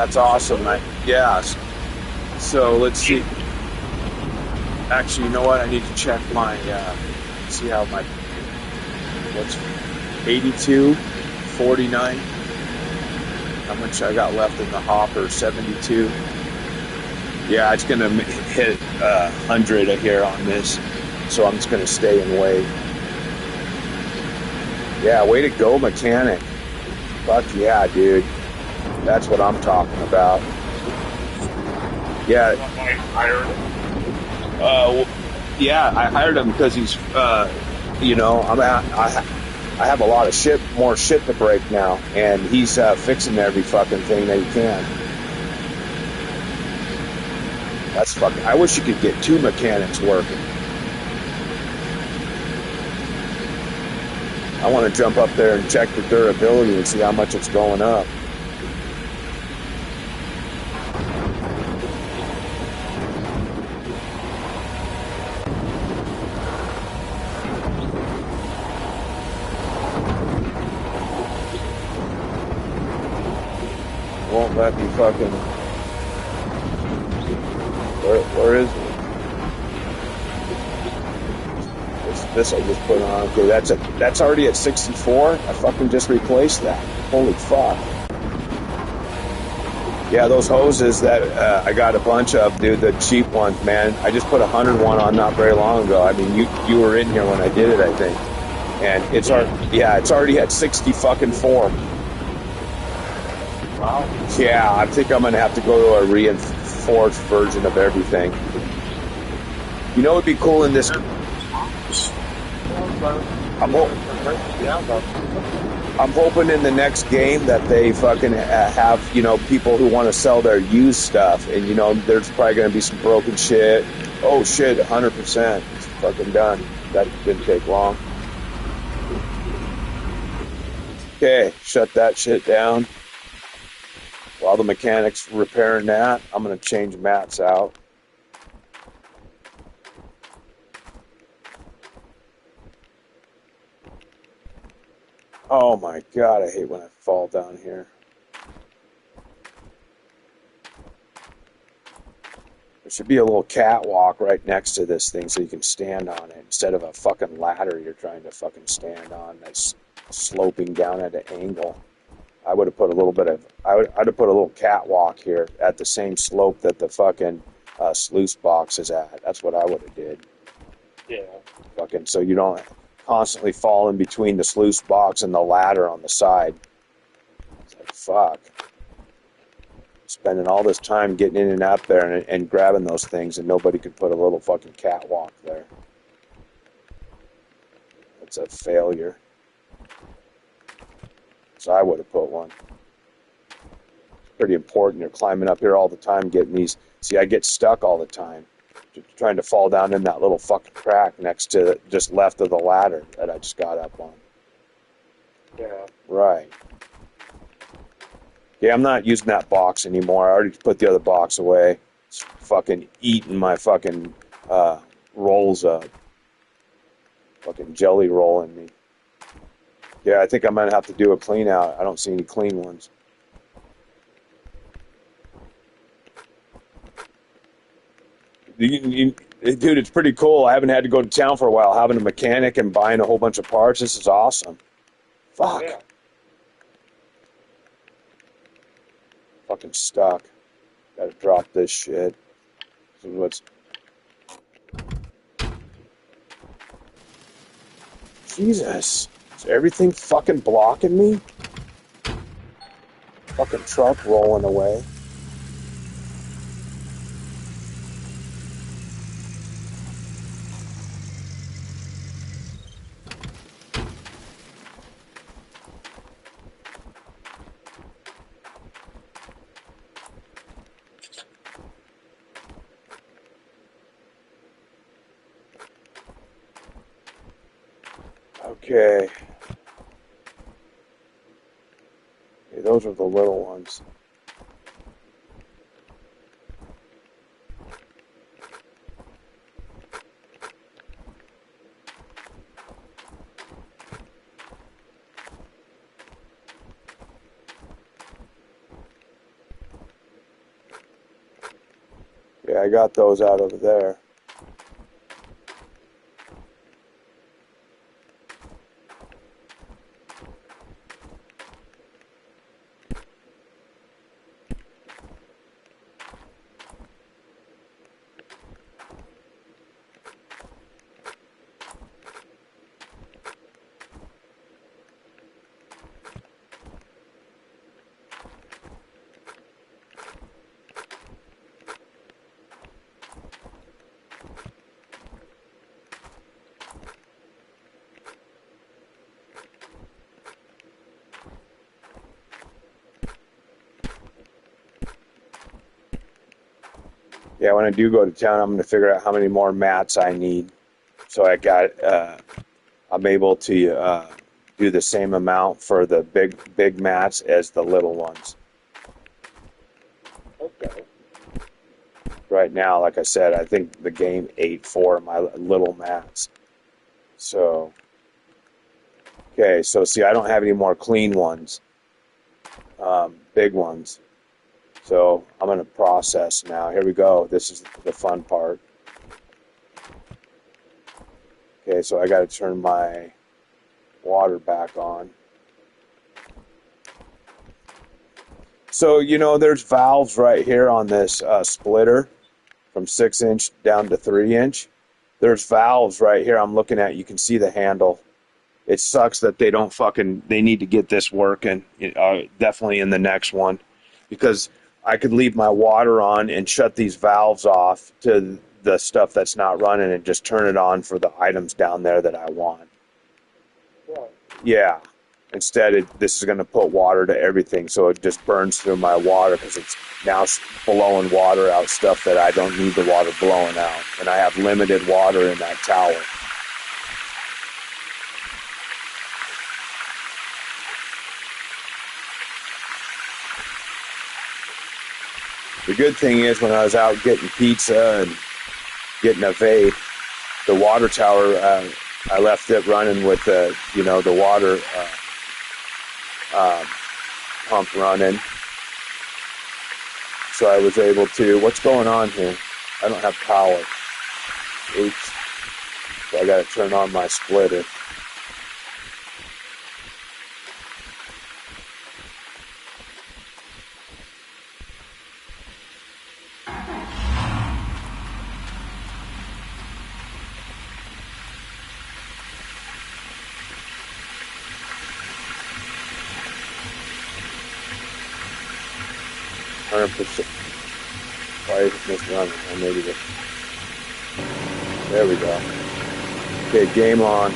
That's awesome, man. Yeah. So let's see. Actually, you know what? I need to check my see how my what's 82, 49. How much I got left in the hopper? 72. Yeah, it's gonna hit 100 here on this, so I'm just gonna stay and wait. Yeah, way to go, mechanic. Fuck yeah, dude. That's what I'm talking about. Yeah, uh, yeah, I hired him because he's, I have a lot of shit, more shit to break now, and he's fixing every fucking thing that he can. That's fucking. I wish you could get two mechanics working. I want to jump up there and check the durability and see how much it's going up. Won't let me fucking. Where is it? This I just put on. Okay, that's already at 64. I fucking just replaced that. Holy fuck. Yeah, those hoses that I got a bunch of, dude, the cheap ones, man. I just put 101 on not very long ago. I mean, you were in here when I did it, I think. And it's already at 60 fucking 4. Wow. Yeah, I think I'm gonna have to go to a reinforced version of everything. You know, it'd be cool in this. I'm, ho- I'm hoping in the next game that they fucking have, people who want to sell their used stuff, and there's probably gonna be some broken shit. Oh shit, 100%, it's fucking done. That didn't take long. Okay, shut that shit down. While the mechanic's repairing that, I'm gonna change mats out. Oh my god, I hate when I fall down here. There should be a little catwalk right next to this thing so you can stand on it instead of a fucking ladder you're trying to fucking stand on that's sloping down at an angle. I would have put a little bit of, I'd have put a little catwalk here at the same slope that the fucking sluice box is at. That's what I would have did. Yeah. Fucking, so you don't constantly fall in between the sluice box and the ladder on the side. It's like, fuck. Spending all this time getting in and out there and grabbing those things, and nobody could put a little fucking catwalk there. It's a failure. So I would have put one. It's pretty important. You're climbing up here all the time, getting these. See, I get stuck all the time, trying to fall down in that little fucking crack next to just left of the ladder that I just got up on. Yeah. Right. Yeah, I'm not using that box anymore. I already put the other box away. It's fucking eating my fucking rolls up. Fucking jelly rolling me. Yeah, I think I'm gonna have to do a clean out. I don't see any clean ones. Dude, it's pretty cool. I haven't had to go to town for a while. Having a mechanic and buying a whole bunch of parts. This is awesome. Fuck. Yeah. Fucking stuck. Gotta drop this shit. This is what's. Jesus. Is everything fucking blocking me? Fucking truck rolling away. Okay. Okay, those are the little ones. I got those out over there. Yeah, when I do go to town, I'm going to figure out how many more mats I need. So I'm able to do the same amount for the big mats as the little ones. Okay. Right now, like I said, I think the game ate 4 of my little mats. So, okay, so see, I don't have any more clean ones, big ones. So I'm going to process now. Here we go. This is the fun part. Okay, so I got to turn my water back on. So, you know, there's valves right here on this splitter from 6-inch down to 3-inch. There's valves right here I'm looking at. You can see the handle. It sucks that they need to get this working, definitely in the next one, because I could leave my water on and shut these valves off to the stuff that's not running and just turn it on for the items down there that I want. Right. Yeah. Instead, this is going to put water to everything, so it just burns through my water because it's now blowing water out stuff that I don't need the water blowing out. And I have limited water in that tower. The good thing is when I was out getting pizza and getting a vape, the water tower, I left it running with the water pump running. So I was able to, what's going on here? I don't have power. Oops. So I got to turn on my splitter. Why isn't this running? Or maybe this. There we go. Okay, game on.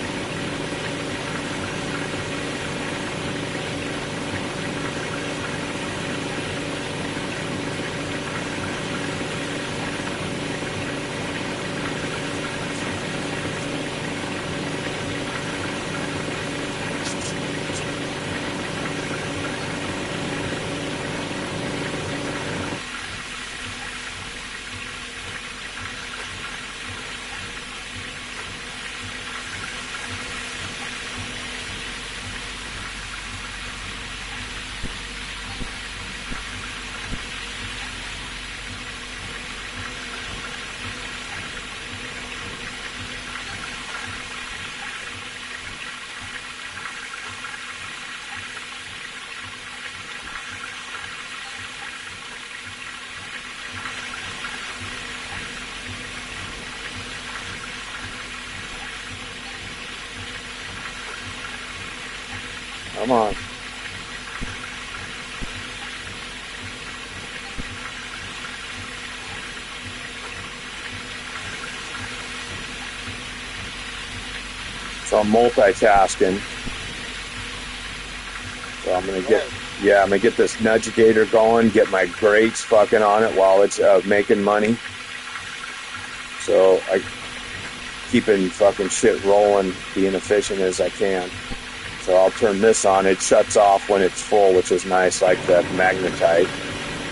Come on. So I'm multitasking. So I'm gonna get this Nudgigator going, get my grates fucking on it while it's making money. So I keeping fucking shit rolling, being efficient as I can. So I'll turn this on. It shuts off when it's full, which is nice, like the magnetite.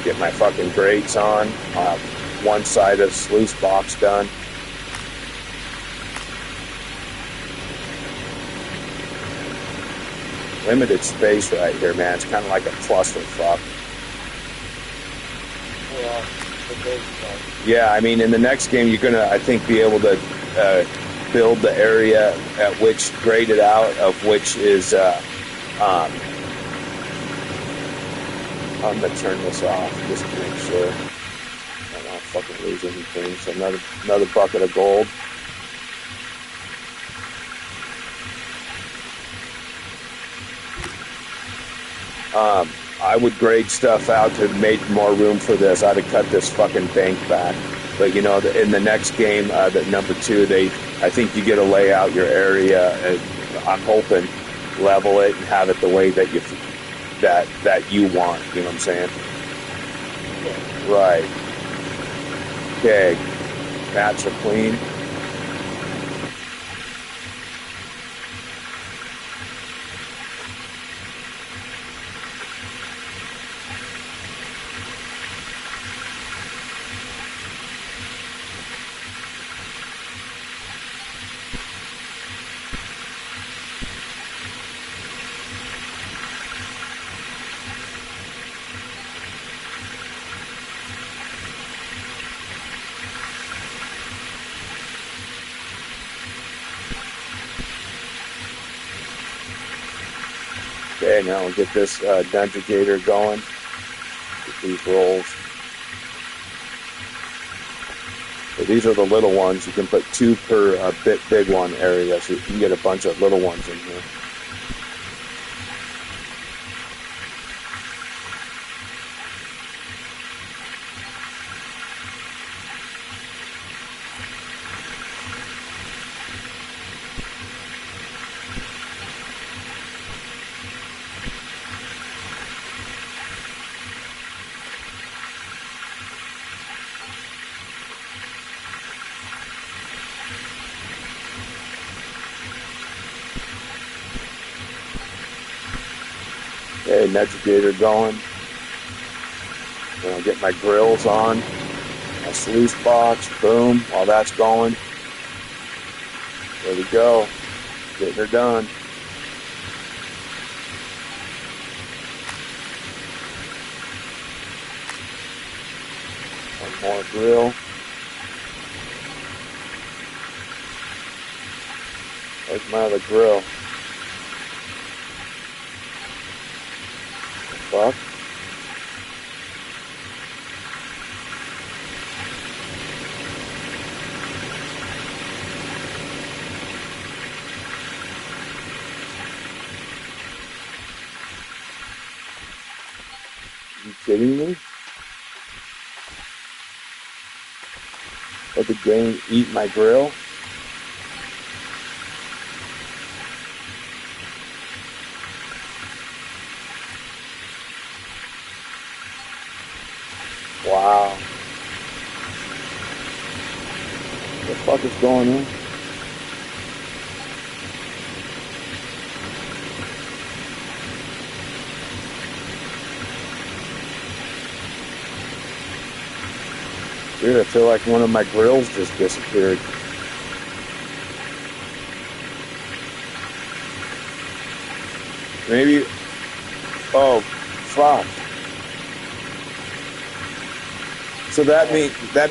Get my fucking grates on. I'll have one side of the sluice box done. Limited space right here, man. It's kind of like a clusterfuck. Yeah. It's big stuff. Yeah, I mean, in the next game, you're gonna, I think, be able to build the area at which graded out of which is. I'm gonna turn this off just to make sure I don't fucking lose anything. So another bucket of gold. I would grade stuff out to make more room for this. I'd have cut this fucking bank back. But you know, in the next game, the number 2, I think you get to lay out your area. I'm hoping level it and have it the way that you want. You know what I'm saying? Yeah. Right. Okay. Mats are clean. Okay, now we'll get this Dendrigator going. Get these rolls. So these are the little ones. You can put 2 per big one area, so you can get a bunch of little ones in here. Okay, Negigator going. I'll get my grills on. My sluice box, boom, while that's going. There we go. Getting her done. One more grill. There's my other grill. Fuck. Are you kidding me? Let the game eat my grill? Wow. What the fuck is going on? Dude, I feel like one of my grills just disappeared. Maybe... Oh, fuck. So that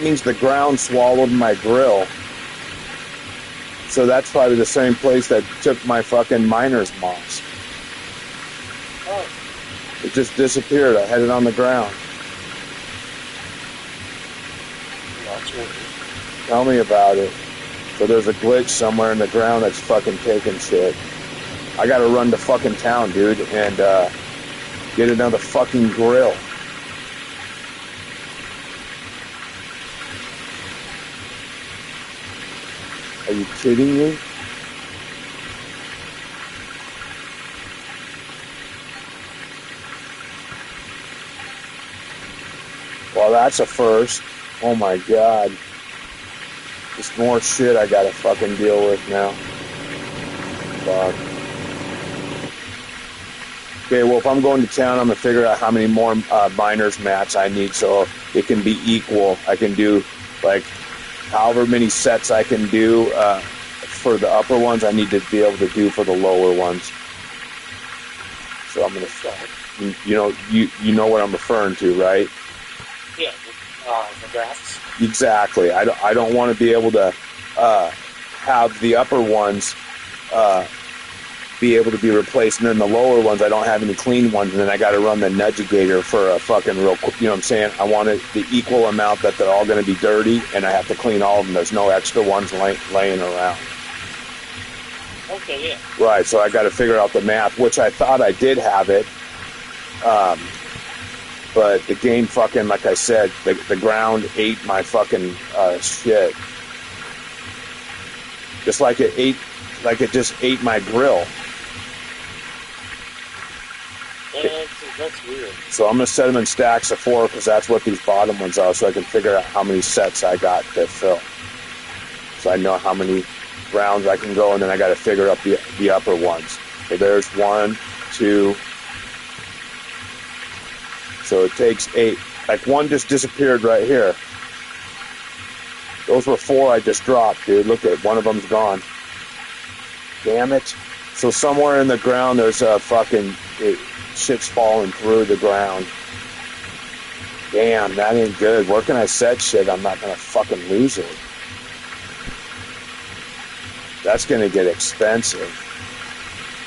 means the ground swallowed my grill. So that's probably the same place that took my fucking miner's moss. Oh. It just disappeared. I had it on the ground. That's weird. Tell me about it. So there's a glitch somewhere in the ground that's fucking taking shit. I gotta run to fucking town, dude, and get another fucking grill. Are you kidding me? Well, that's a first. Oh my god. Just more shit I gotta fucking deal with now. Fuck. Okay, well, if I'm going to town, I'm gonna figure out how many more miners mats I need so it can be equal. I can do, like, however many sets I can do for the upper ones, I need to be able to do for the lower ones. So I'm gonna start. You know what I'm referring to, right? Yeah. The bats. Exactly. I don't want to be able to have the upper ones be able to be replaced, and then the lower ones I don't have any clean ones, and then I got to run the Nudgigator for a fucking real, you know what I'm saying? I want it the equal amount that they're all going to be dirty, and I have to clean all of them. There's no extra ones laying around. Okay, yeah. Right, so I got to figure out the math, which I thought I did have it, but the game fucking, like I said, the ground ate my fucking shit. Just like it just ate my grill. That's weird. So I'm going to set them in stacks of 4 because that's what these bottom ones are, so I can figure out how many sets I got to fill. So I know how many rounds I can go, and then I got to figure up the upper ones. So there's 1, 2. So it takes 8. Like one just disappeared right here. Those were 4 I just dropped, dude. Look at it. One of them's gone. Damn it. So somewhere in the ground there's a fucking... shit's falling through the ground. Damn, that ain't good. Where can I set shit? I'm not gonna fucking lose it. That's gonna get expensive.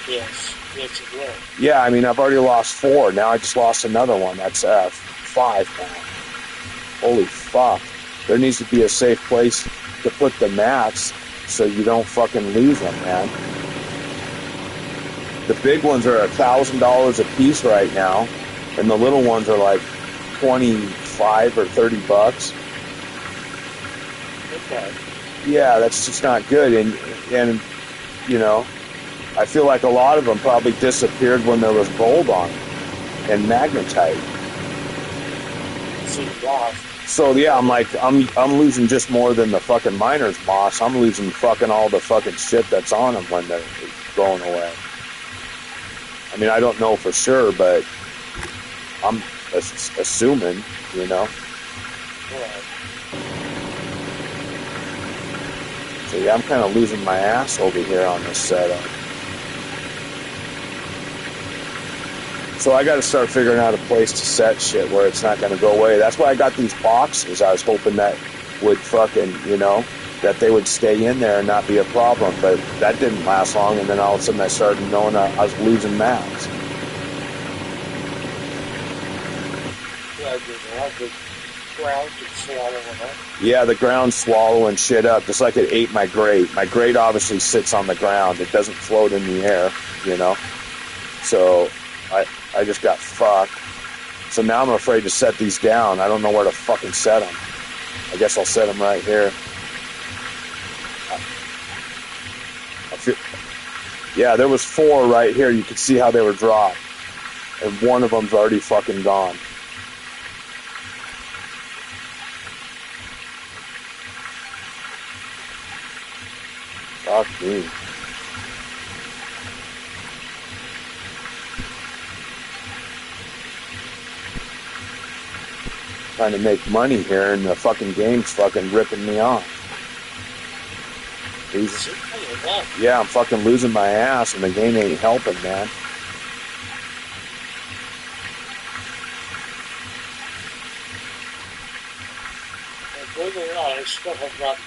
Yes, it will. Yeah, I mean, I've already lost 4. Now I just lost another one. That's 5 now. Holy fuck. There needs to be a safe place to put the mats so you don't fucking lose them, man. The big ones are $1,000 a piece right now, and the little ones are like 25 or 30 bucks. Okay. Yeah, that's just not good. And you know, I feel like a lot of them probably disappeared when there was gold on them and magnetite. So you lost. So yeah, I'm losing just more than the fucking miner's moss. I'm losing fucking all the fucking shit that's on them when they're going away. I mean, I don't know for sure, but I'm assuming, you know. Right. So yeah, I'm kind of losing my ass over here on this setup. So I got to start figuring out a place to set shit where it's not going to go away. That's why I got these boxes. I was hoping that would fucking, you know, that they would stay in there and not be a problem. But that didn't last long, and then all of a sudden I started knowing I was losing mats. Yeah, the ground's swallowing shit up, just like it ate my grate. My grate obviously sits on the ground. It doesn't float in the air, you know. So I just got fucked. So now I'm afraid to set these down. I don't know where to fucking set them. I guess I'll set them right here. Yeah, there was 4 right here. You could see how they were dropped. And one of them's already fucking gone. Fuck me. Trying to make money here, and the fucking game's fucking ripping me off. Yeah, I'm fucking losing my ass, and the game ain't helping, man. Believe it or not, I still have not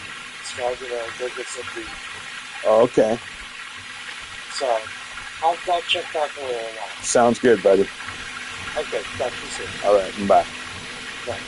started go get some food. Oh, okay. So I'll check back in a little while. Sounds good, buddy. Okay, talk to you soon. All right, bye. Bye.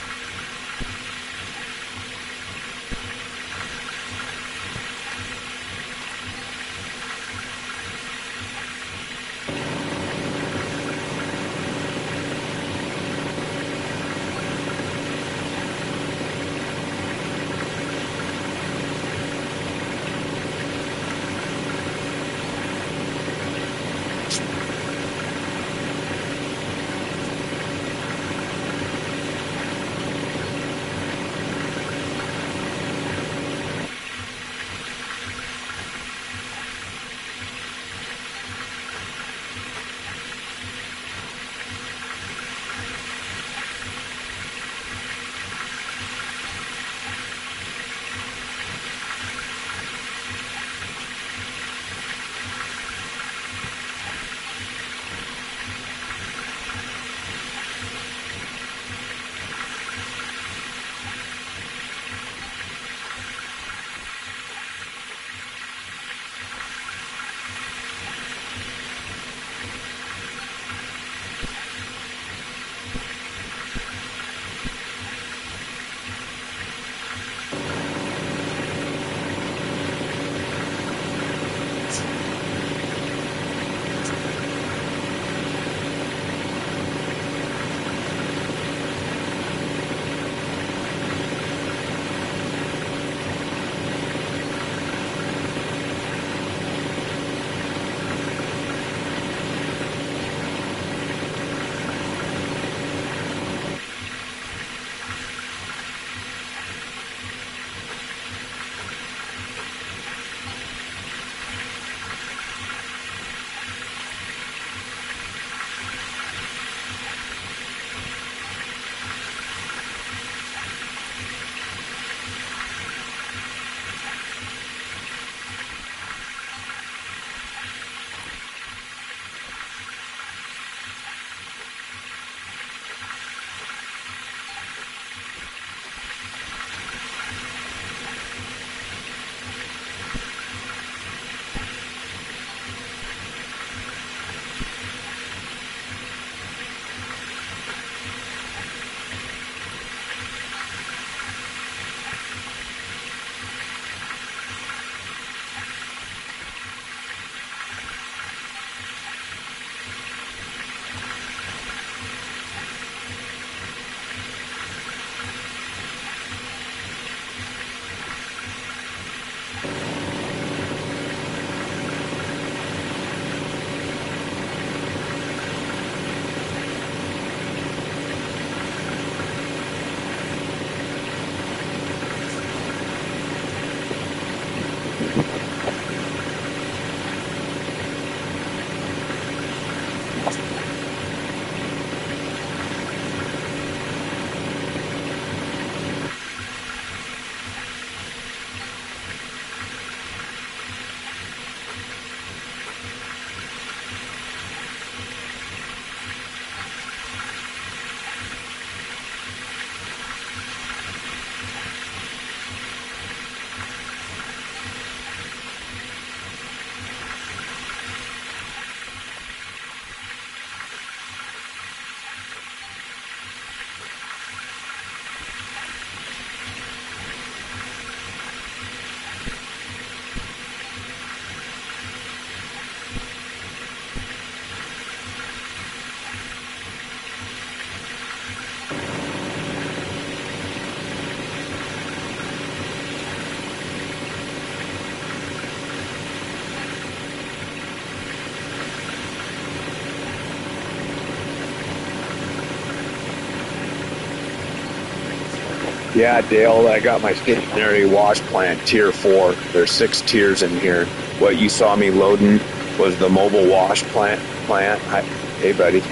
Yeah, Dale, I got my stationary wash plant, tier 4. There's 6 tiers in here. What you saw me loading was the mobile wash plant. Hey, buddy.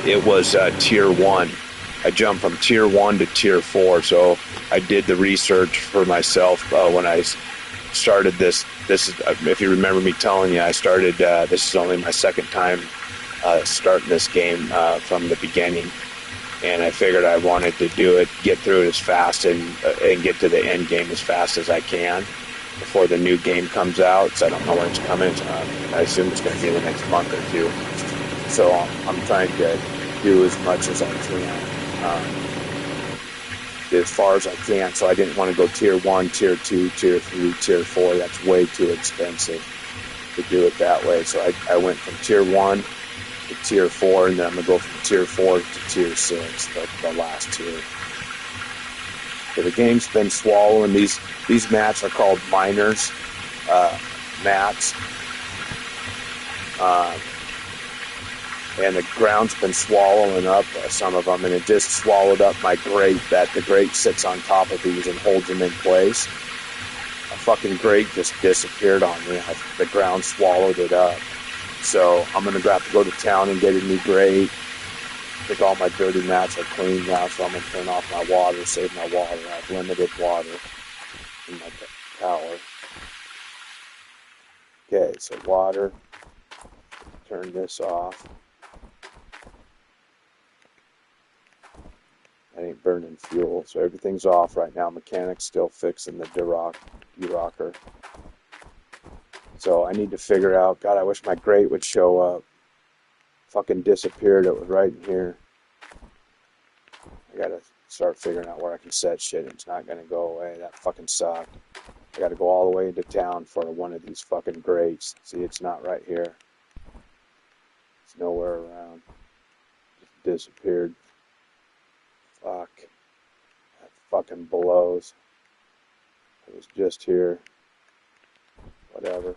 It was tier 1. I jumped from tier 1 to tier 4, so I did the research for myself when I started this. This is, if you remember me telling you, I started, this is only my second time starting this game from the beginning. And I figured I wanted to do it, get through it as fast and get to the end game as fast as I can before the new game comes out. So I don't know when it's coming. I assume it's going to be the next month or two. So I'm trying to do as much as I can, as far as I can. So I didn't want to go tier 1, tier 2, tier 3, tier 4. That's way too expensive to do it that way. So I went from tier 1 to tier 4, and then I'm going to go from tier 4 to tier 6, the last tier. So the game's been swallowing. These mats are called miners mats. And the ground's been swallowing up some of them, and it just swallowed up my grate. That the grate sits on top of these and holds them in place. A fucking grate just disappeared on me. The ground swallowed it up. So I'm going to have to go to town and get a new grate. I think all my dirty mats are clean now, so I'm going to turn off my water, save my water. I have limited water in my tower. Okay, so water. Turn this off. I ain't burning fuel, so everything's off right now. Mechanic's still fixing the derocker. So I need to figure out, God, I wish my grate would show up. Fucking disappeared, it was right in here. I gotta start figuring out where I can set shit. It's not gonna go away, that fucking sucked. I gotta go all the way into town for one of these fucking grates. See, it's not right here. It's nowhere around. Just disappeared. Fuck. That fucking blows. It was just here. Whatever.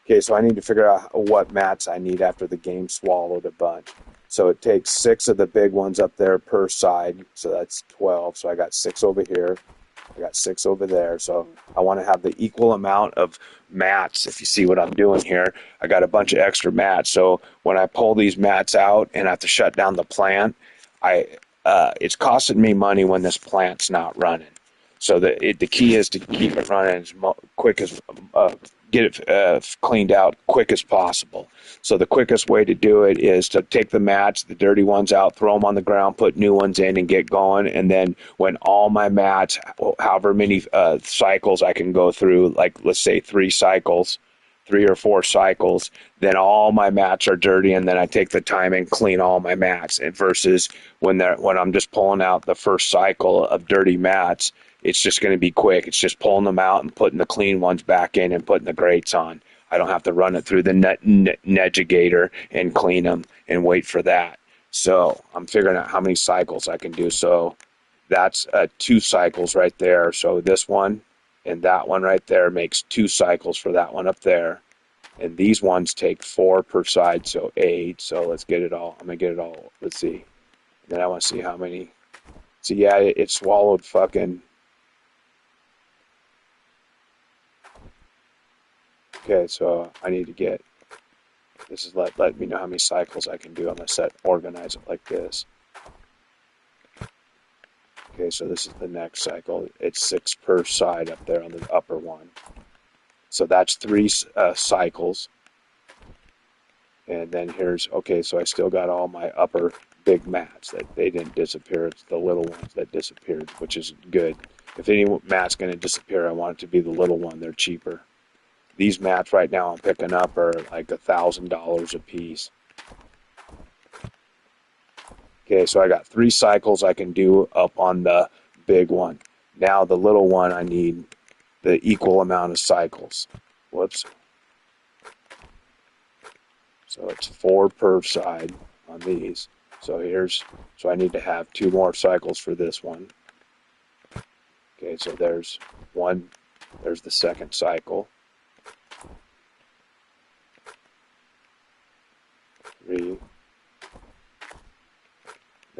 Okay, so I need to figure out what mats I need after the game swallowed a bunch. So it takes 6 of the big ones up there per side. So that's 12. So I got 6 over here. I got 6 over there. So I want to have the equal amount of mats. If you see what I'm doing here, I got a bunch of extra mats. So when I pull these mats out and I have to shut down the plant, it's costing me money when this plant's not running. So the key is to keep it running as quick as get it cleaned out quick as possible. So the quickest way to do it is to take the mats, the dirty ones out, throw them on the ground, put new ones in, and get going. And then when all my mats, however many cycles I can go through, like let's say 3 cycles, 3 or 4 cycles, then all my mats are dirty, and then I take the time and clean all my mats. And versus when I'm just pulling out the first cycle of dirty mats, it's just going to be quick. It's just pulling them out and putting the clean ones back in and putting the grates on. I don't have to run it through the Negigator and clean them and wait for that. So I'm figuring out how many cycles I can do. So that's 2 cycles right there. So this one and that one right there makes 2 cycles for that one up there. And these ones take 4 per side, so 8. So let's get it all. I'm going to get it all. Let's see. Then I want to see how many. So yeah, it swallowed fucking. Okay, so I need to get. This is let me know how many cycles I can do. I'm going to organize it like this. Okay, so this is the next cycle. It's 6 per side up there on the upper one. So that's 3 cycles. And then here's, okay, so I still got all my upper big mats that they didn't disappear. It's the little ones that disappeared, which is good. If any mat's going to disappear, I want it to be the little one. They're cheaper. These mats right now I'm picking up are like $1,000 a piece. Okay, so I got 3 cycles I can do up on the big one. Now the little one, I need the equal amount of cycles. Whoops. So it's 4 per side on these. So I need to have 2 more cycles for this one. Okay, so there's the second cycle. 3,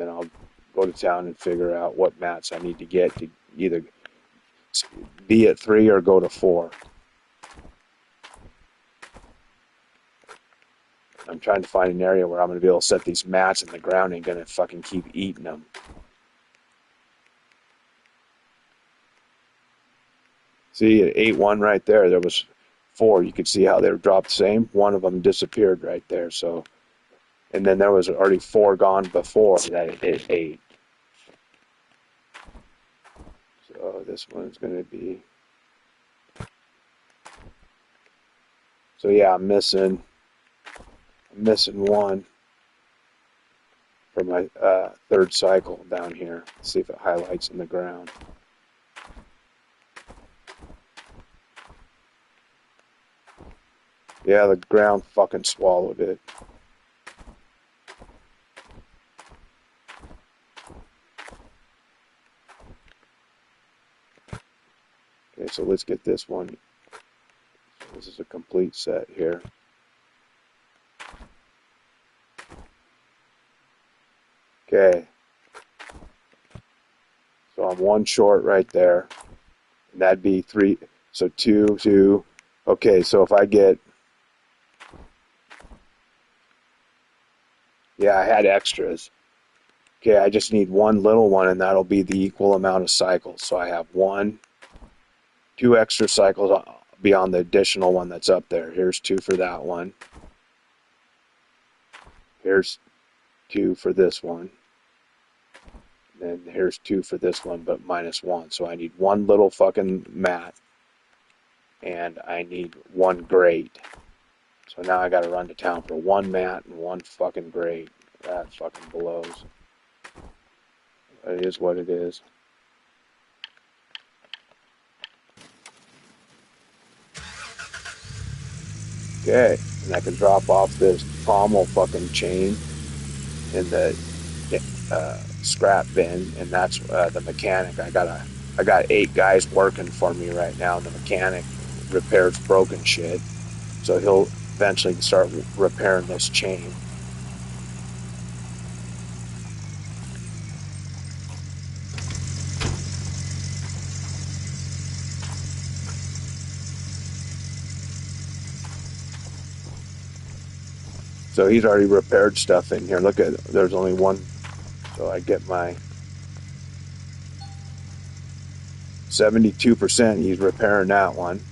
then I'll go to town and figure out what mats I need to get to either be at 3 or go to 4. I'm trying to find an area where I'm going to be able to set these mats in the ground and going to fucking keep eating them. See, at 8-1 right there, there was 4. You could see how they were dropped the same. One of them disappeared right there. So, and then there was already 4 gone before that it 8. So this one's going to be. So yeah, I'm missing 1 for my 3rd cycle down here. Let's see if it highlights in the ground. Yeah, the ground fucking swallowed it. Okay, so let's get this one. So this is a complete set here. Okay. So I'm 1 short right there. And that'd be 3. So 2, 2. Okay, so if I get. Yeah, I had extras. Okay, I just need 1 little one, and that'll be the equal amount of cycles. So I have 2 extra cycles beyond the additional one that's up there. Here's 2 for that one. Here's 2 for this one. And here's 2 for this one, but -1. So I need 1 little fucking mat. And I need 1 grate. So now I gotta run to town for 1 mat and 1 fucking grate. That fucking blows. It is what it is. Okay, and I can drop off this pommel fucking chain in the scrap bin, and that's the mechanic. I got 8 guys working for me right now. And the mechanic repairs broken shit, so he'll eventually start repairing this chain. So he's already repaired stuff in here. Look at, there's only 1. So I get my 72%. He's repairing that one.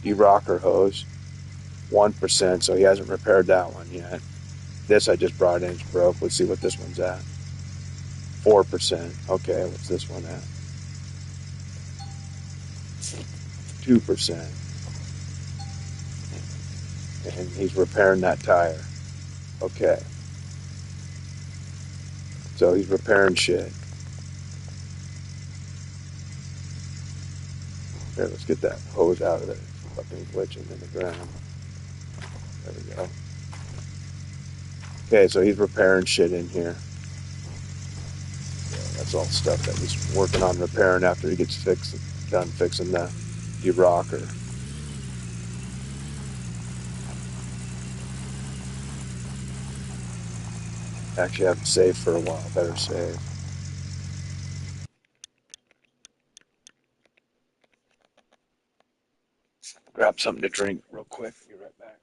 De-rocker hose, 1%. So he hasn't repaired that one yet. This I just brought in, it's broke. Let's see what this one's at. 4%. Okay, what's this one at? 2%. And he's repairing that tire. Okay. So he's repairing shit. Here, let's get that hose out of there. It's fucking glitching in the ground. There we go. Okay, so he's repairing shit in here. Yeah, that's all stuff that he's working on repairing after he gets done fixing the de-rocker. Actually, I haven't saved for a while. Better save. Grab something to drink real quick. Be right back.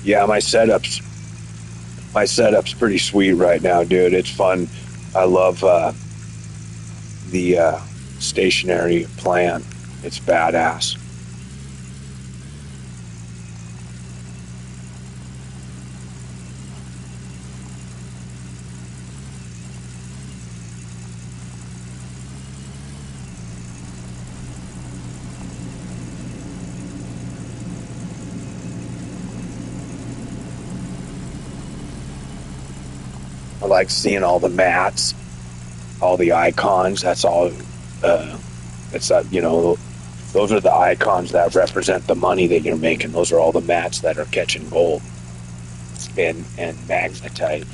Yeah, my setup's pretty sweet right now, dude. It's fun. I love the stationary plant. It's badass. like seeing all the mats, all the icons. That's all. It's that those are the icons that represent the money that you're making. Those are all the mats that are catching gold and magnetite.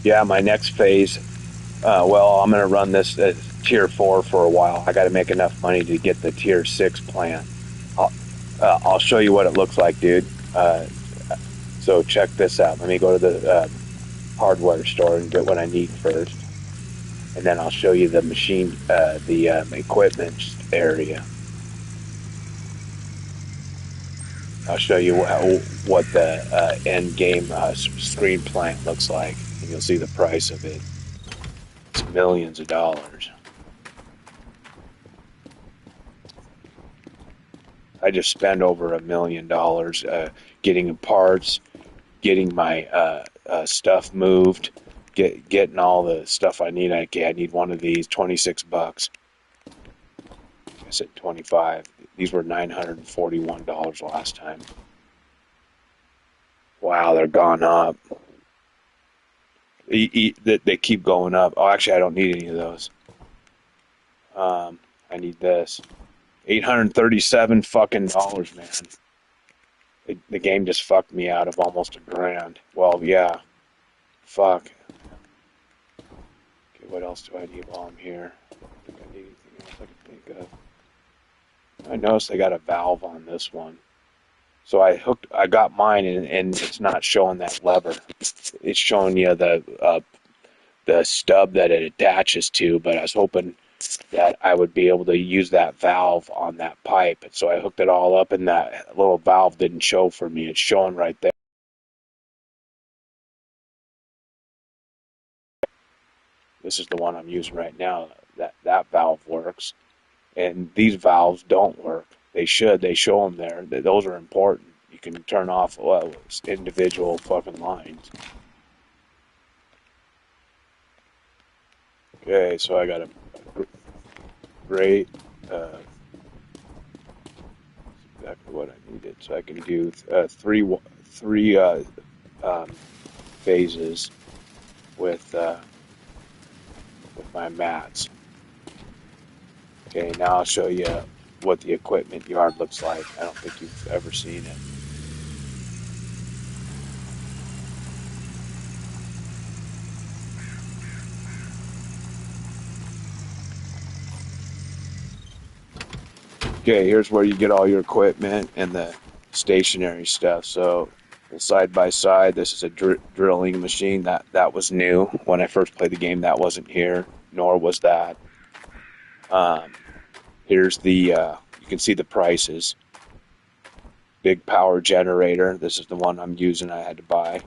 Yeah, my next phase. Well, I'm going to run this tier 4 for a while. I got to make enough money to get the tier 6 plant. I'll, I'll show you what it looks like, dude. So check this out. Let me go to the hardware store and get what I need first, and then I'll show you the machine, the equipment area. I'll show you what the end game screen plant looks like, and you'll see the price of it. It's millions of dollars. I just spend over $1 million getting parts, getting my stuff moved, getting all the stuff I need. I need one of these, $26. I said 25. These were $941 last time. Wow, they're gone up. They keep going up. Oh, actually, I don't need any of those. I need this. 837 fucking dollars, man. The game just fucked me out of almost $1,000. Well, yeah. Fuck. Okay, what else do I need while I'm here? I think I need anything else I can think of. I noticed they got a valve on this one. So I got mine, and it's not showing that lever. It's showing you the stub that it attaches to, but I was hoping that I would be able to use that valve on that pipe. And so I hooked it all up, and that little valve didn't show for me. It's showing right there. This is the one I'm using right now. That valve works, and these valves don't work. They should. They show them there. Those are important. You can turn off individual fucking lines. Okay, so I got a great. Exactly what I needed. So I can do three um, phases with my mats. Okay, now I'll show you what the equipment yard looks like. I don't think you've ever seen it. Okay, here's where you get all your equipment and the stationary stuff. So side by side, this is a drilling machine that was new when I first played the game. That wasn't here, nor was that. Um, Here's the you can see the prices. Big power generator. This is the one I'm using. I had to buy.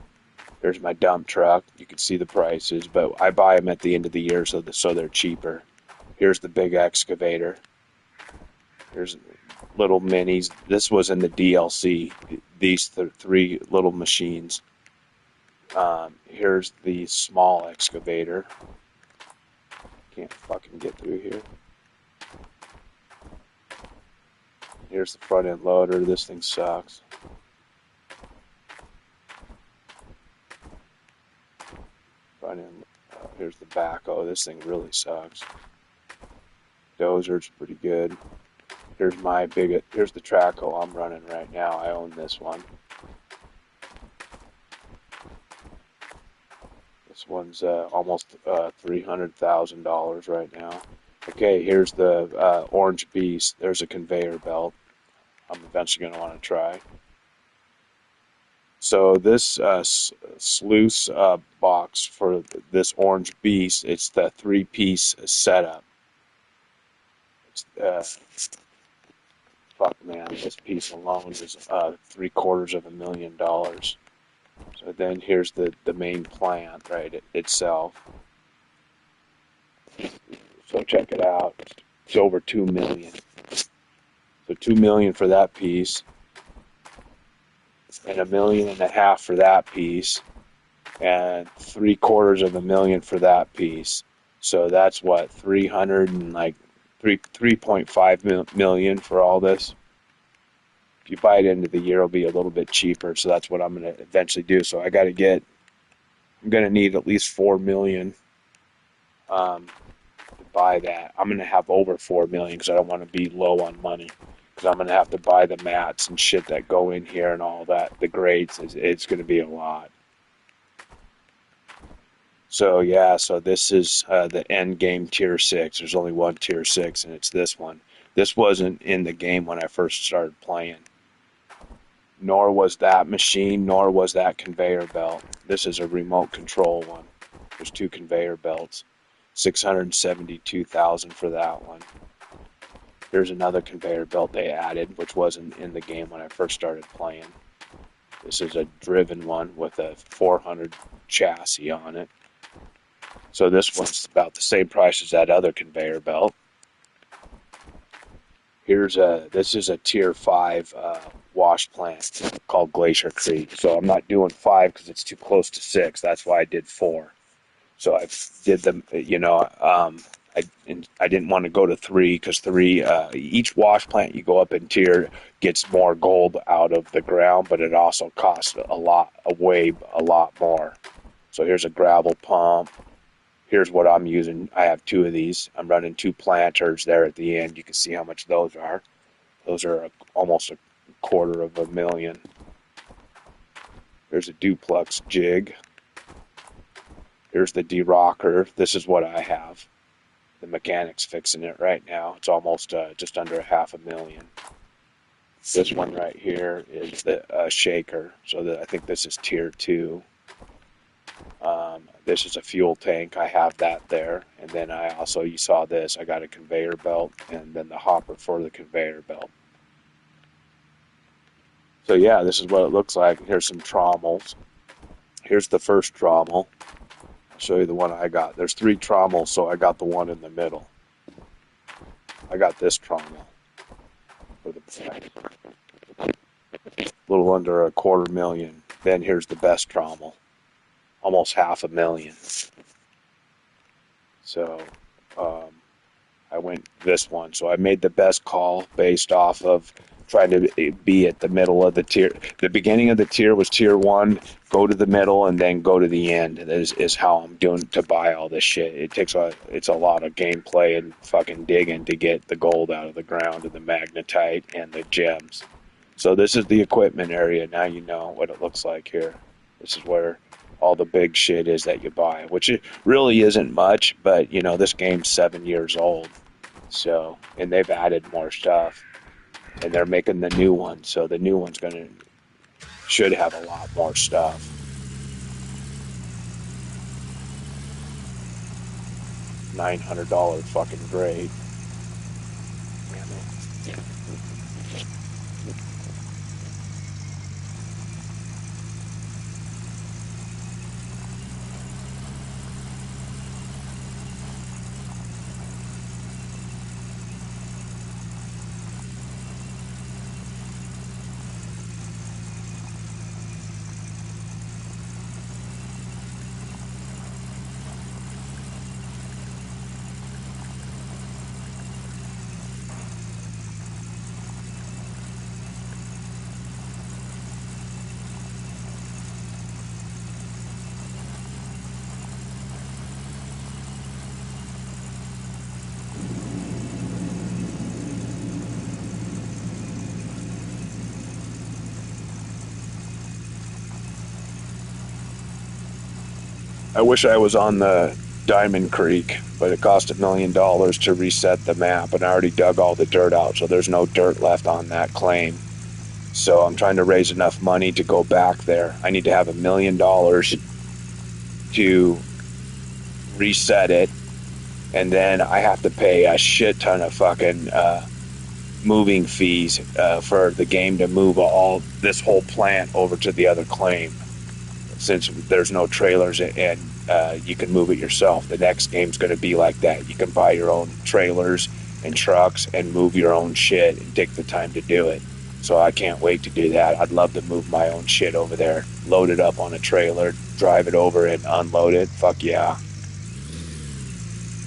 There's my dump truck. You can see the prices, but I buy them at the end of the year, so they're cheaper. Here's the big excavator. There's little minis. This was in the DLC. These three little machines. Here's the small excavator. Can't fucking get through here. Here's the front end loader. This thing sucks. Front end. Here's the backhoe. This thing really sucks. Dozer's pretty good. Here's here's the Traco I'm running right now. I own this one. This one's almost $300,000 right now. Okay, here's the Orange Beast. There's a conveyor belt I'm eventually going to want to try. So this sluice box for this Orange Beast, it's the 3-piece setup. Fuck man, this piece alone is $750,000. So then here's the main plant, right, itself. So check it out. It's over 2 million. So So 2 million for that piece, and 1.5 million for that piece, and 750,000 for that piece. So that's what, 300 and like 3.5 million for all this. If you buy it into the year, it'll be a little bit cheaper. So that's what I'm going to eventually do. So I'm going to need at least 4 million to buy that. I'm going to have over 4 million because I don't want to be low on money. Because I'm going to have to buy the mats and shit that go in here and all that. The grates, it's going to be a lot. So yeah, so this is the end game tier 6. There's only one tier 6, and it's this one. This wasn't in the game when I first started playing. Nor was that machine, nor was that conveyor belt. This is a remote control one. There's 2 conveyor belts. 672,000 for that one. Here's another conveyor belt they added, which wasn't in the game when I first started playing. This is a driven one with a 400 chassis on it. So this one's about the same price as that other conveyor belt. This is a tier 5 wash plant called Glacier Creek. So I'm not doing 5 because it's too close to 6. That's why I did 4. So I did them, I didn't want to go to 3 because 3, each wash plant you go up in tier gets more gold out of the ground, but it also costs a lot more. So here's a gravel pump. Here's what I'm using. I have 2 of these. I'm running 2 planters there at the end. You can see how much those are. Those are almost $250,000. There's a duplex jig. Here's the de-rocker. This is what I have. The mechanic's fixing it right now. It's almost just under $500,000. This one right here is the shaker. So I think this is tier 2. This is a fuel tank. I have that there. And then you saw this. I got a conveyor belt and then the hopper for the conveyor belt. So yeah, this is what it looks like. Here's some trommels. Here's the first trommel. I'll show you the one I got. There's 3 trommels, so I got the one in the middle. I got this trommel for the price. A little under $250,000. Then here's the best trommel. Almost $500,000. So I went this one. So I made the best call based off of trying to be at the middle of the tier. The beginning of the tier was tier 1. Go to the middle and then go to the end. Is how I'm doing to buy all this shit. It's a lot of gameplay and fucking digging to get the gold out of the ground and the magnetite and the gems. So this is the equipment area. Now you know what it looks like here. This is where all the big shit is that you buy, which it really isn't much, but this game's 7 years old. So, and they've added more stuff. And they're making the new one, so the new one's should have a lot more stuff. $900 fucking grade. Damn it. I wish I was on the Diamond Creek, but it cost $1 million to reset the map, and I already dug all the dirt out, so there's no dirt left on that claim. So I'm trying to raise enough money to go back there. I need to have $1 million to reset it, and then I have to pay a shit ton of fucking moving fees for the game to move this whole plant over to the other claim. Since there's no trailers and you can move it yourself. The next game's going to be like that. You can buy your own trailers and trucks and move your own shit and take the time to do it. So I can't wait to do that. I'd love to move my own shit over there, load it up on a trailer, drive it over and unload it. Fuck yeah.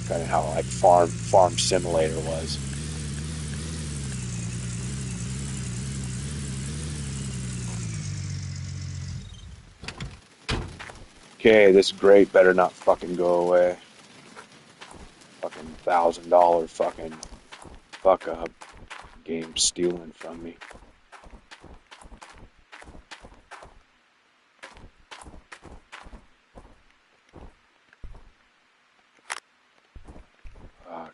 Kind of how like farm simulator was. Okay, this grate better not fucking go away. Fucking $1,000 fucking fuck up game stealing from me. Fuck.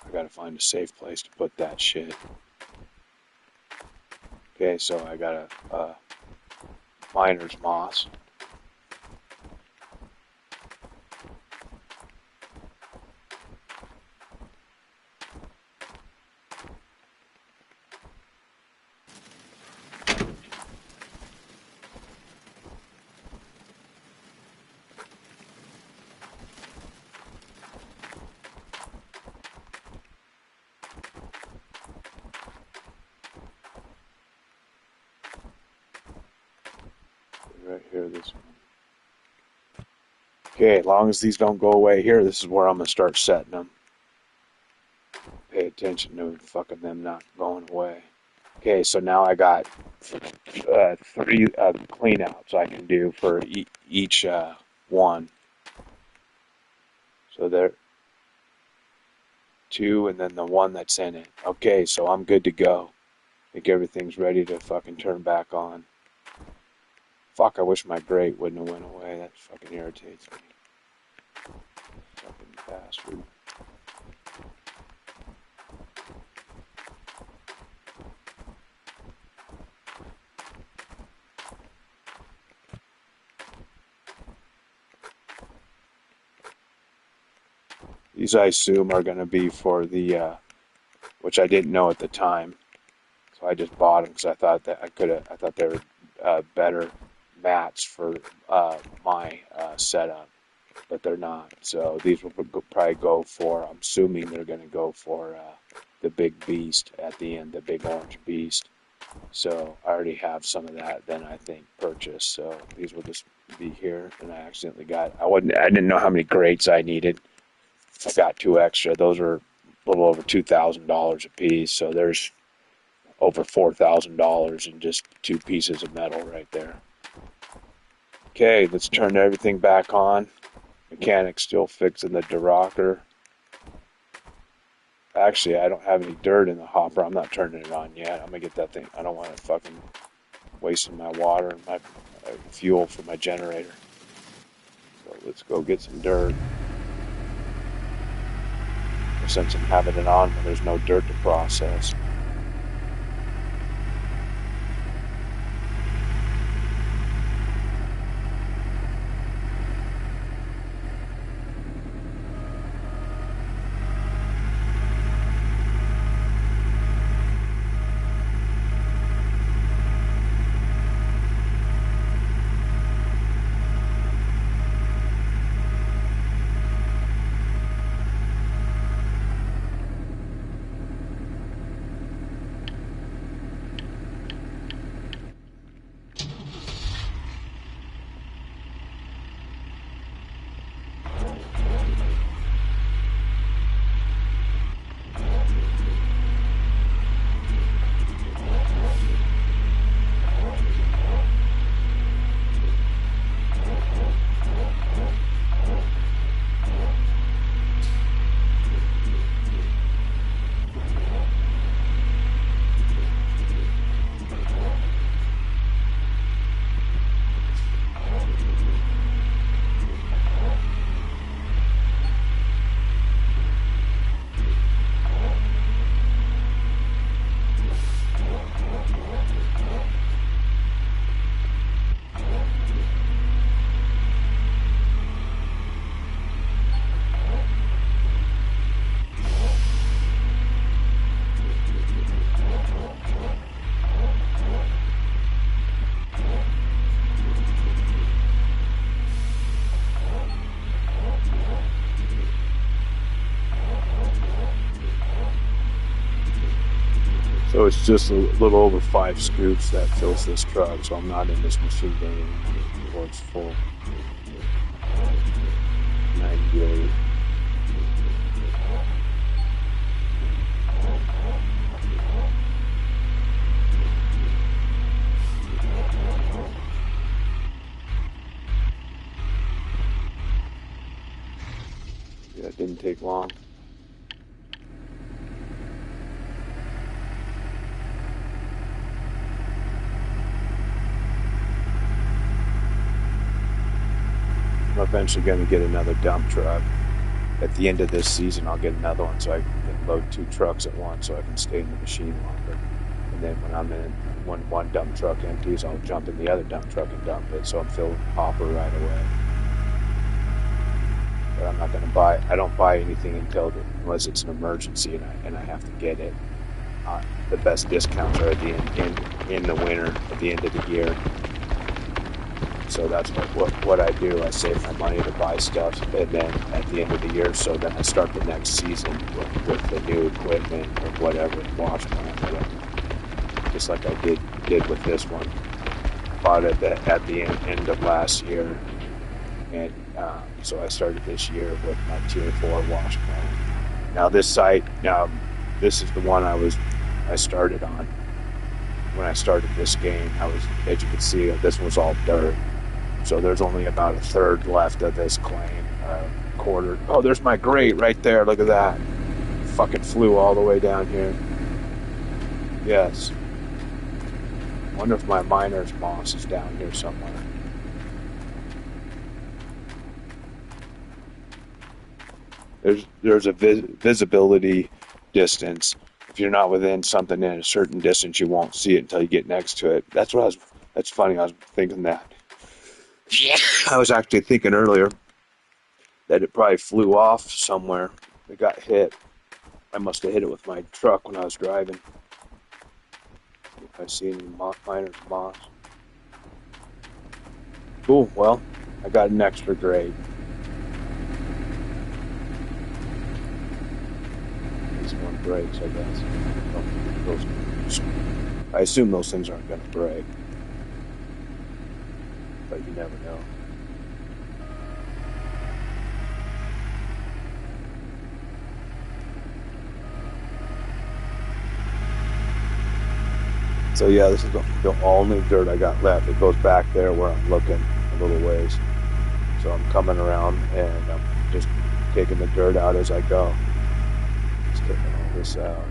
I gotta find a safe place to put that shit. Okay, so I got a miner's moss. Right here, this one. Okay, as long as these don't go away here, this is where I'm gonna start setting them. Pay attention to fucking them not going away. Okay, so now I got three cleanouts I can do for each one. So there, two, and then the one that's in it. Okay, so I'm good to go. I think everything's ready to fucking turn back on. Fuck, I wish my grate wouldn't have went away. That fucking irritates me. Fucking bastard. These I assume are going to be for the, which I didn't know at the time. So I just bought them because I thought that I thought they were better mats for my setup, but they're not. So these will probably go for, I'm assuming they're going to go for the big beast at the end, the big orange beast. So I already have some of that then I think purchased. So these will just be here, and I accidentally I didn't know how many grates I needed. I got two extra. Those are a little over $2,000 a piece. So there's over $4,000 in just two pieces of metal right there. Okay, let's turn everything back on. Mechanic's still fixing the derocker. Actually, I don't have any dirt in the hopper. I'm not turning it on yet. I'm gonna get that thing. I don't want it fucking wasting my water and my fuel for my generator. So let's go get some dirt. Since I'm having it on when there's no dirt to process. So it's just a little over 5 scoops that fills this truck. So I'm not in this machine bay anymore before it's full. 98. Yeah, it didn't take long. I'm eventually going to get another dump truck. At the end of this season, I'll get another one so I can load 2 trucks at once so I can stay in the machine longer. And then when one dump truck empties, I'll jump in the other dump truck and dump it so I'm filling the hopper right away. But I'm not going to buy, I don't buy anything unless it's an emergency and I have to get it. The best discounts are at the in the winter, at the end of the year. So that's what I do. I save my money to buy stuff, and then at the end of the year, so then I start the next season with the new equipment or whatever, wash plant, whatever. Just like I did with this one. Bought it at the end of last year, and so I started this year with my Tier 4 wash plant. Now this site, this is the one I started on. When I started this game, as you can see, this was all dirt. So there's only about a third left of this claim, quarter. Oh, there's my grate right there. Look at that. Fucking flew all the way down here. Yes. Wonder if my miner's moss is down here somewhere. There's a visibility distance. If you're not within something in a certain distance, you won't see it until you get next to it. That's funny. I was thinking that. I was actually thinking earlier that it probably flew off somewhere. It got hit. I must have hit it with my truck when I was driving. If I see any miner's moss. Cool. Well, I got an extra grade. This one breaks, I guess. I assume those things aren't going to break. But you never know. So yeah, this is the all new dirt I got left. It goes back there where I'm looking a little ways. So I'm coming around and I'm just taking the dirt out as I go. Just taking all this out.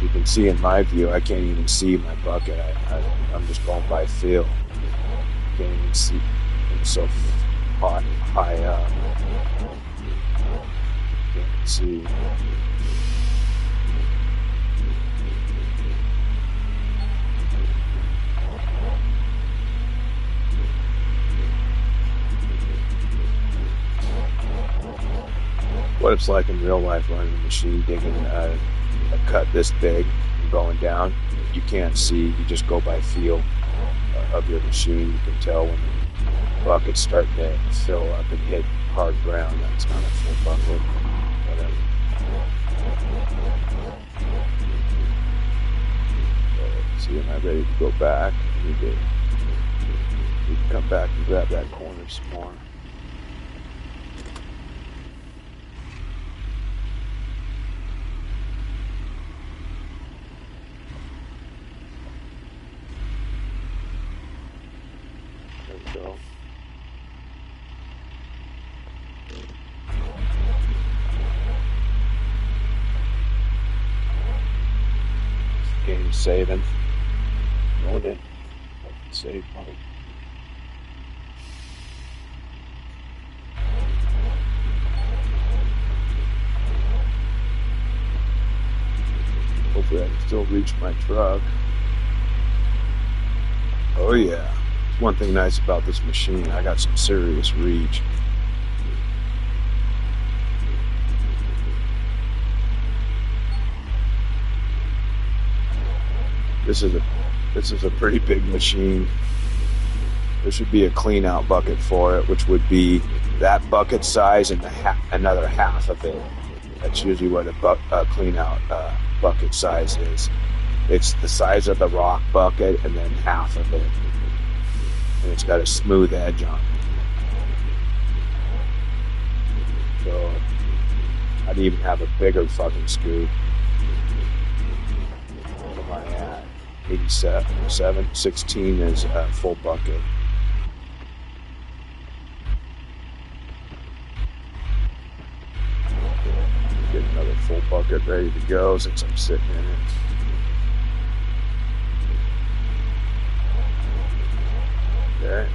You can see in my view, I can't even see my bucket. I'm just going by feel. Can't even see. It's so high up. Can't see. What it's like in real life running a machine, digging a cut this big and going down. You can't see, you just go by feel of your machine. You can tell when the bucket's starting to fill up and hit hard ground. That's not a full bucket. Whatever. See, am I ready to go back? We can come back and grab that corner some more. Go. Game saving. Load it. Save money. Hopefully I can still reach my truck. Oh yeah. One thing nice about this machine, I got some serious reach. This This is a pretty big machine. There should be a clean out bucket for it, which would be that bucket size and another half of it. That's usually what a clean out bucket size is. It's the size of the rock bucket and then half of it. And it's got a smooth edge on it. So I'd even have a bigger fucking scoop. What am I at? 87, 16 is a full bucket. Get another full bucket ready to go since I'm sitting in it. Okay.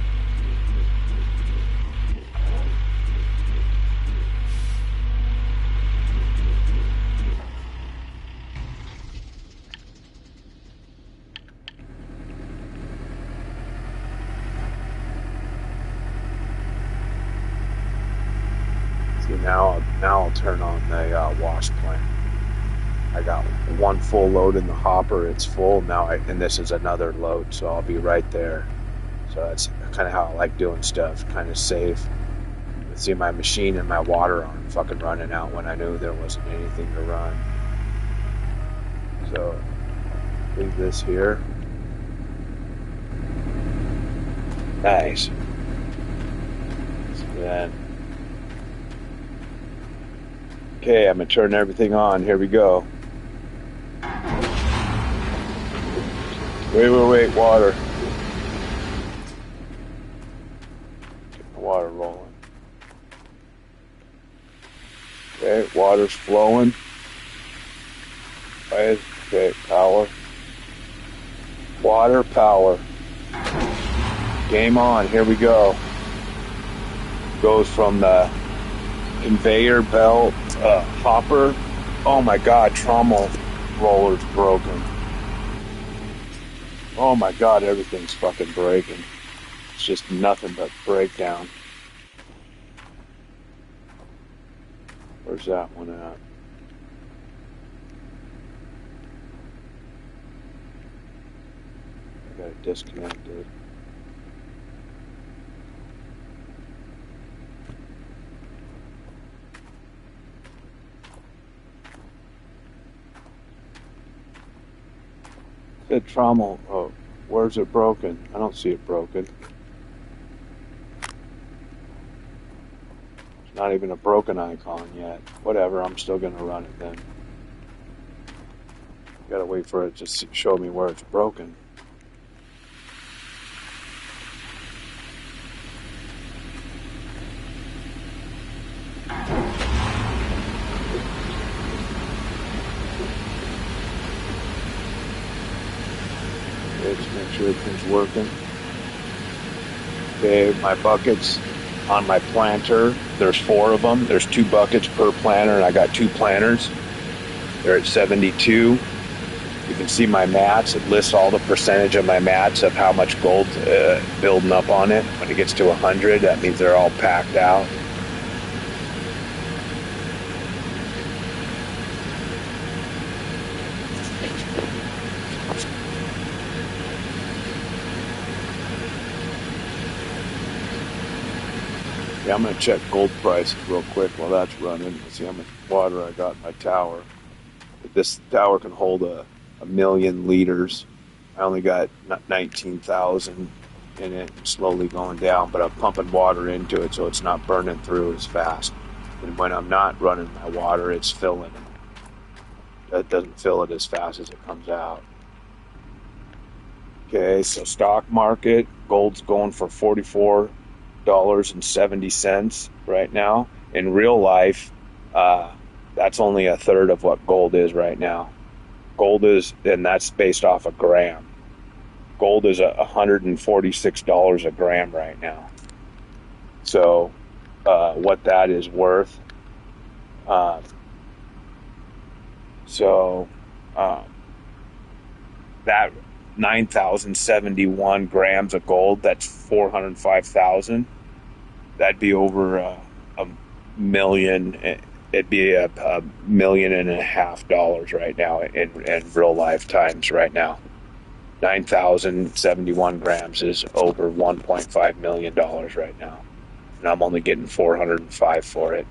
See, now I'll turn on the wash plant. I got one full load in the hopper. It's full now, and this is another load, so I'll be right there. So that's kind of how I like doing stuff, kind of safe. See, my machine and my water aren't fucking running out when I knew there wasn't anything to run. So leave this here. Nice. So then, okay, I'm gonna turn everything on. Here we go. Wait, water. Get the water rolling. Okay, water's flowing. Okay, power. Water, power. Game on, here we go. Goes from the conveyor belt, hopper. Oh my God, trommel roller's broken. Oh my God, everything's fucking breaking. It's just nothing but breakdown. Where's that one at? I got it disconnected. Said trommel. Oh, where's it broken? I don't see it broken. It's not even a broken icon yet. Whatever, I'm still gonna run it then. Gotta wait for it to show me where it's broken. Just make sure everything's working. Okay, my buckets on my planter, there's 4 of them. There's 2 buckets per planter, and I got 2 planters. They're at 72. You can see my mats. It lists all the percentage of my mats of how much gold building up on it. When it gets to 100, that means they're all packed out. Yeah, I'm going to check gold prices real quick while that's running. Let's see how much water I got in my tower. This tower can hold a million liters. I only got 19,000 in it, slowly going down, but I'm pumping water into it so it's not burning through as fast. And when I'm not running my water, it's filling it. It doesn't fill it as fast as it comes out. Okay, so stock market, gold's going for $44.70 right now. In real life, that's only a third of what gold is right now. Gold is, and that's based off a gram. Gold is $146 a gram right now. So, what that is worth. That 9,071 grams of gold, that's 405,000. That'd be over a million. It'd be a $1.5 million right now in real life times right now. 9,071 grams is over $1.5 million right now. And I'm only getting 405 for it.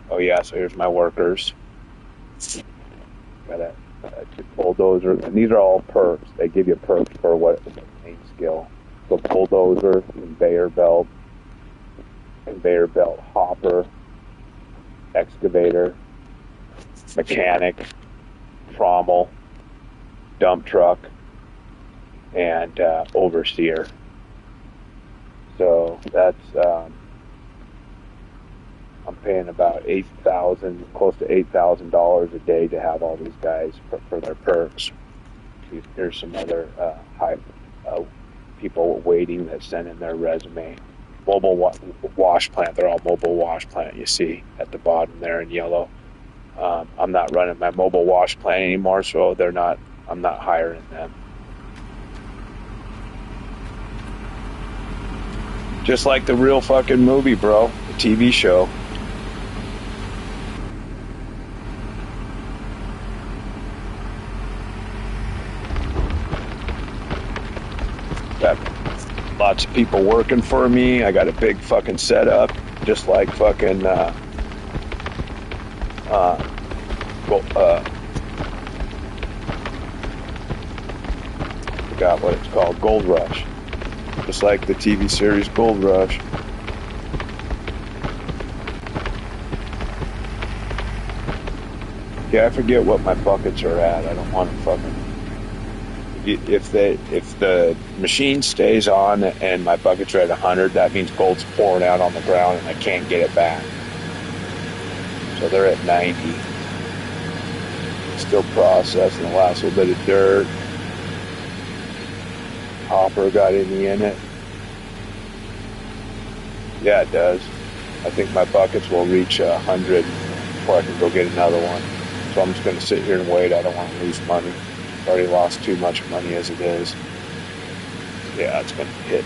Oh yeah, so here's my workers. Got a bulldozer, and these are all perks. They give you perks for what main skill. So bulldozer, conveyor belt, hopper, excavator, mechanic, trommel, dump truck, and overseer. So that's I'm paying about close to $8,000 a day to have all these guys for their perks. Here's some other high people waiting that send in their resume. Mobile wash plant. They're all mobile wash plant. You see at the bottom there in yellow. I'm not running my mobile wash plant anymore, so I'm not hiring them. Just like the real fucking movie, bro. The TV show. Got lots of people working for me. I got a big fucking setup, just like fucking forgot what it's called, Gold Rush. Just like the TV series Gold Rush. Yeah, I forget what my buckets are at. I don't want to fucking. If the machine stays on and my buckets are at 100, that means gold's pouring out on the ground and I can't get it back. So they're at 90. Still processing the last little bit of dirt. Hopper got any in it? Yeah, it does. I think my buckets will reach 100 before I can go get another one. So I'm just going to sit here and wait. I don't want to lose money. I've already lost too much money as it is. Yeah, it's going to hit.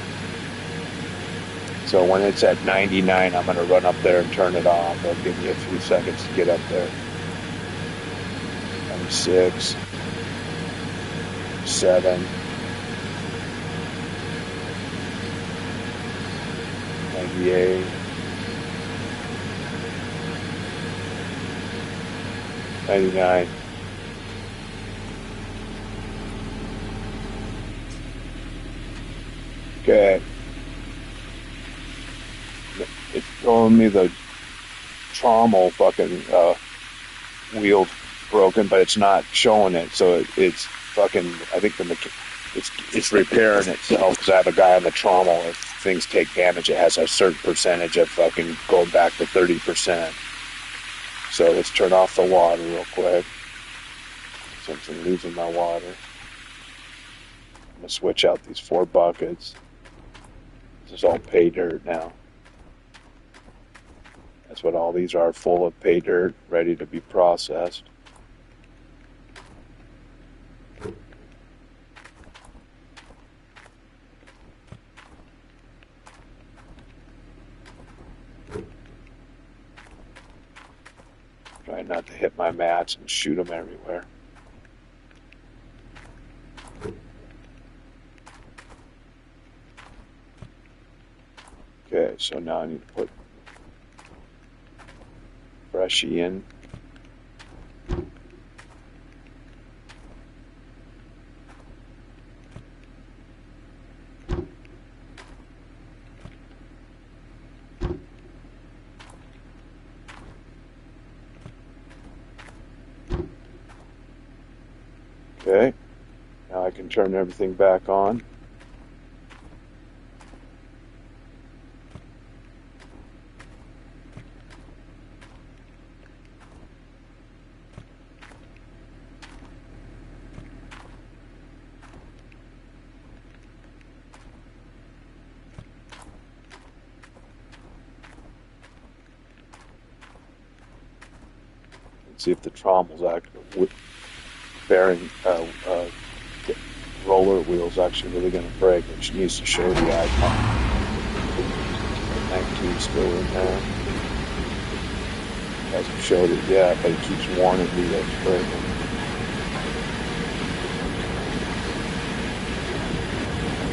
So when it's at 99, I'm going to run up there and turn it off. It'll give me a few seconds to get up there. 96, 7, 98, 99. Okay. It's showing me the trommel fucking wheel broken, but it's not showing it. So it's fucking. I think it's repairing itself because I have a guy on the trommel. If things take damage, it has a certain percentage of fucking going back to 30%. So let's turn off the water real quick since I'm losing my water. I'm gonna switch out these 4 buckets. This is all pay dirt now. That's what all these are, full of pay dirt, ready to be processed. Trying not to hit my mats and shoot them everywhere. Okay, so now I need to put Freshie in. Okay, now I can turn everything back on. See if the trommel's actually bearing roller wheels actually really going to break, which needs to show the icon. 19 still in there. Hasn't showed it yet, but it keeps warning me that it's breaking.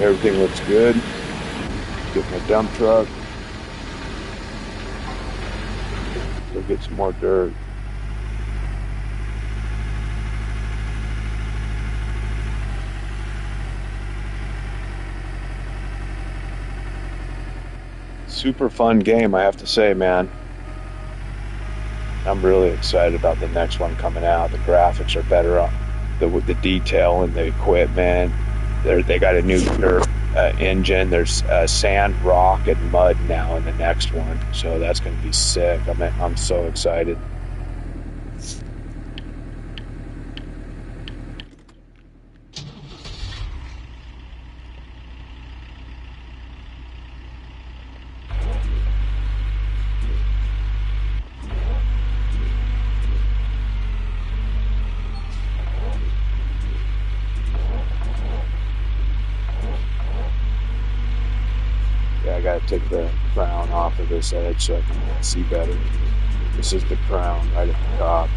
Everything looks good. Get my dump truck. Go get some more dirt. Super fun game, I have to say, man. I'm really excited about the next one coming out. The graphics are better on with the detail and the equipment. They got a new engine. There's sand, rock, and mud now in the next one, so that's going to be sick. I'm so excited. I gotta take the crown off of this edge so I can see better. This is the crown right at the top.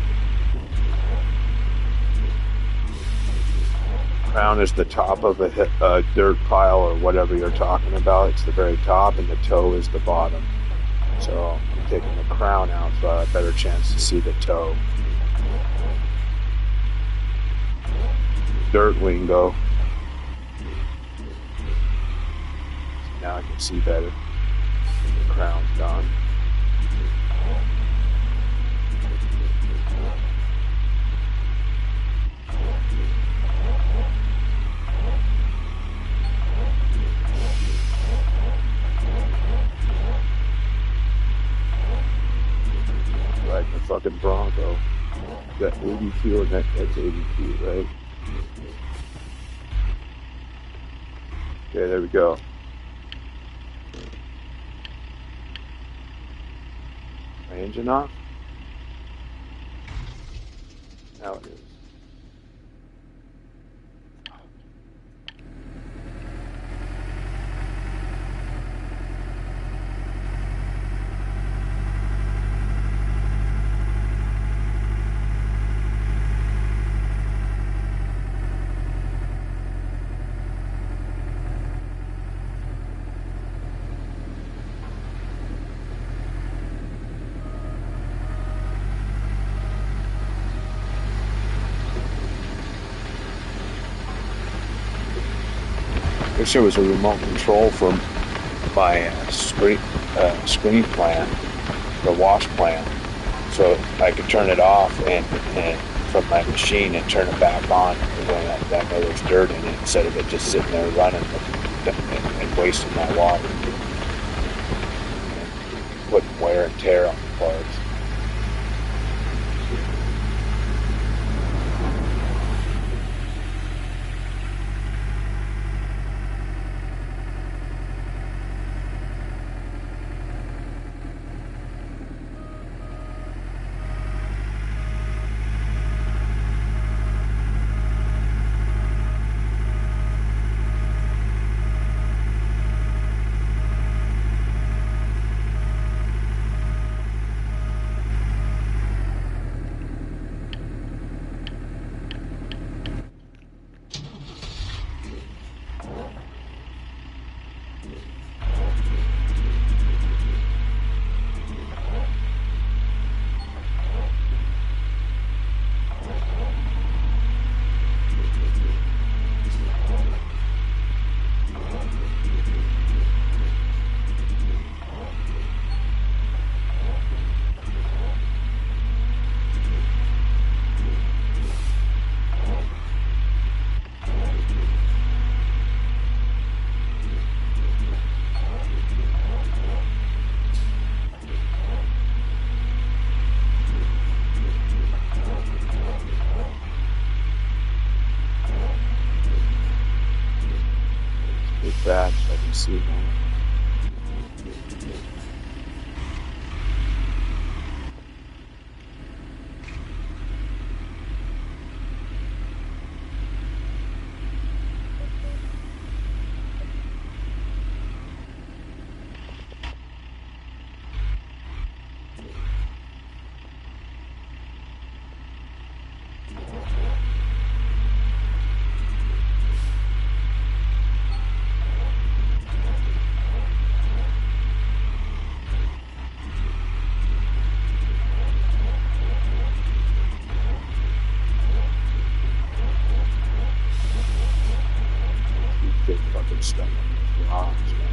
Crown is the top of a dirt pile or whatever you're talking about. It's the very top, and the toe is the bottom. So I'm taking the crown out so I have a better chance to see the toe. Dirt lingo. Now I can see better. The crown's gone. Like the fucking Bronco. Got 82 and that's 82, right? Okay, there we go. My engine off? Now it is. Wish there was a remote control for my screen plant, the wash plant, so I could turn it off and from my machine and turn it back on when I know there's dirt in it, instead of it just sitting there running and wasting my water and putting wear and tear on the parts. Back so I can see more. box, man.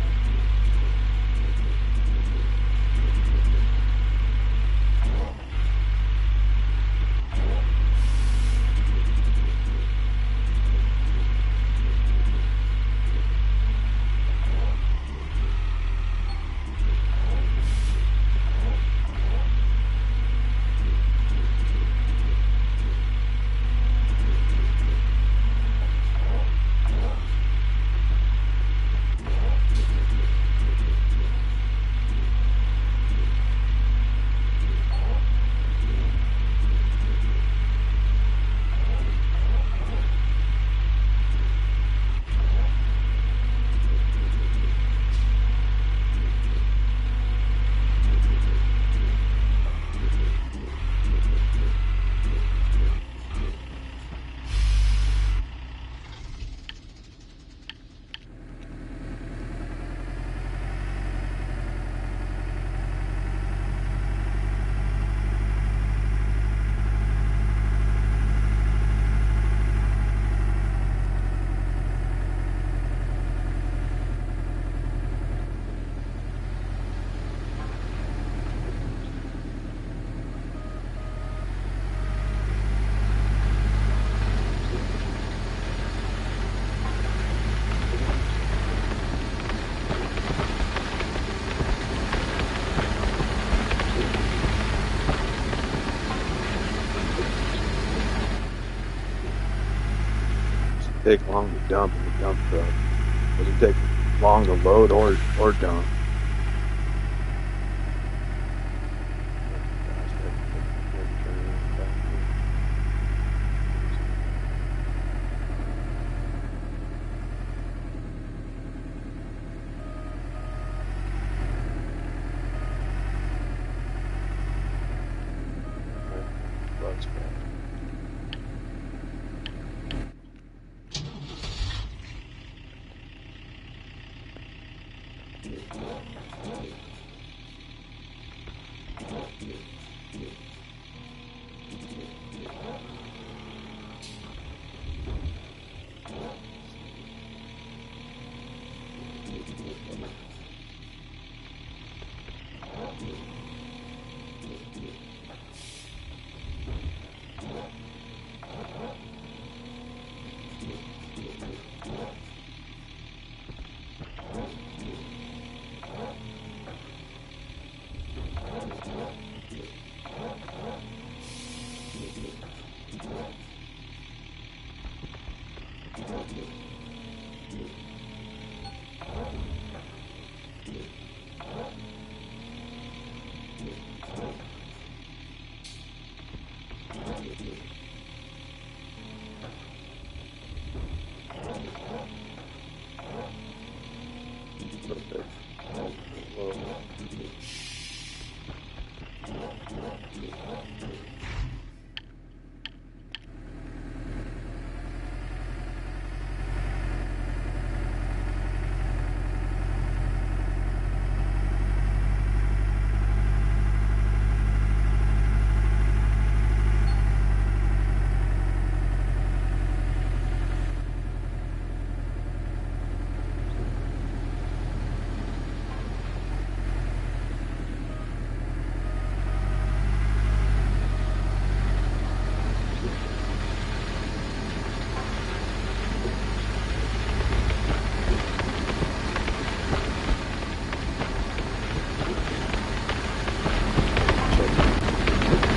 Take long to dump in the dump truck. Doesn't take long to load or dump.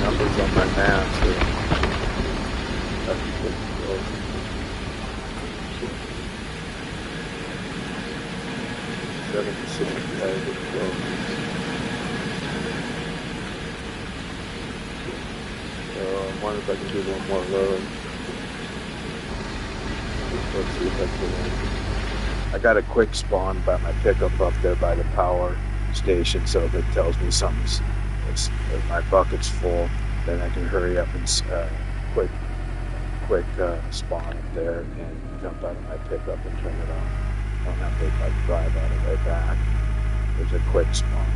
Numbers on my map, so that's pretty close. 765 is close. So I wonder if I can do one more load. Let's see if I can. I got a quick spawn by my pickup up there by the power station, so if it tells me something's if my bucket's full, then I can hurry up and quick spawn up there and jump out of my pickup and turn it on. I don't have to like drive all the way back. There's a quick spawn.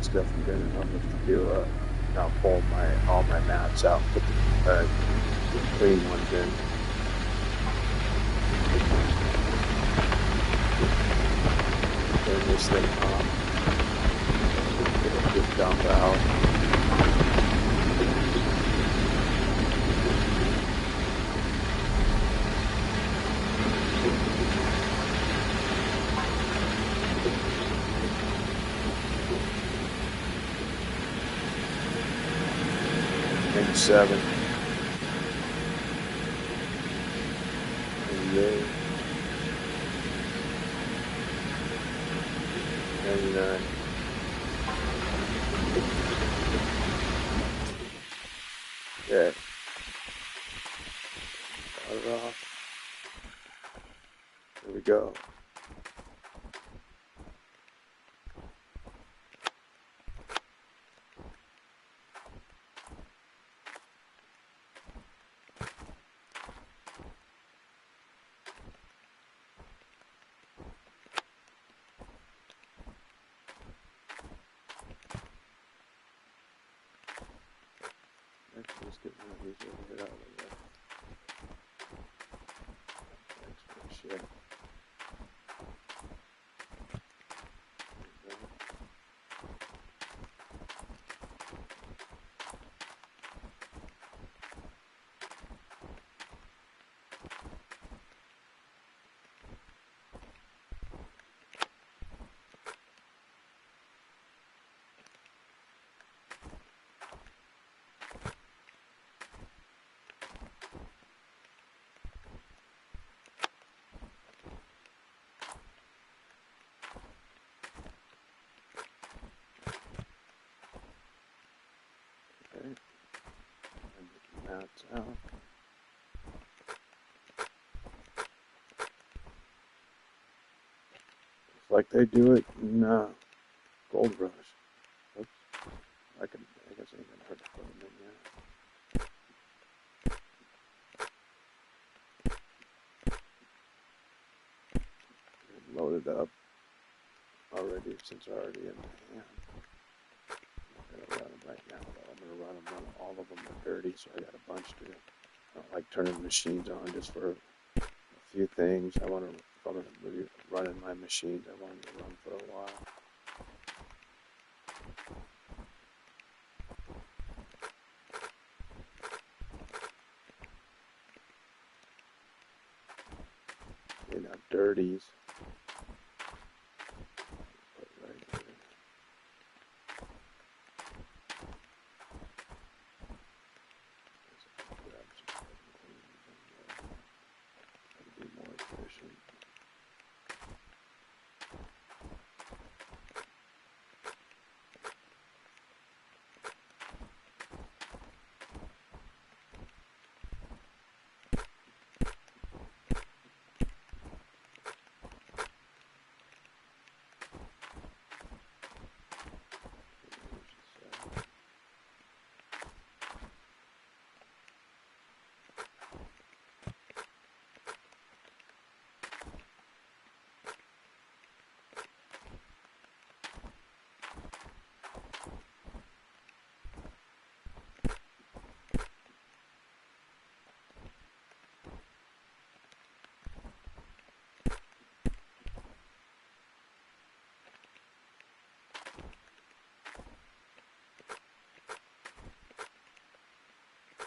stuff good enough to now pull all my mats out, put the clean ones in. Turn this thing off. Just dump out. Maybe 7. 98. 99. Okay. Cut it off. There we go. Let's get one of these over here out of there. Extra shit. Okay. And the mats out. Just like they do it in Gold Rush. Oops. I guess it ain't gonna hurt to put them in there. Loaded up already since they're already in my hand. I'm gonna run them right now though. I'm gonna run all of them are dirty, so I got a bunch to do. I don't like turning machines on just for a few things. If I'm gonna be running my machines, I want them to run for a while. They're not dirties. Put it right here. Grab some clean and be more efficient.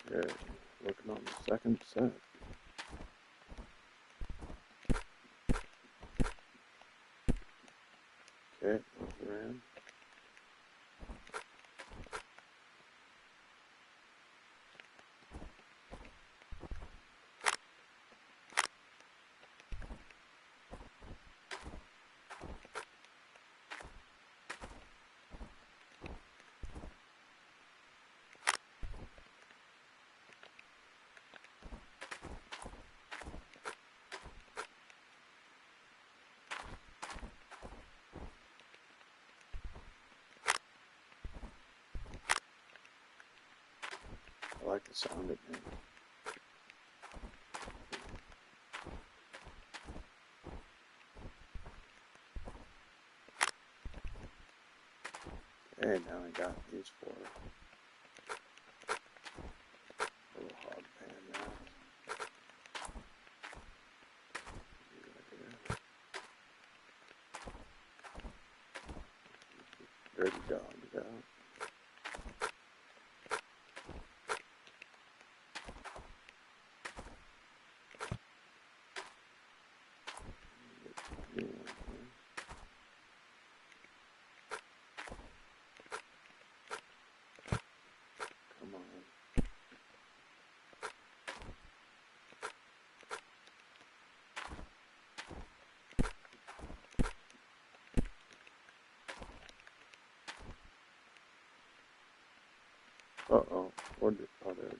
Good. Working on the second set. Okay, those are in. I like the sound of it. Okay, got these for. A little hog pan now. Dirty dogs out. New one here. Come on. Uh-oh. Where did, oh, there it is.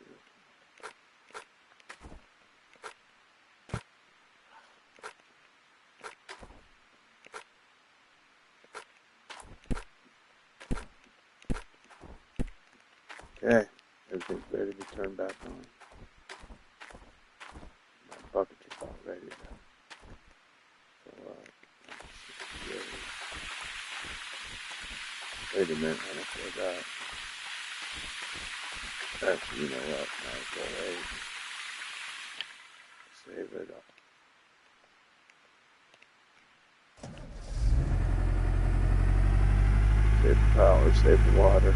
Okay. Everything's ready to be turned back on. My buckets are about ready to fill up. Wait a minute, I forgot. Actually, you know what? Might as well wait. Save it up. Save the power, save the water.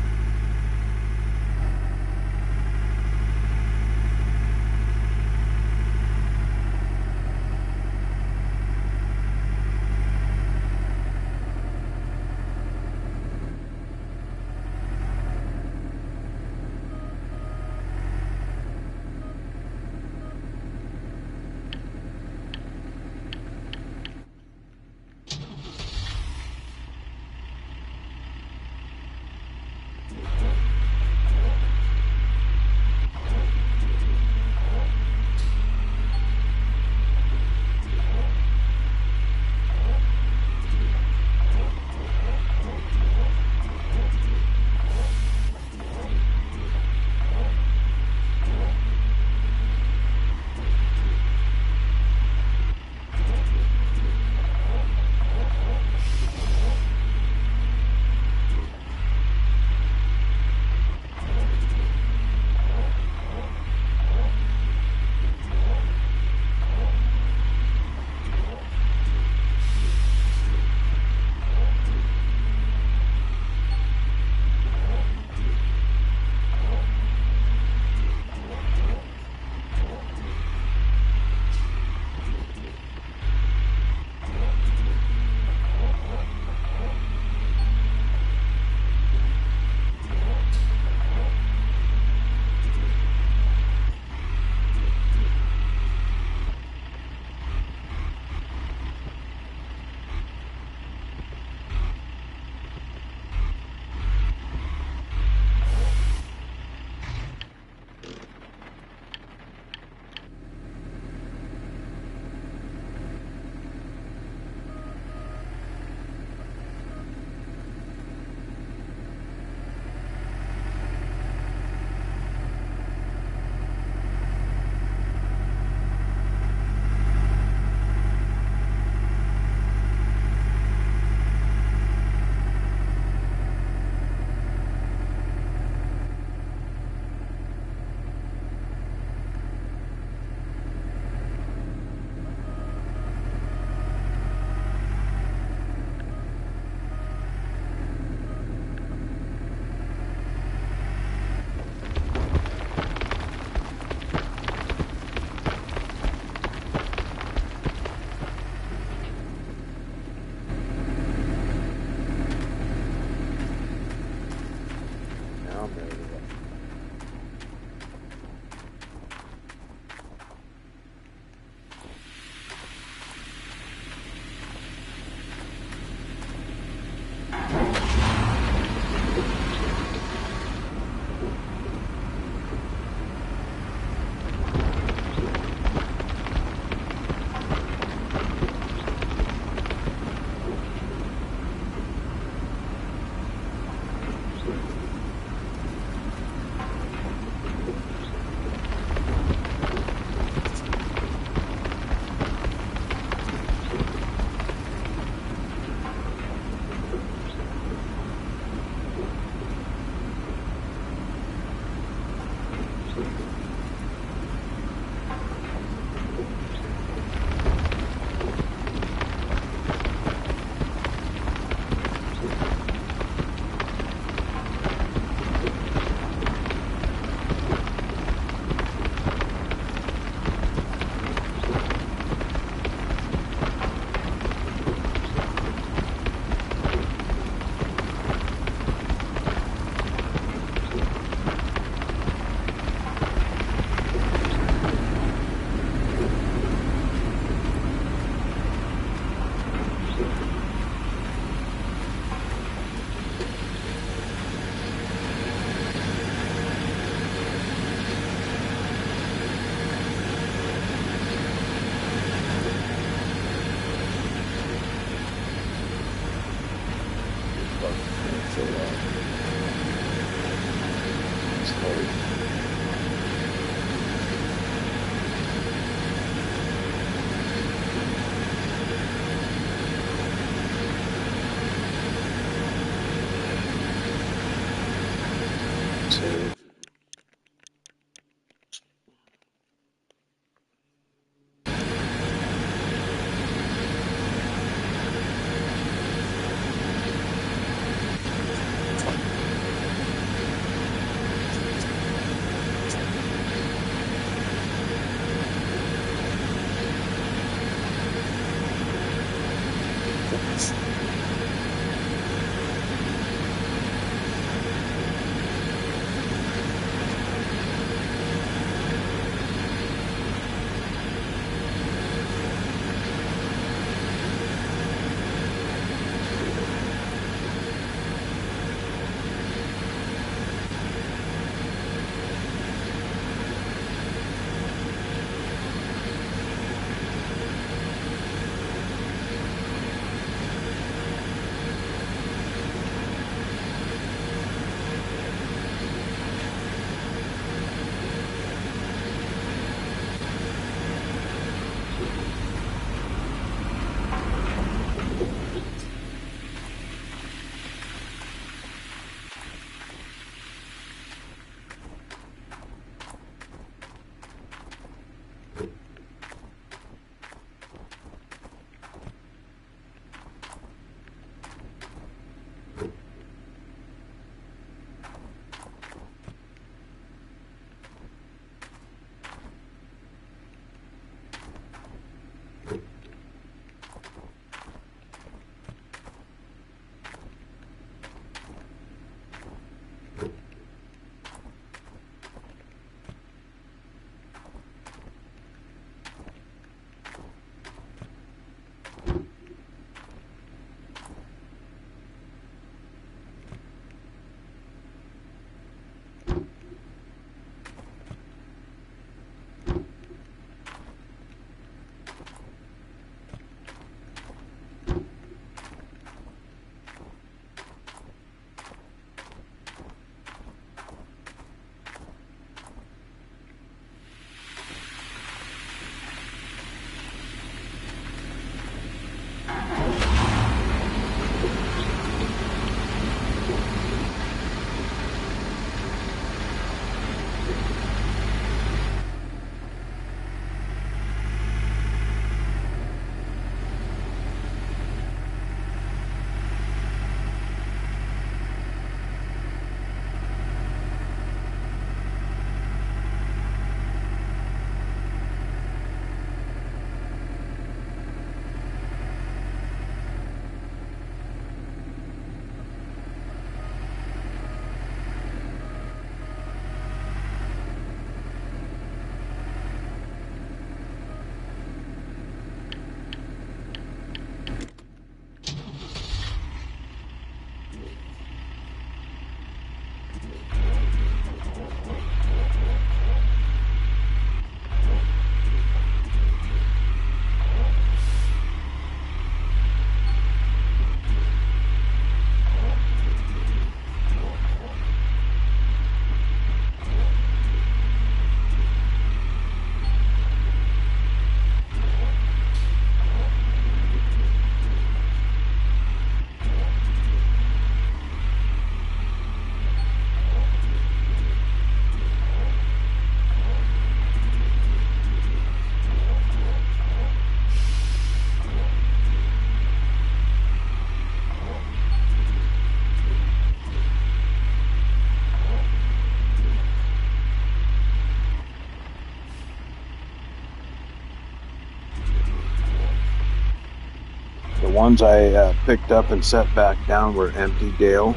ones I picked up and set back down were empty, Dale.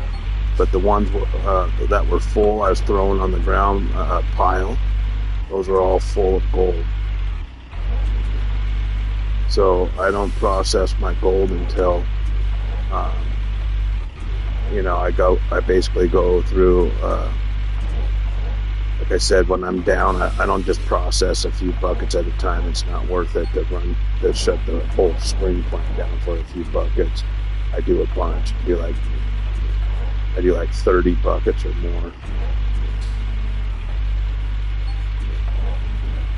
But the ones that were full, I was throwing on the ground pile. Those were all full of gold. So I don't process my gold until, I basically go through. Like I said, when I'm down, I don't just process a few buckets at a time. It's not worth it to shut the whole screen plant down for a few buckets. I do a bunch. I do like 30 buckets or more.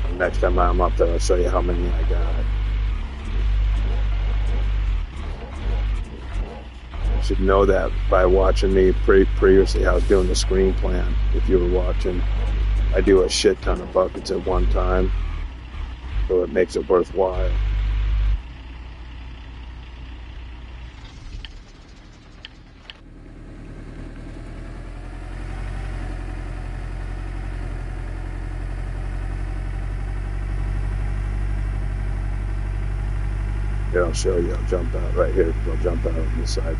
And next time I'm up there, I'll show you how many I got. You should know that by watching me previously. I was doing the screen plant. If you were watching, I do a shit ton of buckets at one time, so it makes it worthwhile. Here, I'll show you. I'll jump out right here. I'll jump out on this side.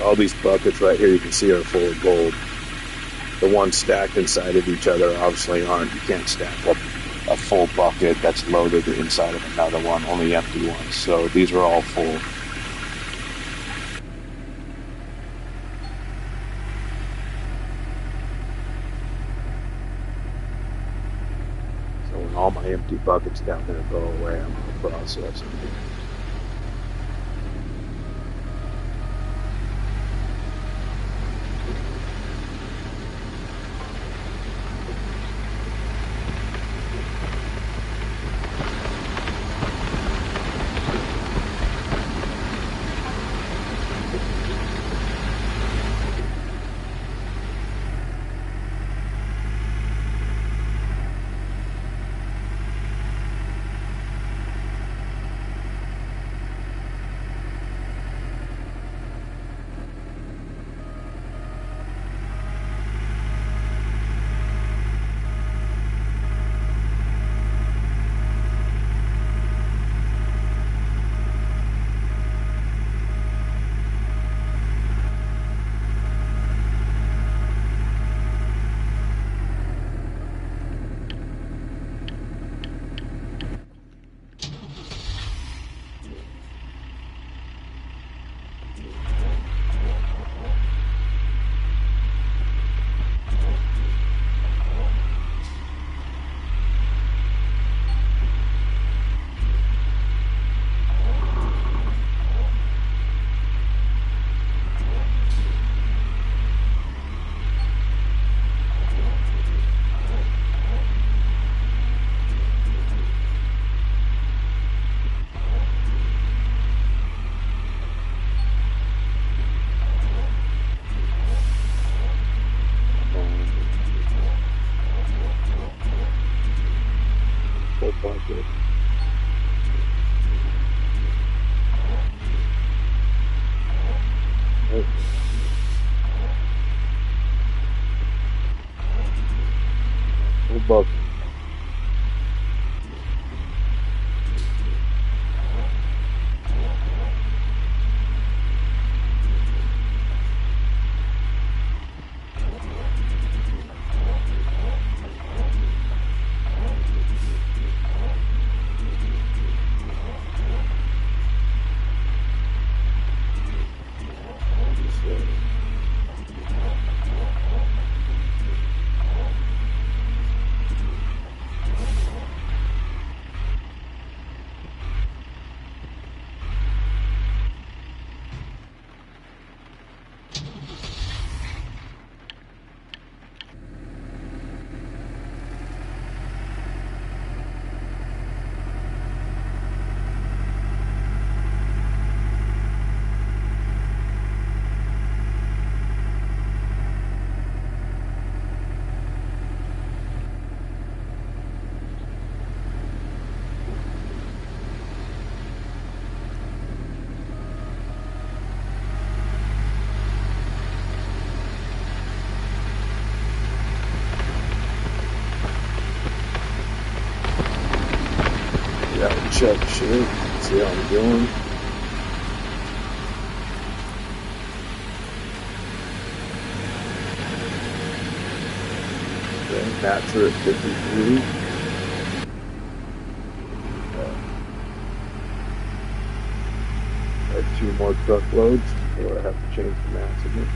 All these buckets right here you can see are full of gold. The ones stacked inside of each other obviously aren't. You can't stack up a full bucket that's loaded inside of another one, only empty ones. So these are all full. So when all my empty buckets down there go away, I'm going to process them. Bucket. Full bucket. check shit, see how I'm doing. Okay, mats are at 53. I have 2 more truckloads before I have to change the mats again.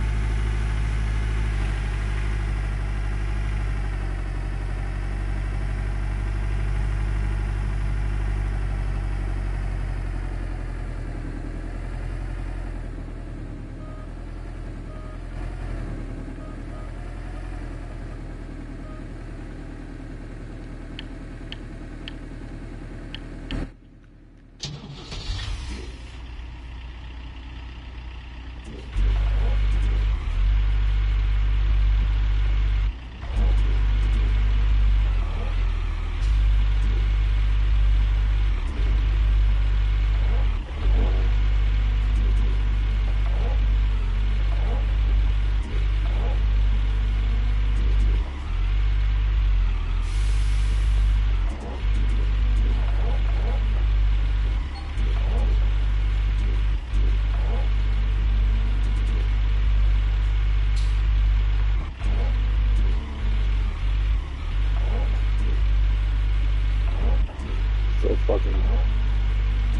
So fucking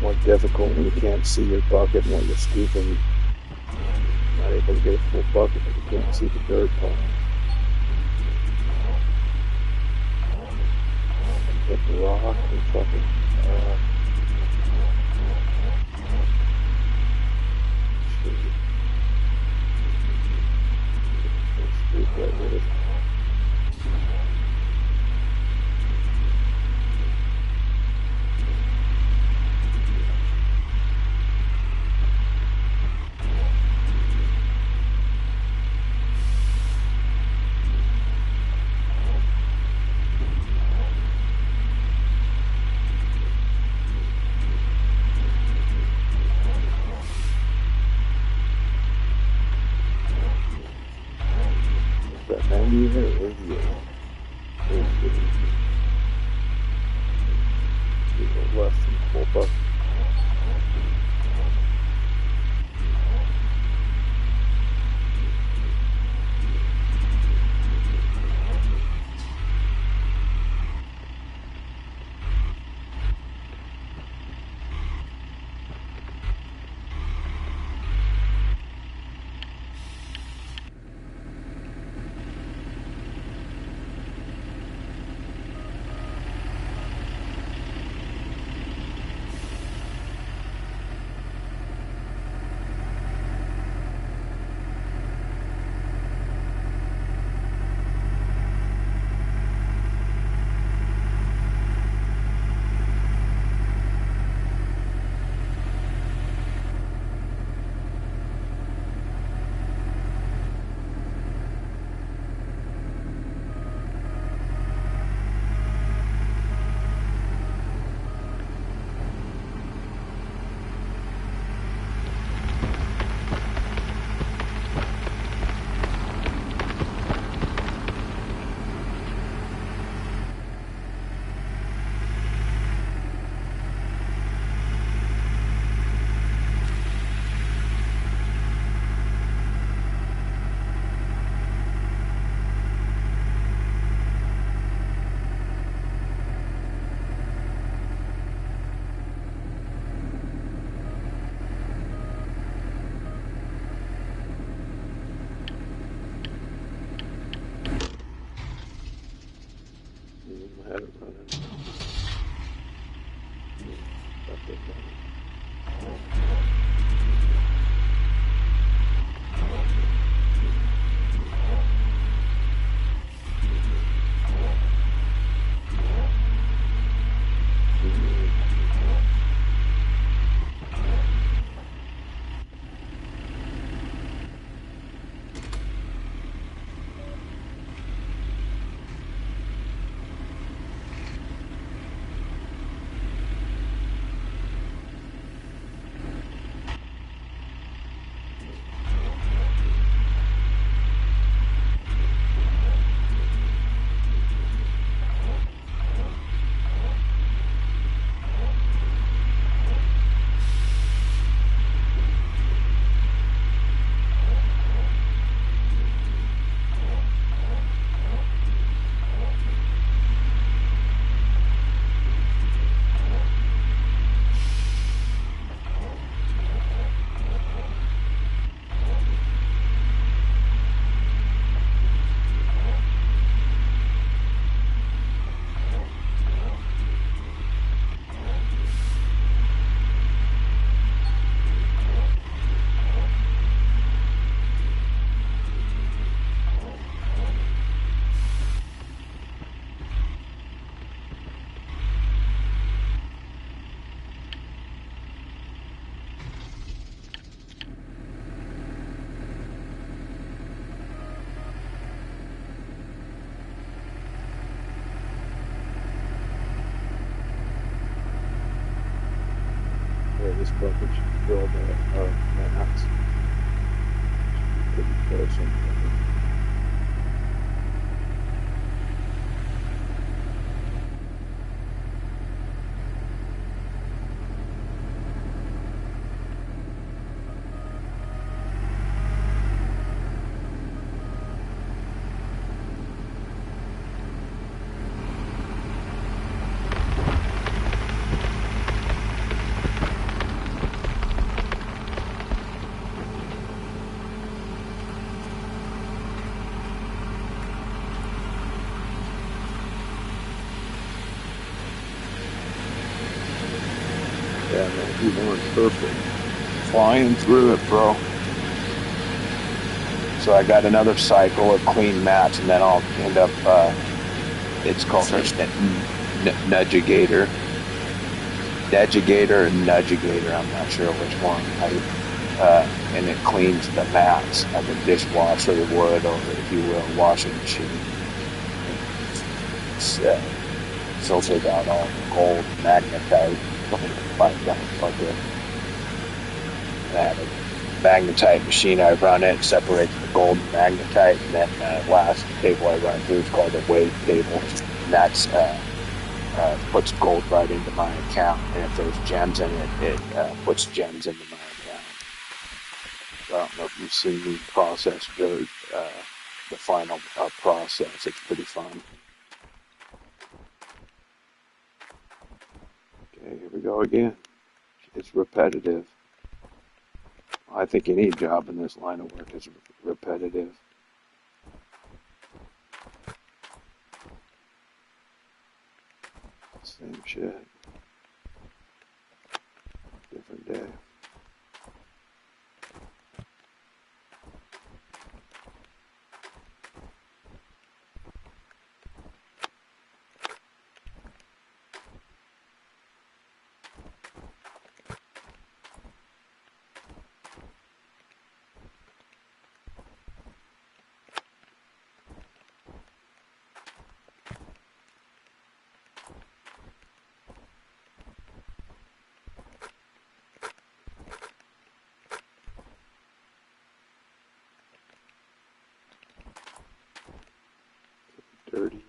more difficult when you can't see your bucket and when you're scooping. Not able to get a full bucket because you can't see the dirt pile. Hit the rock and fucking scoop right with it. That 90 even or 88? Less than full bucket. But we should build our mats. Should be pretty close. Yeah, man, you weren't perfect. Flying through it, bro. So I got another cycle of clean mats, and then I'll end up. It's called Nudgigator, Nudgigator, or Nudgigator. I'm not sure which one. And it cleans the mats like a dishwasher would, or if you will, washing machine. It's, filtered out all the gold magnetite. Like a magnetite machine. I run it, separates the gold and magnetite, and then last table I run through is called a wave table. And that's puts gold right into my account, and if there's gems in it, it puts gems into my account. So I don't know if you've seen me process the final process. It's pretty fun. Okay, here we go again. It's repetitive. I think any job in this line of work is repetitive. Same shit. Different day. Dirty.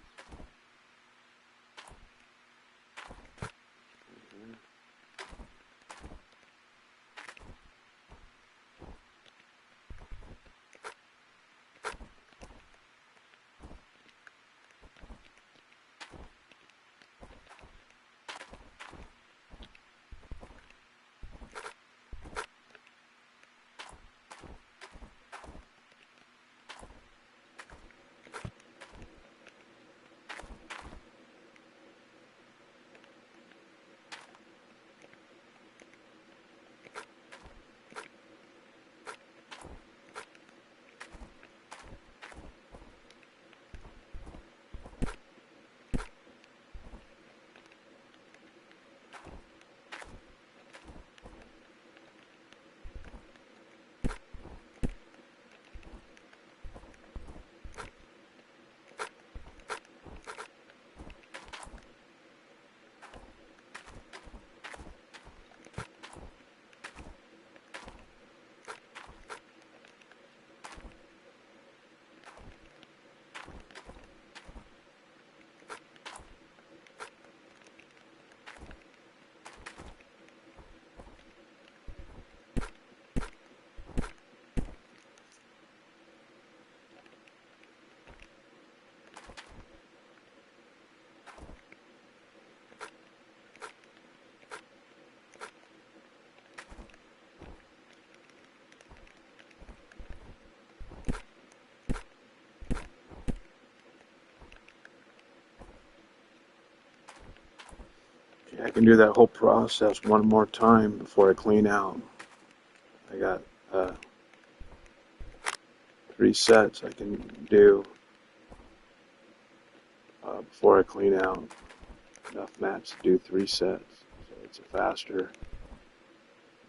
Yeah, I can do that whole process one more time before I clean out. I got 3 sets I can do before I clean out. Enough mats to do 3 sets. So it's a faster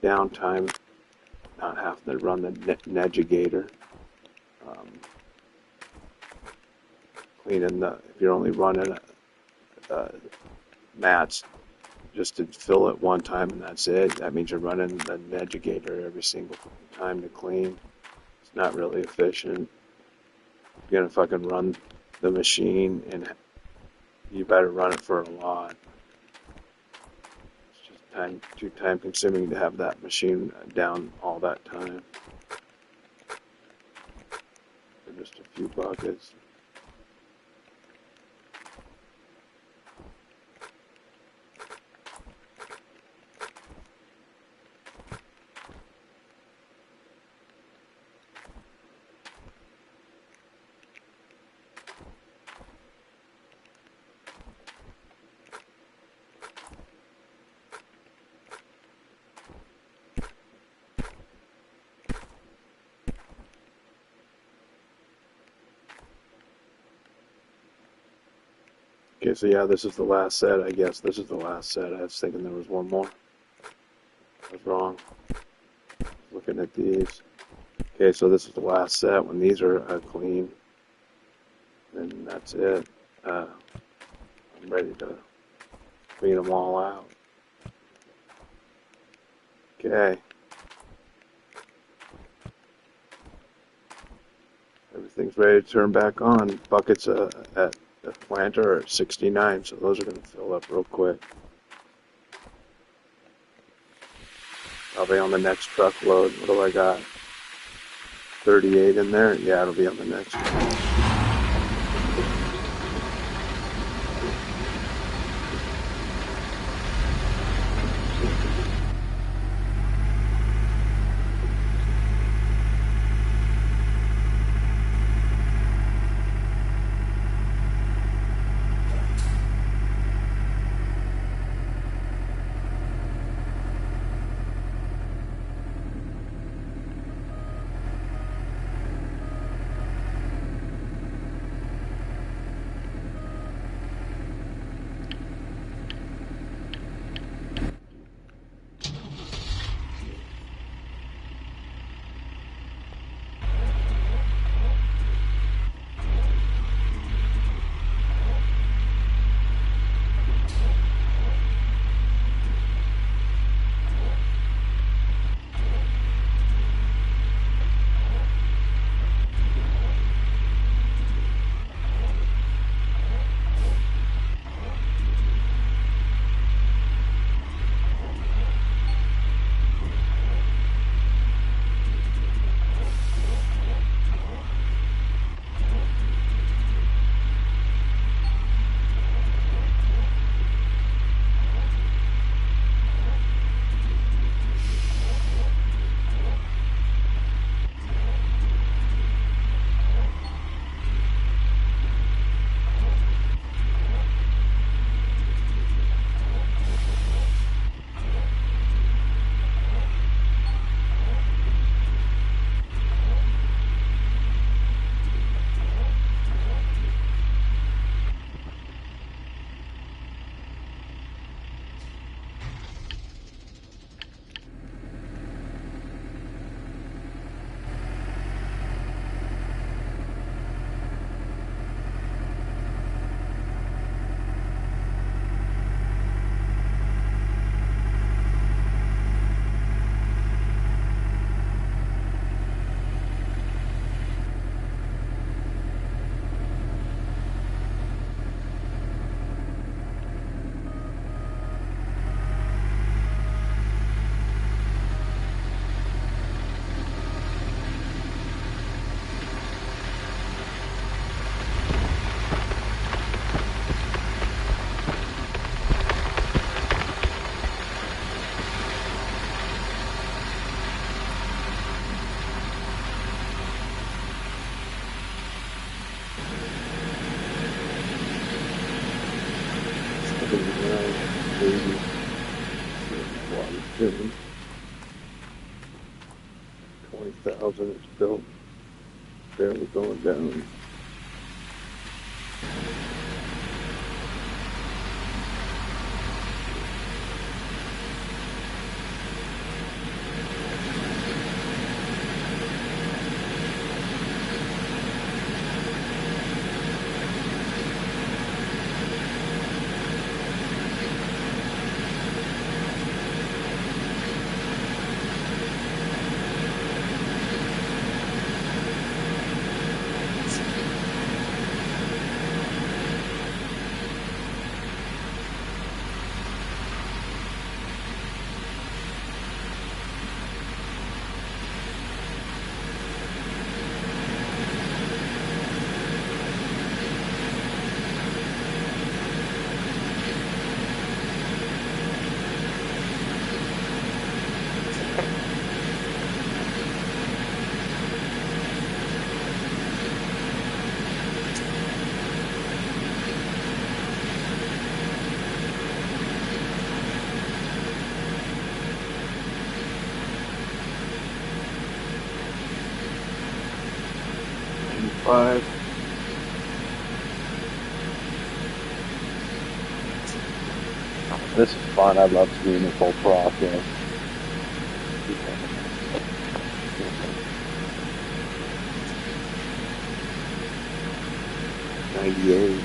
downtime, not having to run the Nudgigator. Um, Cleaning if you're only running mats just to fill it one time and that's it. That means you're running the educator every single time to clean. It's not really efficient. You're gonna fucking run the machine and you better run it for a lot. It's just too time consuming to have that machine down all that time. For just a few buckets. Okay, so yeah, this is the last set, I guess. This is the last set. I was thinking there was one more. I was wrong. Looking at these. Okay, so this is the last set. When these are clean, then that's it. I'm ready to clean them all out. Okay. Everything's ready to turn back on. Buckets at the planter are at 69, so those are going to fill up real quick. Probably on the next truckload. What do I got? 38 in there? Yeah, it'll be on the next one. Maybe 20,000 is built, barely going down. 5. This is fun. I love seeing this whole process. 98.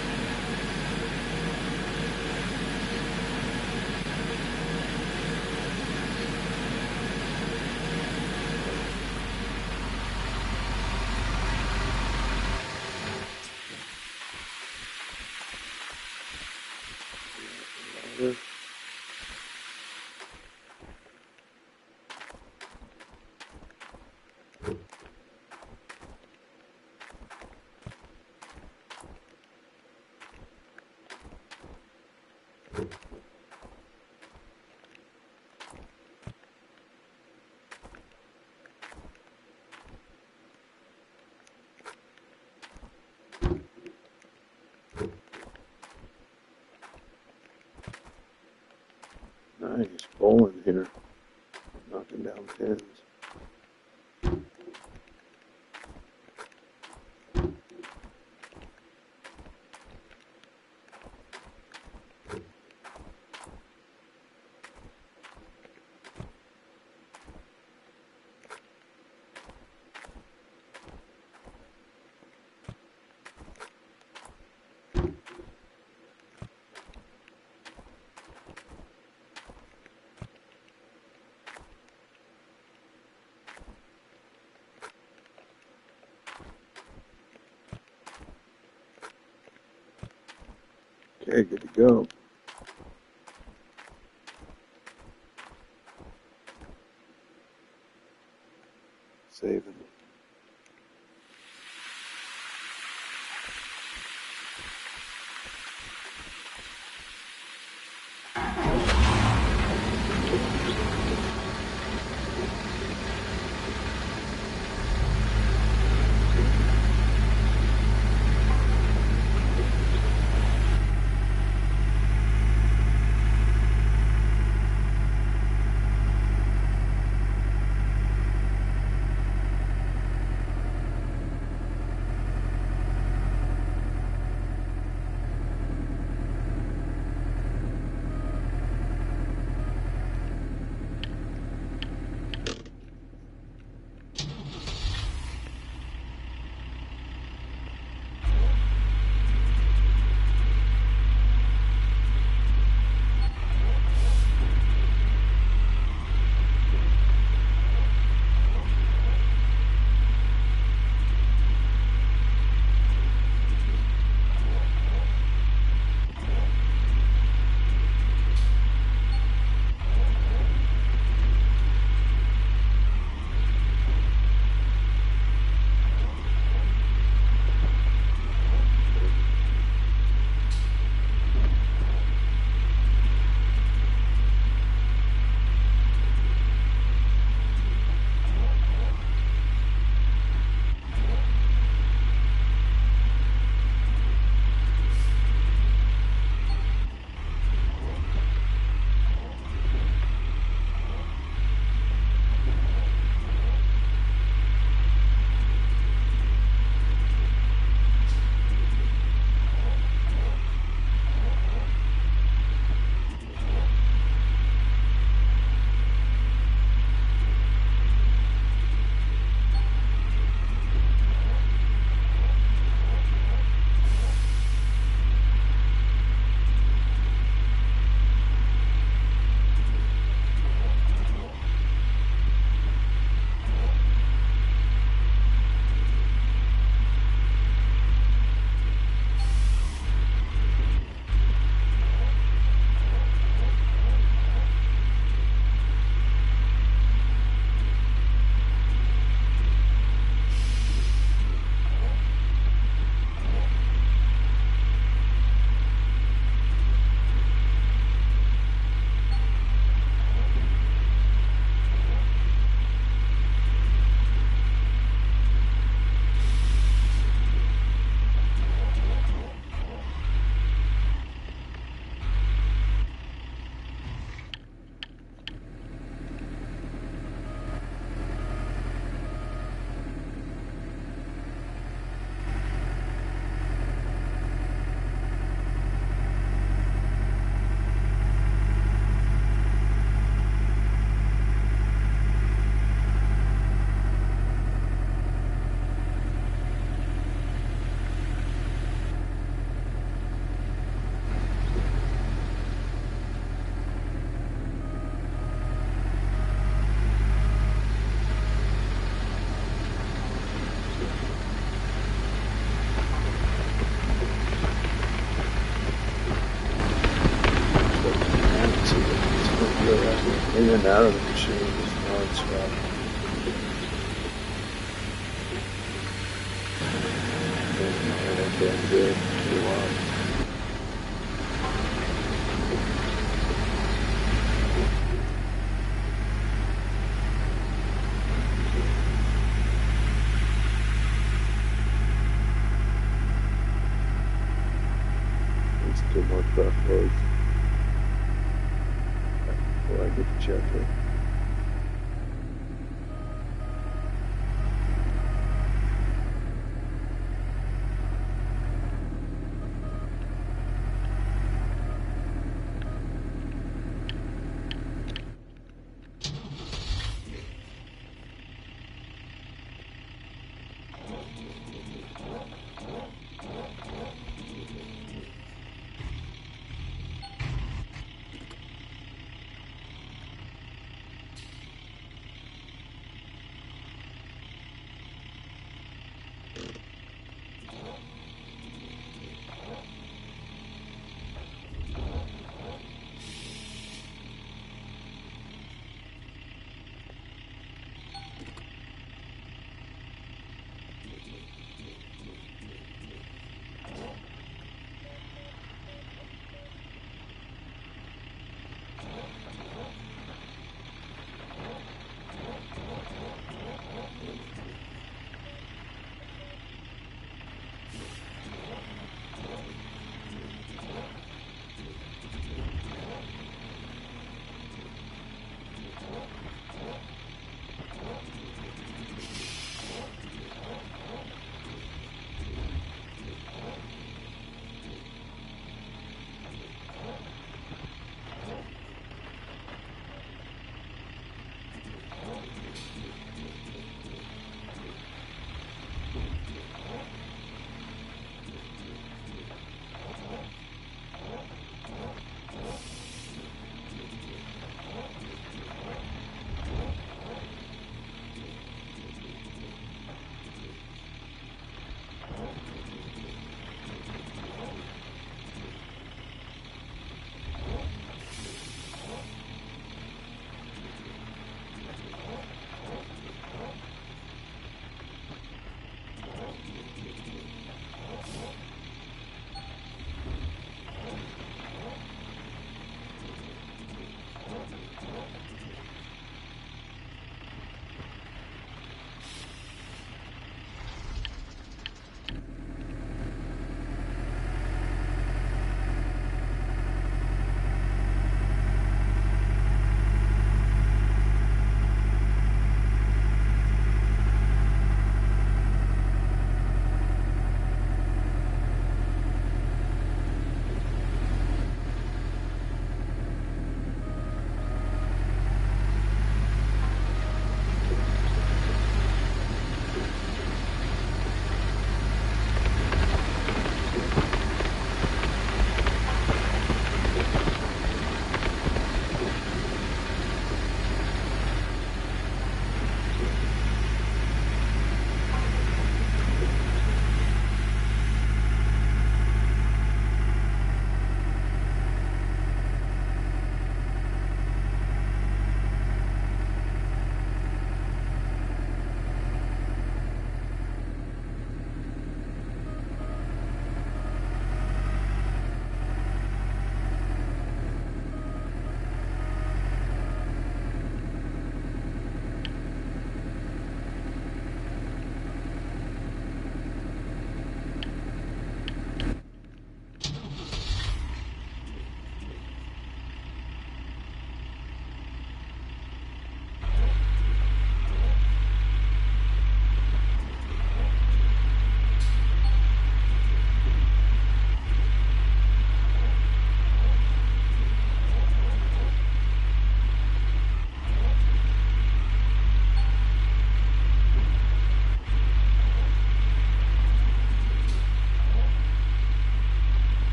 Nice bowling here. Knocking down pins. Okay, good to go. Saving. in and out of the machine just non-stop. Okay, I'm good. Go on. There's 2 more truckloads before I get to check it.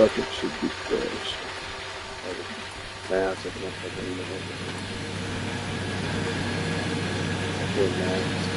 bucket should be fresh. Massive. Good mass.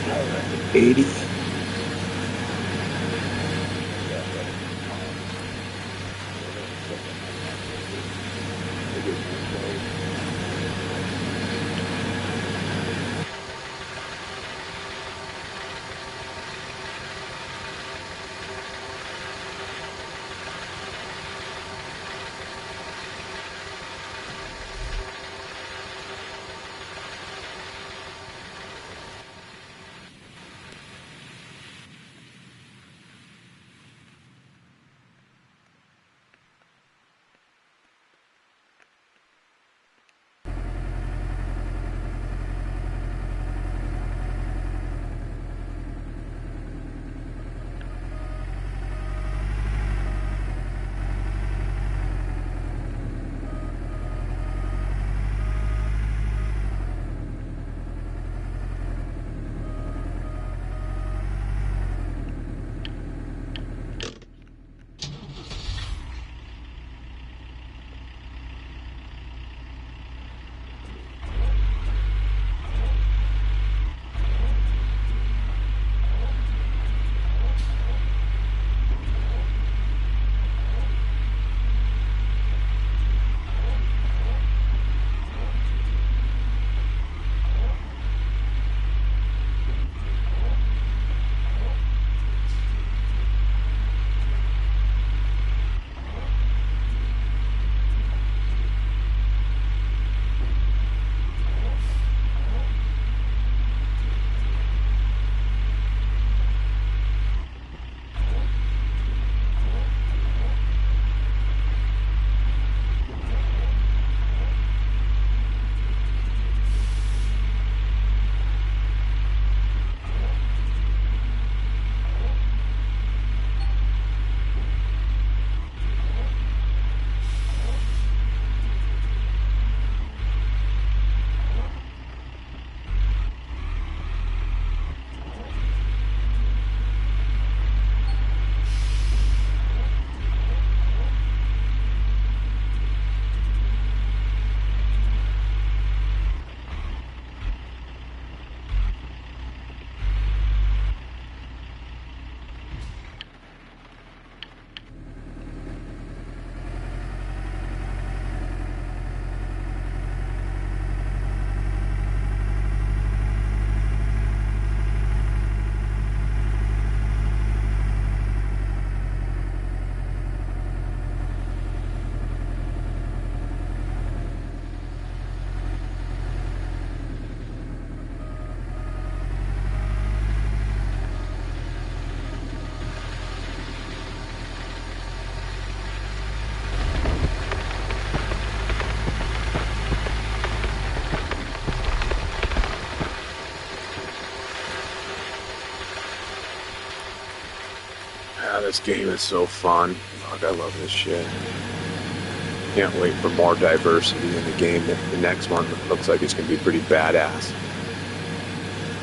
All right, 80. This game is so fun. Fuck, I love this shit. Can't wait for more diversity in the game. The next one looks like it's going to be pretty badass.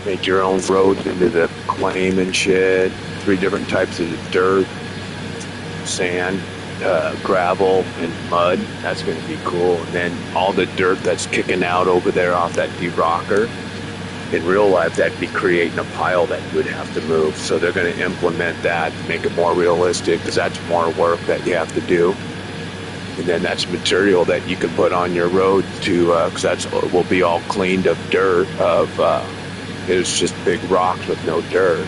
Make your own roads into the claim and shit. 3 different types of dirt, sand, gravel, and mud. That's going to be cool. And then all the dirt that's kicking out over there off that derocker. in real life, that'd be creating a pile that you would have to move. So they're going to implement that, make it more realistic, because that's more work that you have to do. And then that's material that you can put on your road to, because that's will be all cleaned of dirt. It's just big rocks with no dirt.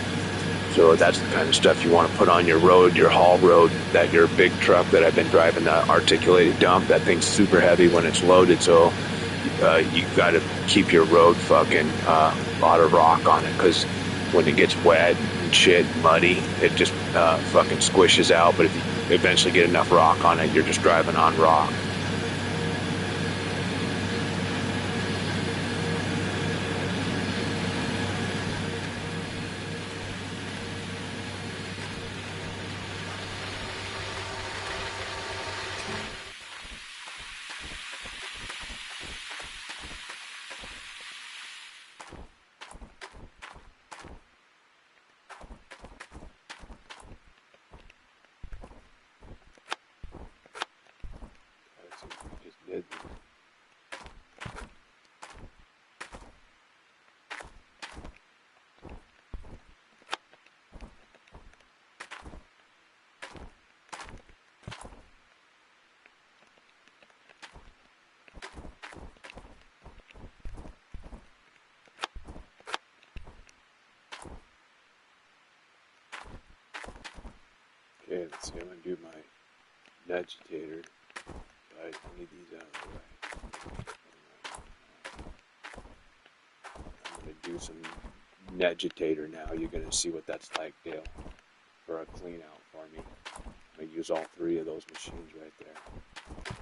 So that's the kind of stuff you want to put on your road, your haul road, that your big truck that I've been driving, the articulated dump. That thing's super heavy when it's loaded, so you got to keep your road fucking a lot of rock on it, because when it gets wet and shit, muddy, it just fucking squishes out. But if you eventually get enough rock on it, you're just driving on rock. Just did. Okay, let's see. I'm gonna do my vegetator. I need these out of the way. I'm gonna do some vegetator now. You're gonna see what that's like, Dale, for a clean out for me. I'm gonna use all three of those machines right there.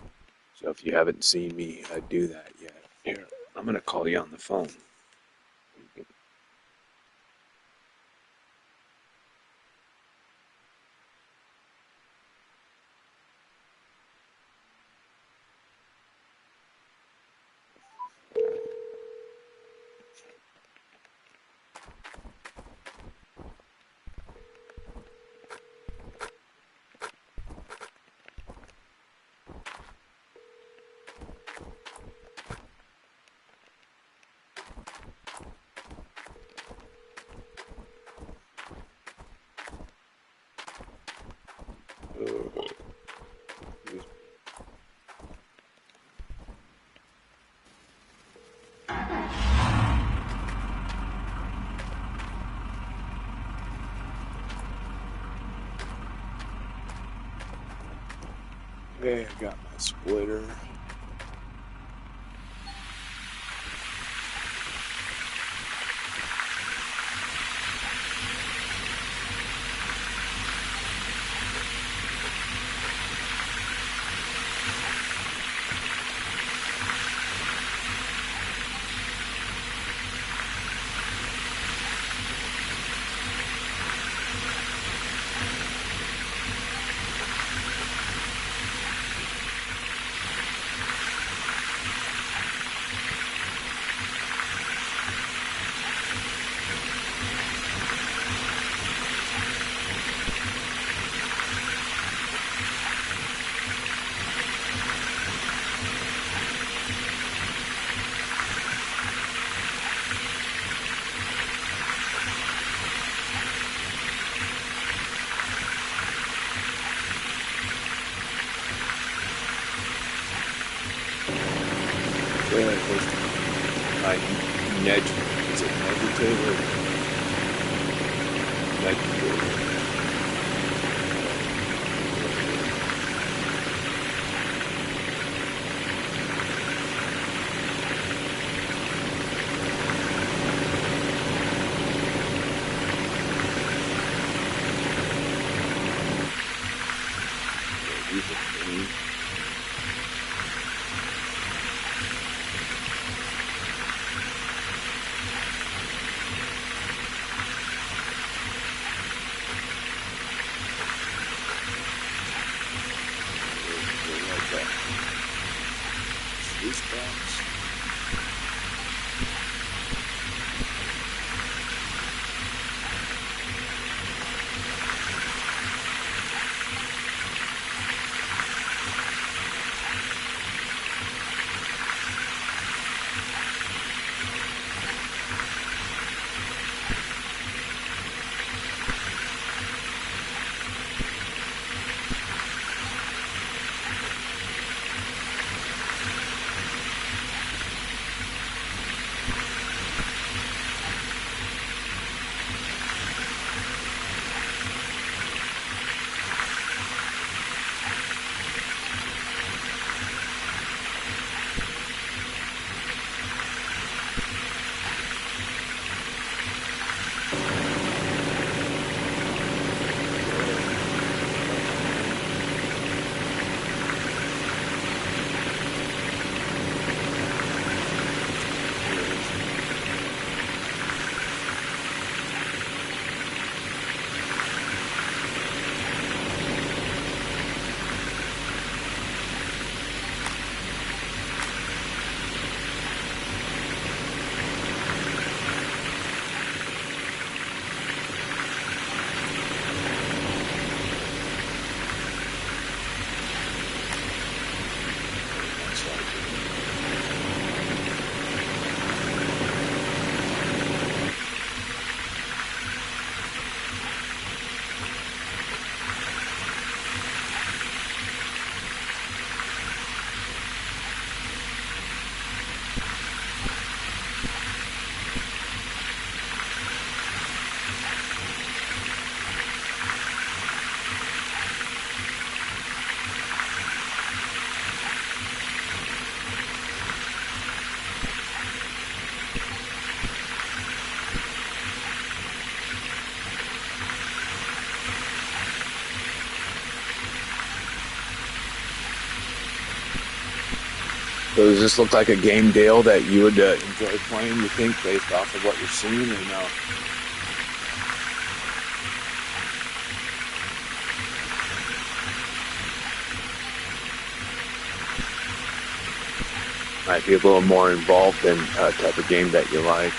So if you haven't seen me do that yet, here, I'm gonna call you on the phone. Okay, I got my splitter. Yeah, my is it vegetator? Vegetator. These are clean. These box. So does this look like a game, Dale, that you would enjoy playing, you think, based off of what you're seeing, or no? Might be a little more involved than type of game that you like.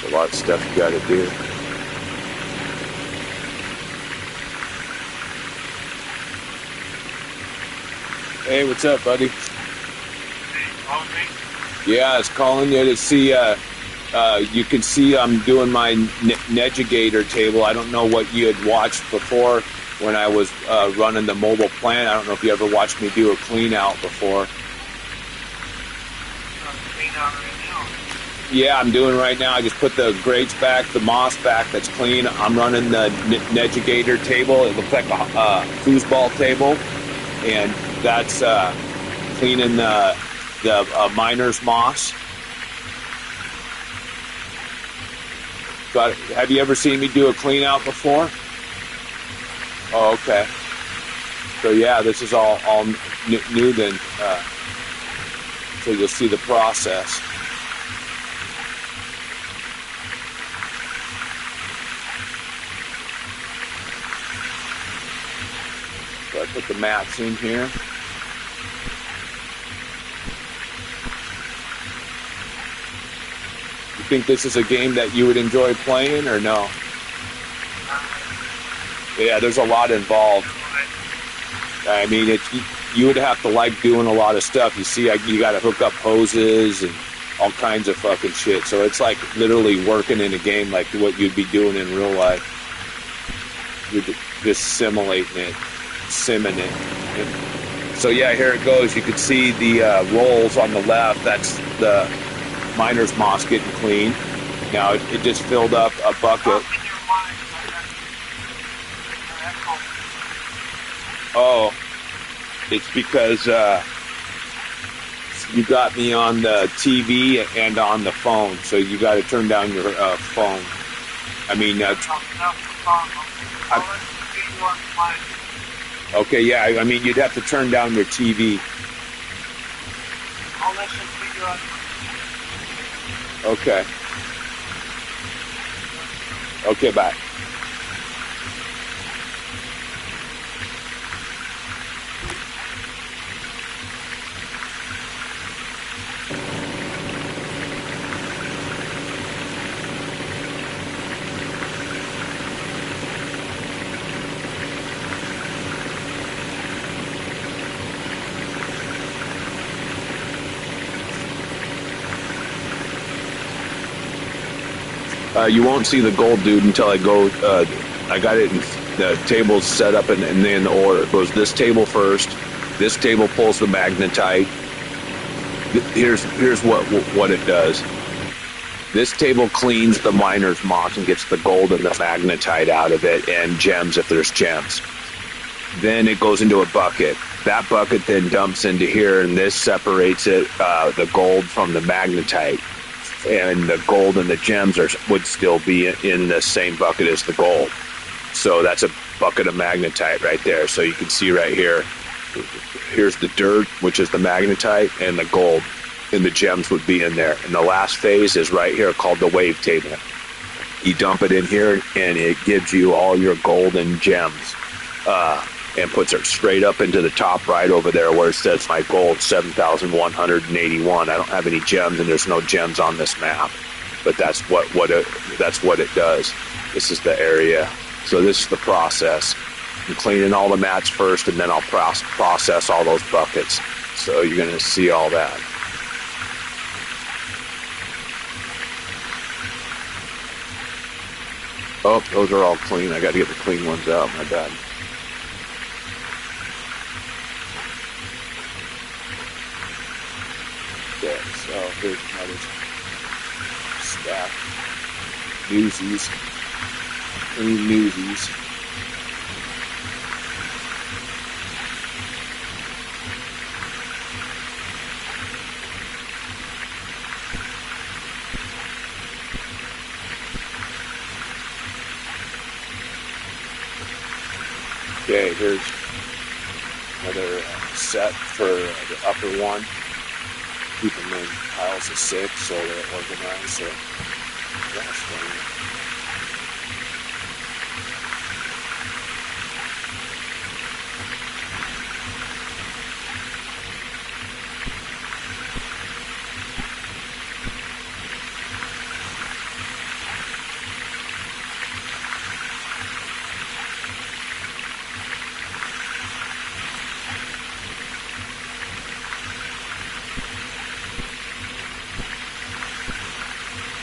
There's a lot of stuff you got to do. Hey, what's up, buddy? Yeah, I was calling you to see, you can see I'm doing my Negigator table. I don't know what you had watched before when I was running the mobile plant. I don't know if you ever watched me do a clean out before. Yeah, I'm doing right now. I just put the grates back, the moss back that's clean. I'm running the Negigator table. It looks like a foosball table. And that's cleaning the miner's moss. But have you ever seen me do a clean out before? Oh, okay. So yeah, this is all new then. So you'll see the process. So I put the mats in here. You think this is a game that you would enjoy playing or no? Yeah, there's a lot involved. I mean, you would have to like doing a lot of stuff. You see, you got to hook up hoses and all kinds of fucking shit. So it's like literally working in a game like what you'd be doing in real life. You're just simulating it, simming it. So yeah, here it goes. You can see the rolls on the left. That's the miner's moss getting clean. Now it just filled up a bucket. Oh, it's because you got me on the TV and on the phone, so you got to turn down your phone. I mean, okay, yeah. I mean, you'd have to turn down your TV. I'll listen to you on. Okay. Okay, bye. You won't see the gold, dude, until I go. I got it in the tables set up and then the order. It goes this table first. This table pulls the magnetite. Here's what it does. This table cleans the miner's moss and gets the gold and the magnetite out of it and gems if there's gems. Then it goes into a bucket. That bucket then dumps into here, and this separates it, the gold from the magnetite. And the gold and the gems would still be in the same bucket as the gold. So that's a bucket of magnetite right there. So you can see right here, here's the dirt, which is the magnetite, and the gold, and the gems would be in there. And the last phase is right here called the wave table. You dump it in here, and it gives you all your gold and gems, and puts it straight up into the top right over there where it says my gold 7,181. I don't have any gems, and there's no gems on this map, but that's what it does. This is the area. So this is the process. I'm cleaning all the mats first, and then I'll process all those buckets. So you're going to see all that. Oh, those are all clean. I got to get the clean ones out. My bad. Okay, so here's another stack. Newsies. Clean Newsies. Okay, here's another set for the upper one. keep them in piles of 6 so they're organized. So that's funny.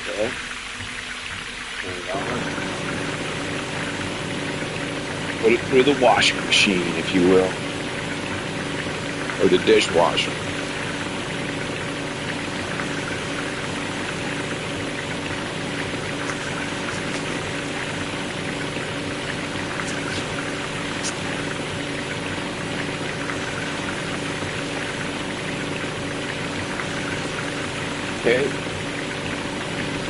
Okay. Turn it on. Put it through the washing machine, if you will. Or the dishwasher. Okay.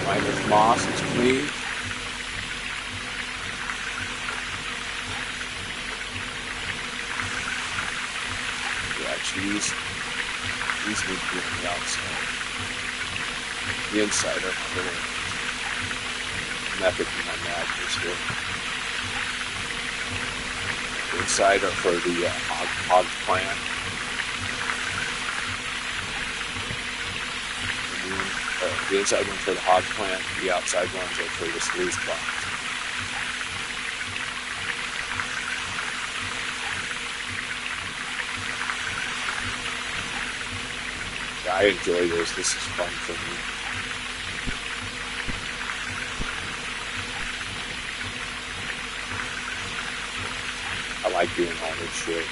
Minus moss is clean. Yeah, these need to be on the outside. The inside are a little method in my madness here. The inside are for the hog plant. The inside ones for the hog plant, the outside ones are for the sluice box. Yeah, I enjoy this. This is fun for me. I like doing all this shit.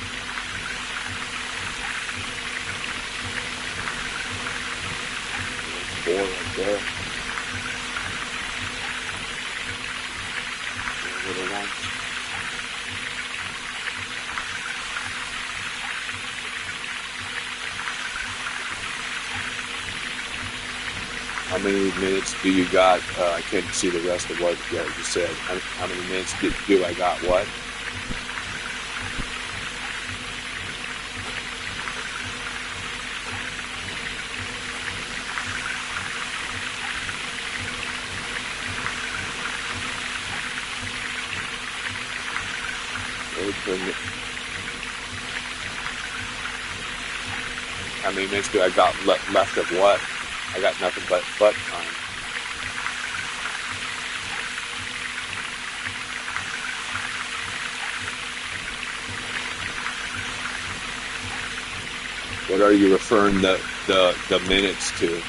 There's 4 right there. Little ones. How many minutes do you got? I can't see the rest of what you said. How many minutes do I got what? How many minutes do I got left of what? I got nothing but time. What are you referring the minutes to?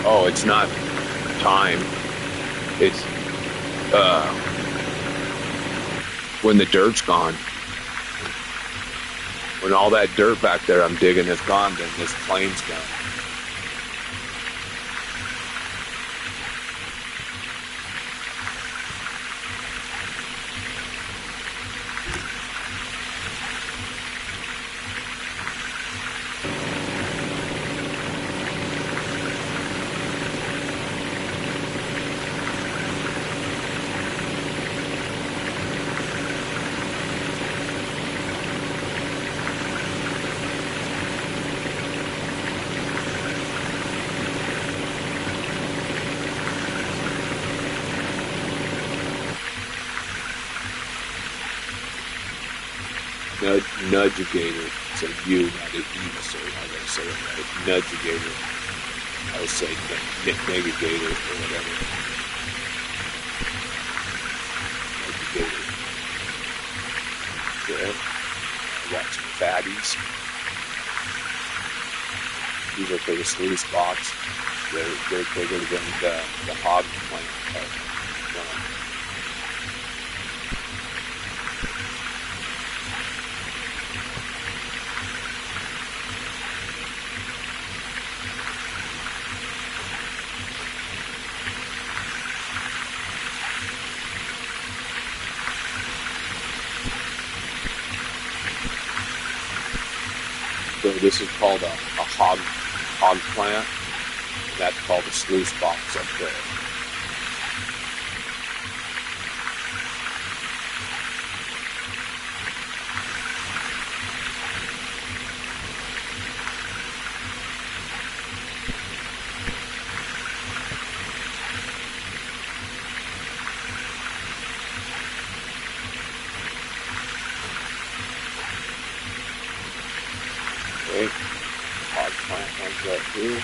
Oh, it's not time. It's when the dirt's gone. When all that dirt back there I'm digging is gone, then this plane's done. Nudgigator. It's a U, not an E, so I gotta say it right. Nudgigator. I would say Negagator or whatever. Nudgigator. Okay. I got some fatties. These are for the sluice box. They're bigger than the hog plant. So this is called a hog plant. That's called a sluice box up there. right here.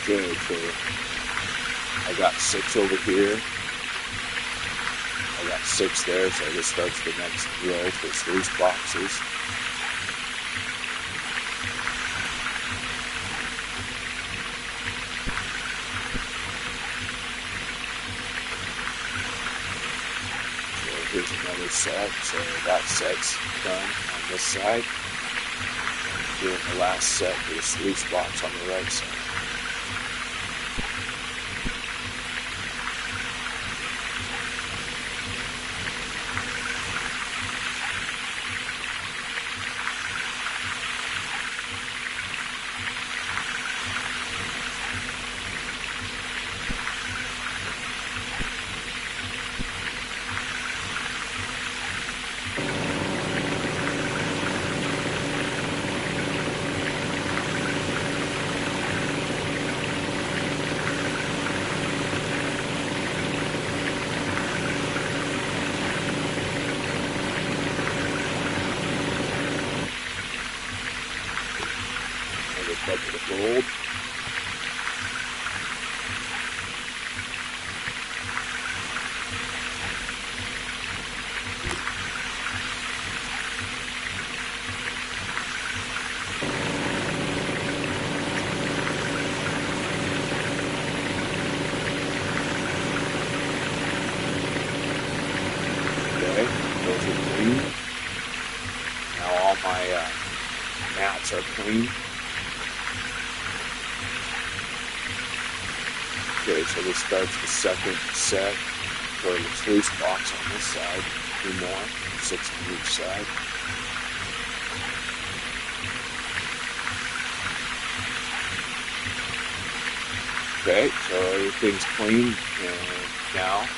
Okay, so I got 6 over here. I got 6 there, so this starts the next row for sluice boxes. So here's another set, so that set's done on this side. Doing the last set for the sluice box on the right side. Bucket of gold. Okay, those are clean. Now all my mats are clean. Okay, so this starts the second set for the sluice box on this side. 2 more, 6 on each side. Okay, so everything's clean, and now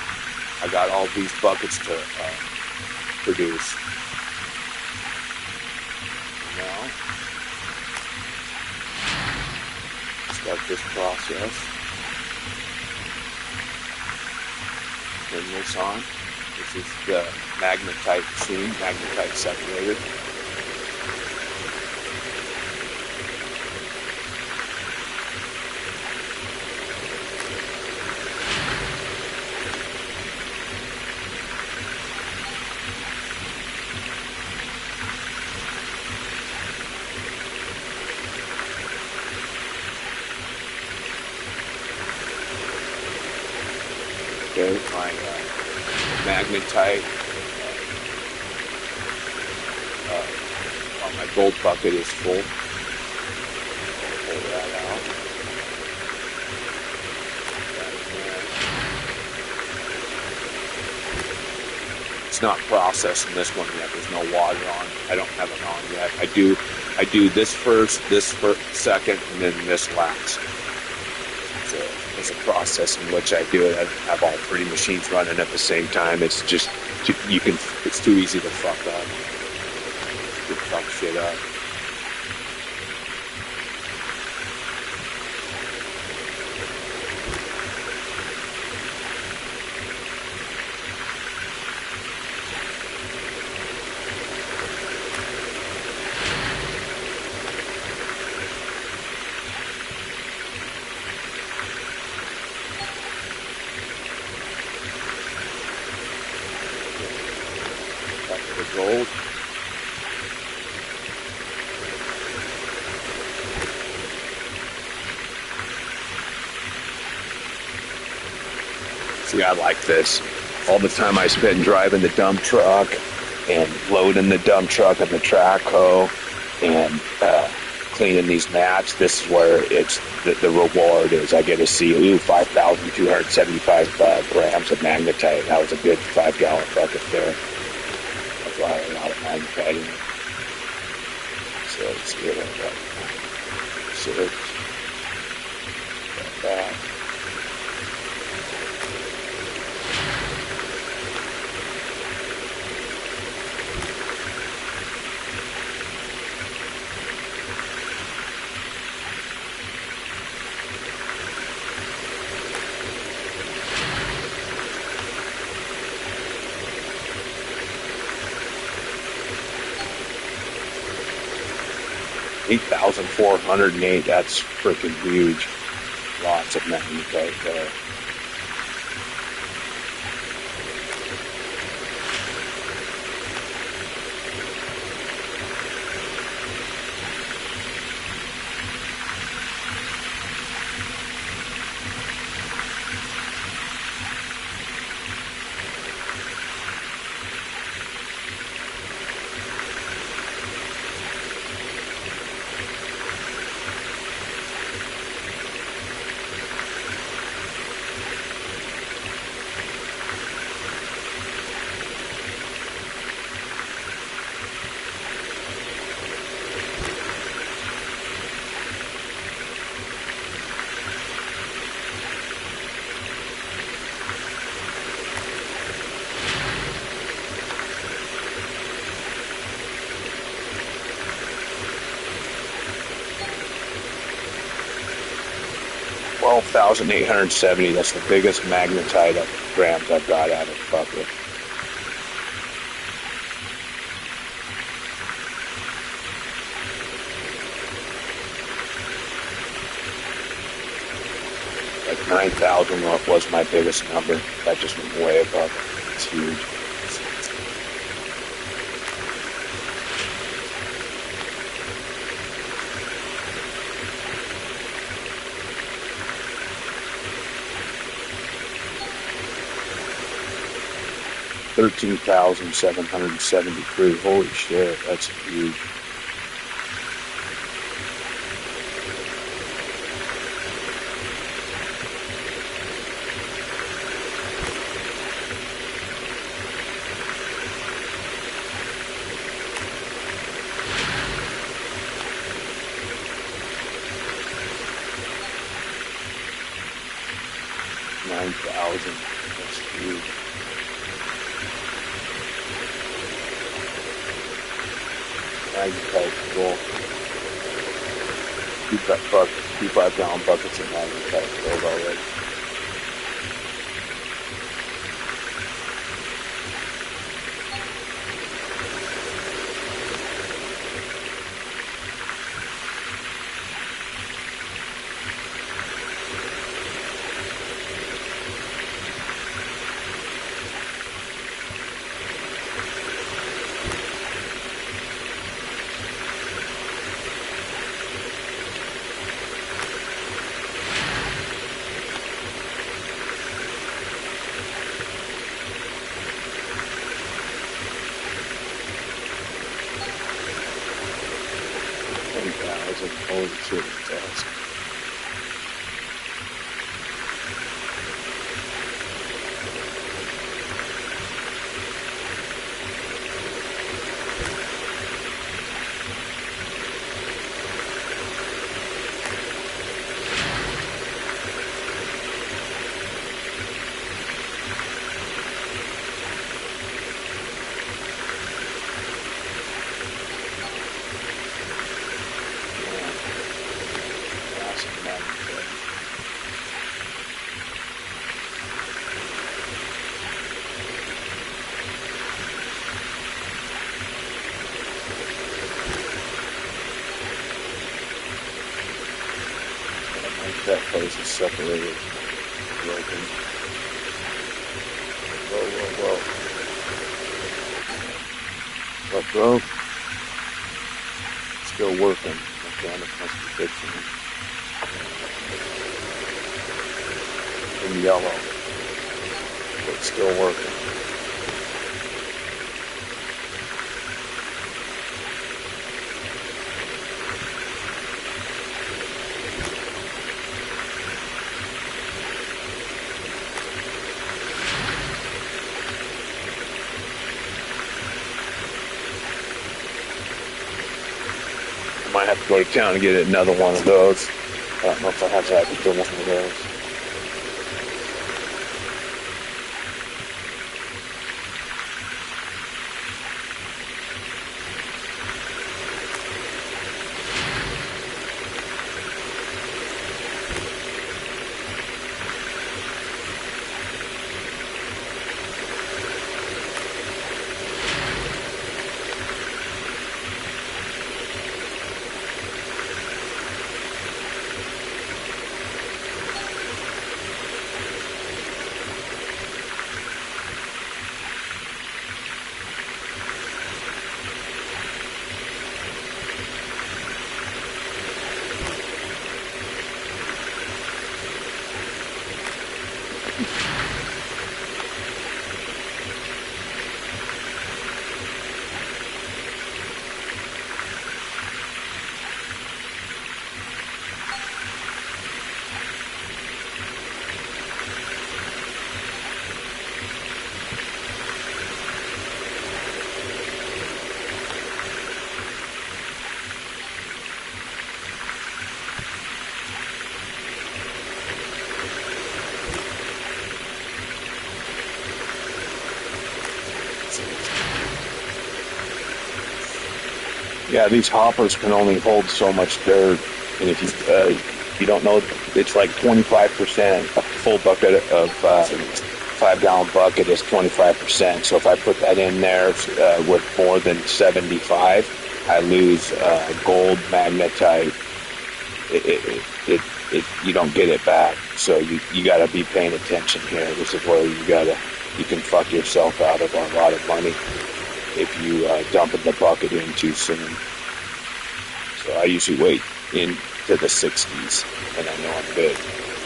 I got all these buckets to produce. Now, start this process. Turn this on. This is the magnetite machine, magnetite separator. Okay, my magnetite on my gold bucket is full. Pull that out. It's not processed in this one yet. There's no water on. I don't have it on yet. I do this first, second, and then this last. So there's a process in which I do it. I have all 3 machines running at the same time. It's just it's too easy to fuck up. To fuck shit up. The gold. See, I like this. All the time I spend driving the dump truck, and loading the dump truck and the track hoe and cleaning these mats. This is where it's the reward is. I get to see 5,275 grams of magnetite. That was a good 5-gallon bucket there. That's why I had a lot of magnetite in it. So let's get it. So that. 8,408, that's freaking huge. Lots of magnetite there. $12,870. That's the biggest magnetite grams I've got out of the bucket. Like 9,000 was my biggest number. That just went way above it. It's huge. 13,773. Holy shit, that's huge. That's huge. Magnetite, cool. 2 5-gallon buckets of magnetite filled already. Holy shit, that's awesome. That place is separated, broken. Whoa. What broke? Still working. Mechanic must be fixing it. In yellow. But still working. Might have to go to town and get another one of those. I don't know if I have that one of those. Yeah, these hoppers can only hold so much dirt, and if you don't know, it's like 25%. A full bucket of 5-gallon bucket is 25%. So if I put that in there with more than 75, I lose gold magnetite. You don't get it back. So you got to be paying attention here. This is where you can fuck yourself out of a lot of money if you dump the bucket in too soon. So I usually wait into the 60s, and I know I'm good.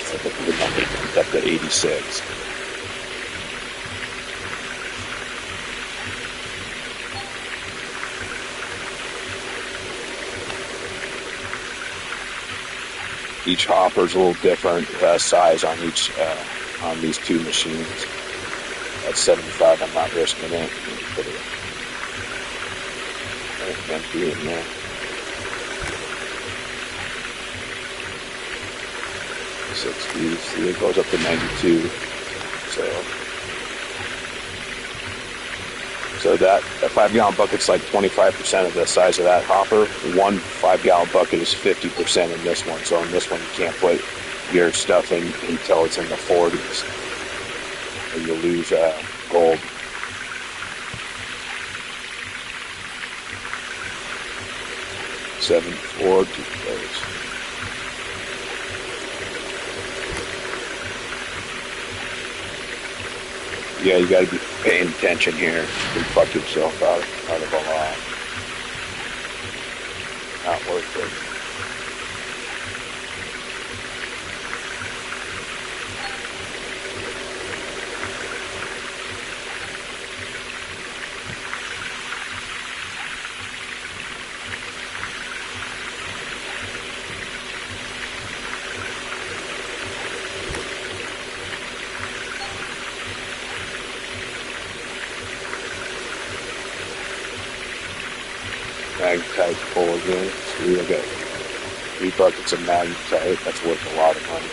So the bucket comes up to 86. Each hopper's a little different size on each on these two machines. At 75, I'm not risking it. Put it empty in there. 60, see, it goes up to 92. So that 5-gallon bucket's like 25% of the size of that hopper. One 5-gallon bucket is 50% in this one. So in this one, you can't put your stuff in until it's in the 40s, or you'll lose gold. Seven, 4, 2 those. Yeah, you got to be paying attention here. You fuck yourself out of a lot. Not worth it. Magnetite full again. So we got 3 buckets of magnetite. That's worth a lot of money.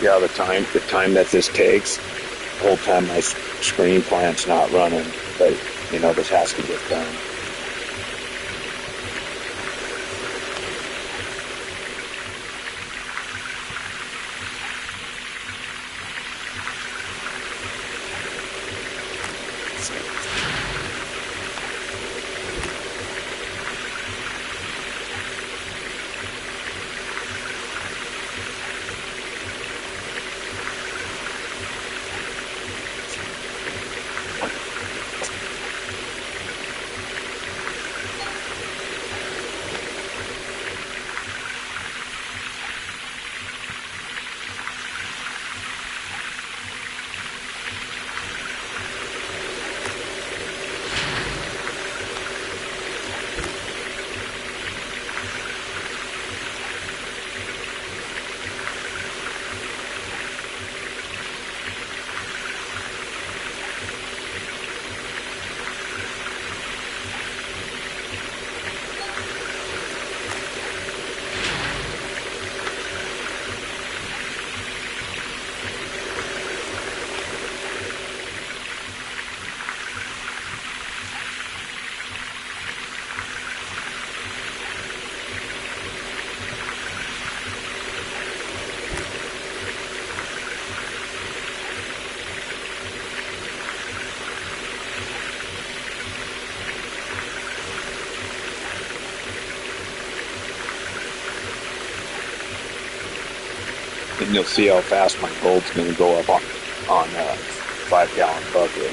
See how the time that this takes? The whole time my screen plant's not running, but this has to get done. And you'll see how fast my gold's going to go up on a 5-gallon bucket.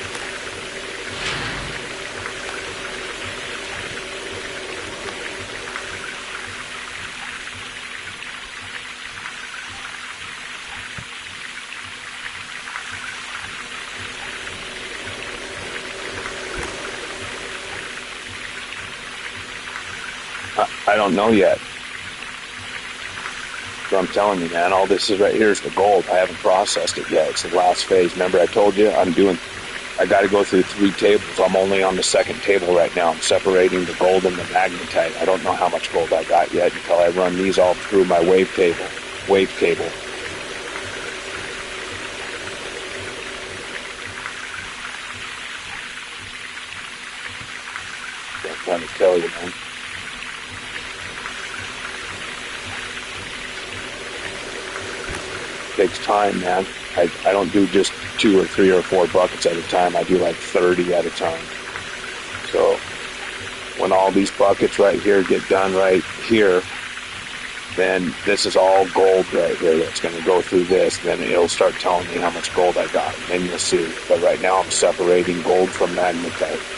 I don't know yet. So I'm telling you, man, all this is right here is the gold. I haven't processed it yet. It's the last phase. Remember, I told you I got to go through 3 tables. I'm only on the 2nd table right now. I'm separating the gold and the magnetite. I don't know how much gold I got yet until I run these all through my wave cable. I'm trying to tell you, man. Takes time, man. I don't do just 2 or 3 or 4 buckets at a time. I do like 30 at a time. So when all these buckets right here get done right here, then this is all gold right here that's going to go through this. Then it'll start telling me how much gold I got. And then you'll see. But right now I'm separating gold from magnetite.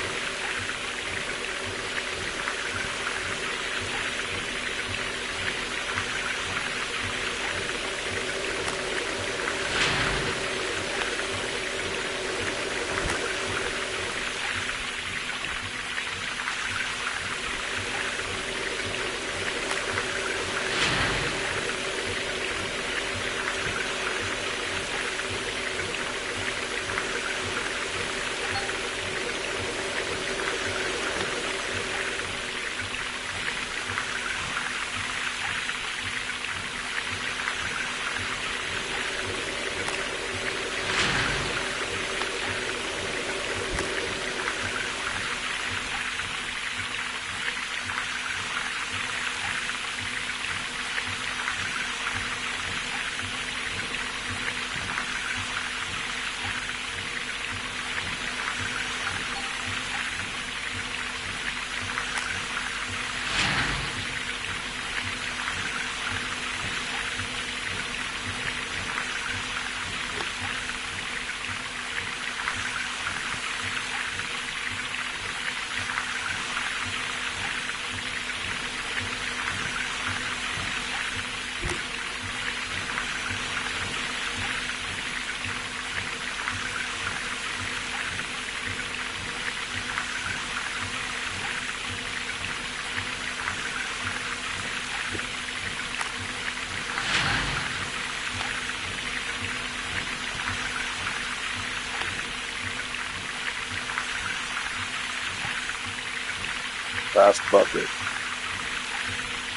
Last bucket.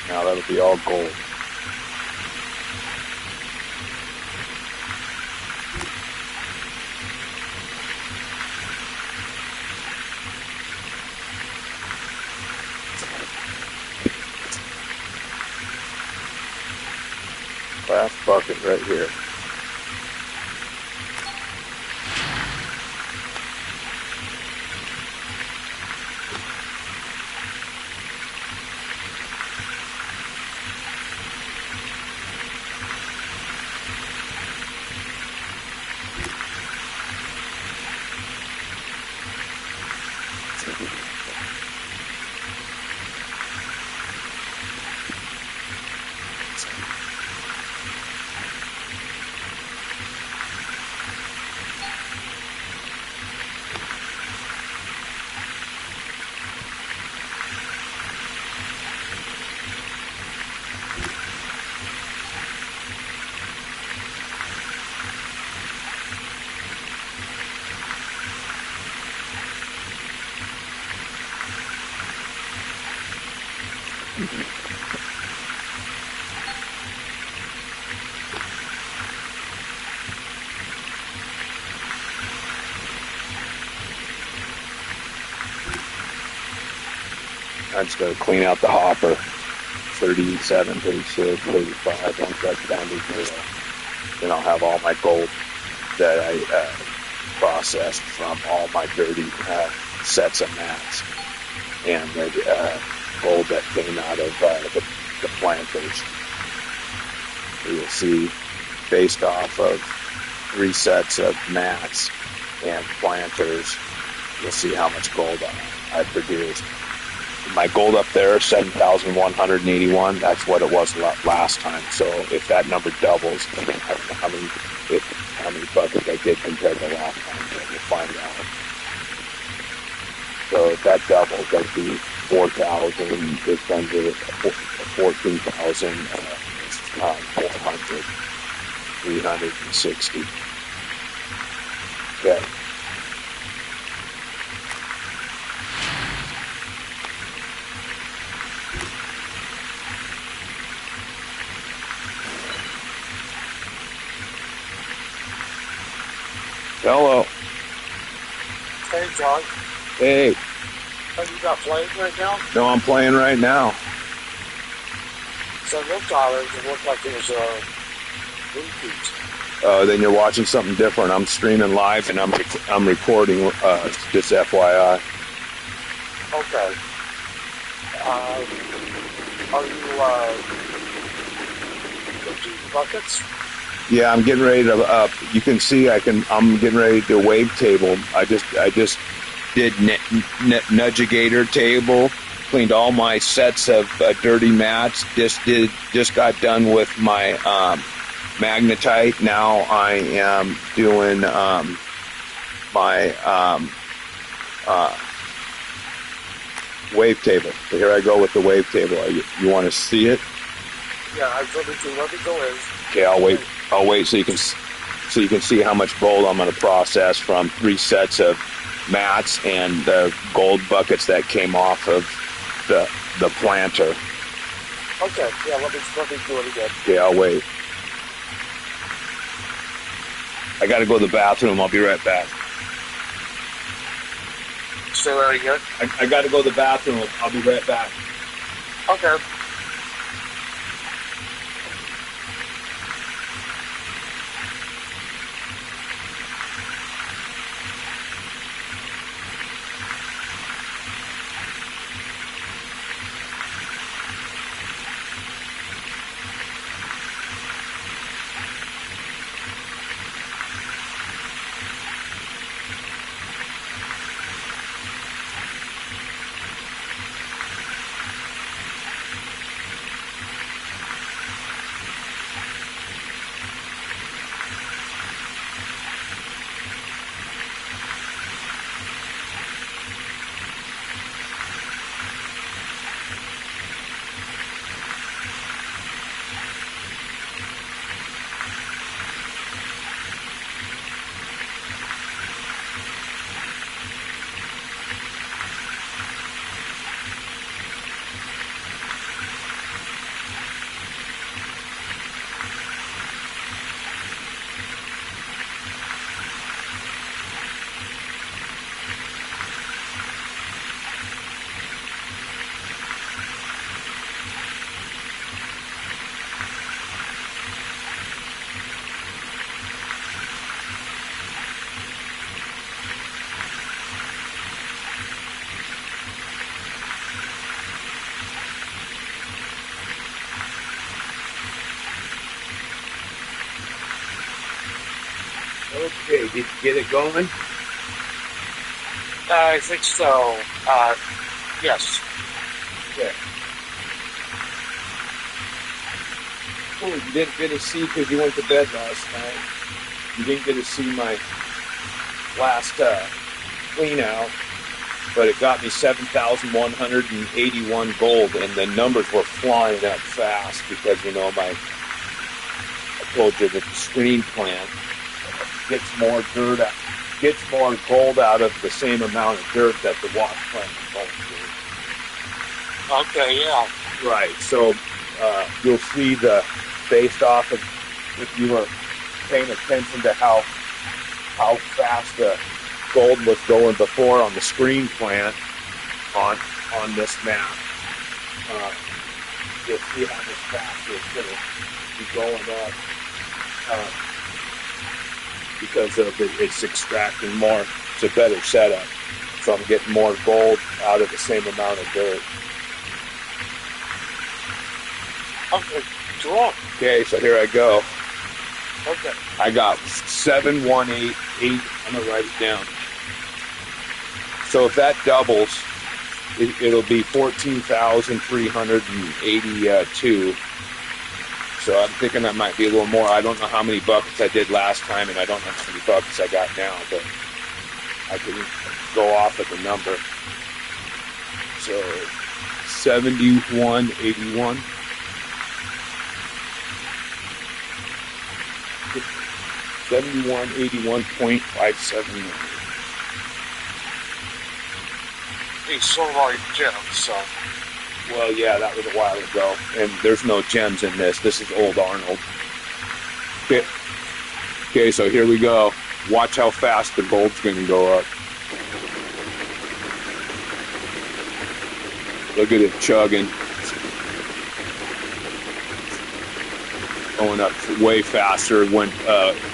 Now that'll be all gold. last bucket right here. I just got to clean out the hopper. 37, 36, 35. Once that's down to zero, then I'll have all my gold that I processed from all my dirty sets of mats and the gold that came out of the planters. You'll see, based off of 3 sets of mats and planters, you'll see how much gold I produced. My gold up there, 7,181. That's what it was last time. So if that number doubles, I don't know how many buckets I did compared to last time. So we'll find out. So if that doubles, that'd be 4,000. Just under 14,400. 360. Okay. Hello. Hey, John. Hey. Are you not playing right now? No, I'm playing right now. So it looked like it was a repeat. Then you're watching something different. I'm streaming live and I'm recording. Just FYI. Okay. Are you emptying buckets? Yeah, I'm getting ready to. You can see I'm getting ready to do a wave table. I just did Nudgigator table. Cleaned all my sets of dirty mats. Just got done with my magnetite. Now I am doing my wave table. So here I go with the wave table. You want to see it? Yeah, let me go in. Okay, I'll wait so you can see how much gold I'm going to process from 3 sets of mats and the gold buckets that came off of the planter. Okay, yeah, let me do it again. Okay, I'll wait. I got to go to the bathroom. I'll be right back. Say that again? I got to go to the bathroom. I'll be right back. Okay. Okay, did you get it going? I think so. Yes. Okay. Cool, you didn't get to see because you went to bed last night. You didn't get to see my last clean out, but it got me 7,181 gold, and the numbers were flying up fast because, I told you that the screen plant gets more gold out of the same amount of dirt that the wash plant is going through. Okay, yeah. Right. So you'll see based off of if you were paying attention to how fast the gold was going before on the screen plant on this map. You'll see how much faster it's going to be going up because of it's extracting more. It's a better setup. So I'm getting more gold out of the same amount of dirt. Okay, cool. Okay, so here I go. Okay. I got 7188. I'm gonna write it down. So if that doubles, it'll be 14,382. So I'm thinking that might be a little more. I don't know how many buckets I did last time, and I don't know how many buckets I got now, but I can go off at the number. So 7181. 7181.579. He's so like Jim, so. Well, yeah, that was a while ago, and there's no gems in this. This is old Arnold. Okay, so here we go. Watch how fast the gold's going to go up. Look at it chugging. Going up way faster when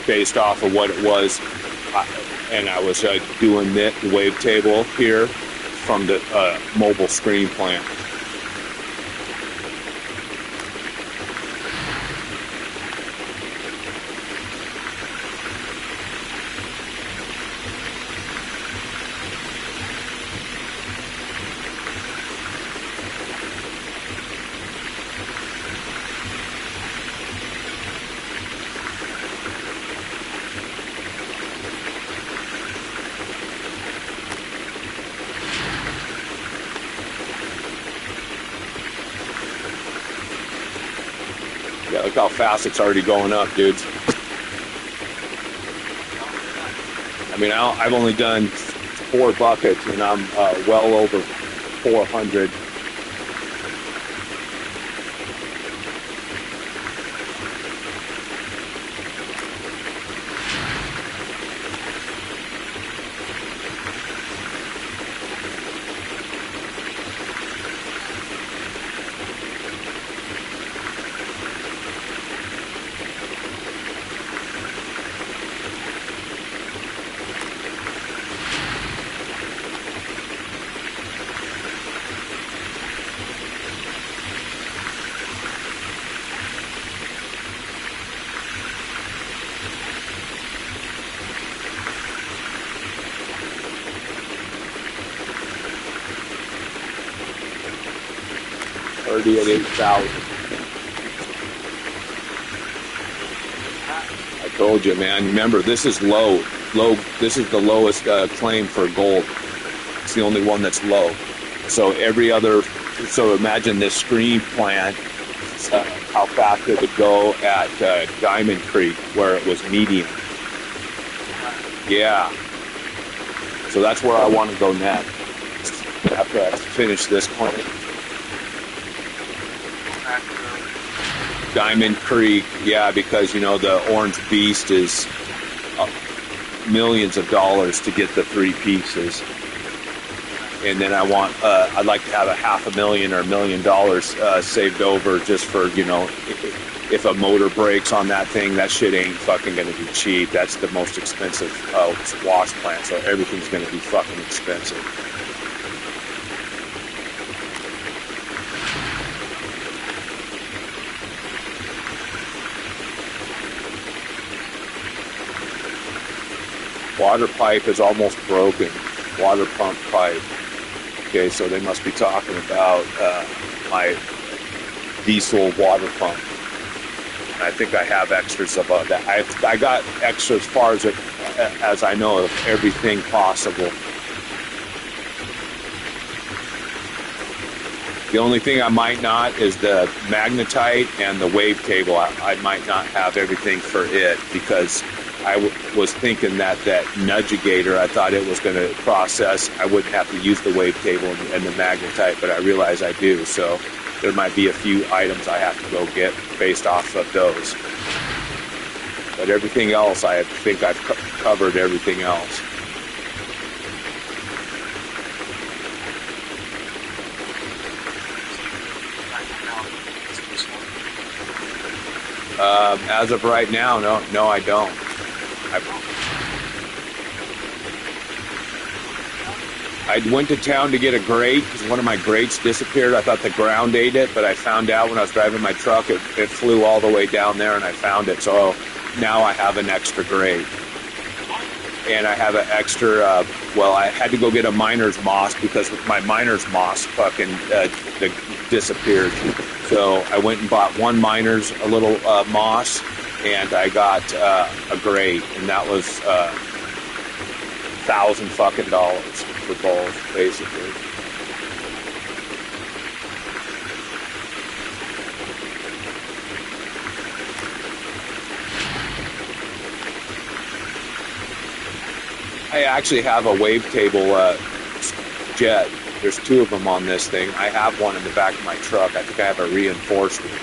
based off of what it was, and I was doing the wavetable here from the mobile screen plant. Yeah, look how fast it's already going up, dudes. I mean, I've only done 4 buckets, and I'm well over 400. Already at 8,000. I told you, man. Remember, this is low. This is the lowest claim for gold. It's the only one that's low. So so imagine this screen plant, how fast it would go at Diamond Creek, where it was medium. Yeah. So that's where I want to go next, after I finish this claim. Diamond Creek, yeah, because the Orange Beast is millions of dollars to get the 3 pieces, and then I'd like to have $500,000 or $1 million saved over just for if a motor breaks on that thing, that shit ain't fucking gonna be cheap. That's the most expensive wash plant, so everything's gonna be fucking expensive. Water pipe is almost broken. Water pump pipe. Okay, so they must be talking about my diesel water pump. And I think I have extras of that. I got extra as far as I know of everything possible. The only thing I might not is the magnetite and the wavetable. I might not have everything for it because I was thinking that nudgigator, I thought it was going to process. I wouldn't have to use the wavetable and the magnetite, but I realize I do. So there might be a few items I have to go get based off of those. But everything else, I think I've covered everything else. As of right now, no, I don't. I went to town to get a grate because one of my grates disappeared. I thought the ground ate it, but I found out when I was driving my truck, it flew all the way down there and I found it. So now I have an extra grate. And I have an extra, I had to go get a miner's moss because my miner's moss fucking disappeared. So I went and bought one miner's, a little moss, and I got a grate, and that was $1,000 fucking for both, basically. I actually have a wavetable jet. There's two of them on this thing. I have one in the back of my truck. I think I have a reinforced one.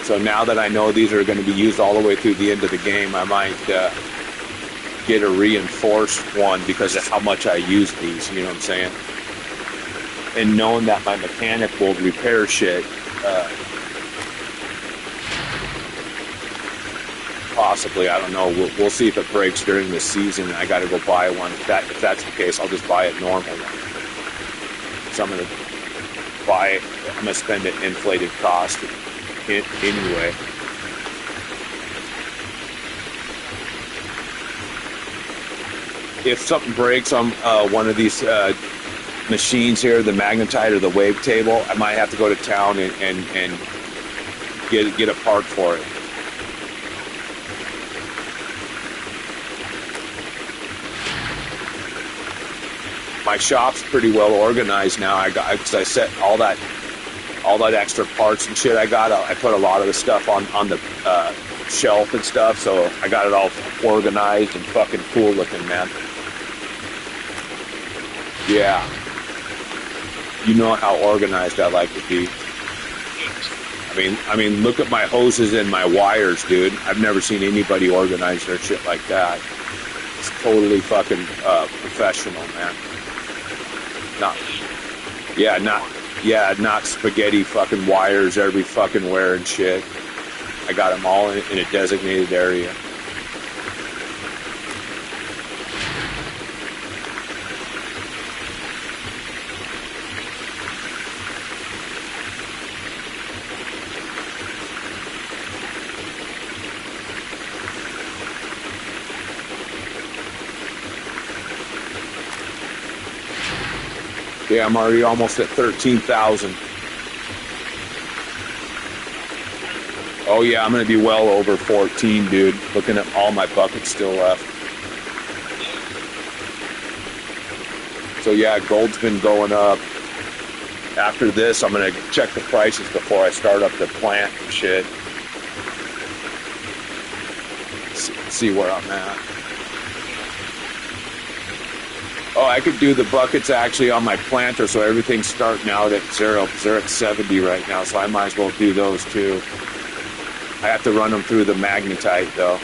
So now that I know these are going to be used all the way through the end of the game, I might get a reinforced one because of how much I use these, you know what I'm saying? And knowing that my mechanic will repair shit, possibly, I don't know. We'll see if it breaks during the season. I got to go buy one. If that's the case, I'll just buy a normal one. So I'm going to buy it. I'm going to spend an inflated cost anyway. If something breaks on one of these machines here, the magnetite or the wavetable, I might have to go to town and get a part for it. My shop's pretty well organized now. Because I set all that extra parts and shit I got. I put a lot of the stuff on the shelf and stuff, so I got it all organized and fucking cool looking, man. Yeah. You know how organized I like to be. I mean, look at my hoses and my wires, dude. I've never seen anybody organize their shit like that. It's totally fucking professional, man. Not spaghetti fucking wires every fucking where and shit. I got them all in a designated area. Yeah, I'm already almost at 13,000. Oh yeah, I'm gonna be well over 14, dude. Looking at all my buckets still left. So yeah, gold's been going up. After this, I'm gonna check the prices before I start up the plant and shit. See where I'm at. Oh, I could do the buckets actually on my planter, so everything's starting out at 0. They're at 70 right now, so I might as well do those too. I have to run them through the magnetite, though.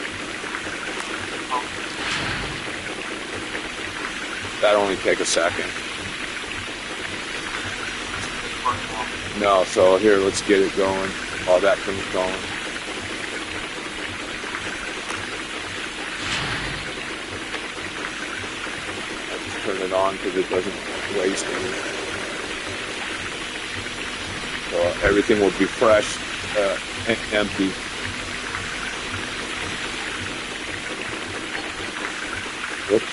That'll only take a second. No, so here, let's get it going while that thing's going. Turn it on because it doesn't waste any. So everything will be fresh and empty. Whoops.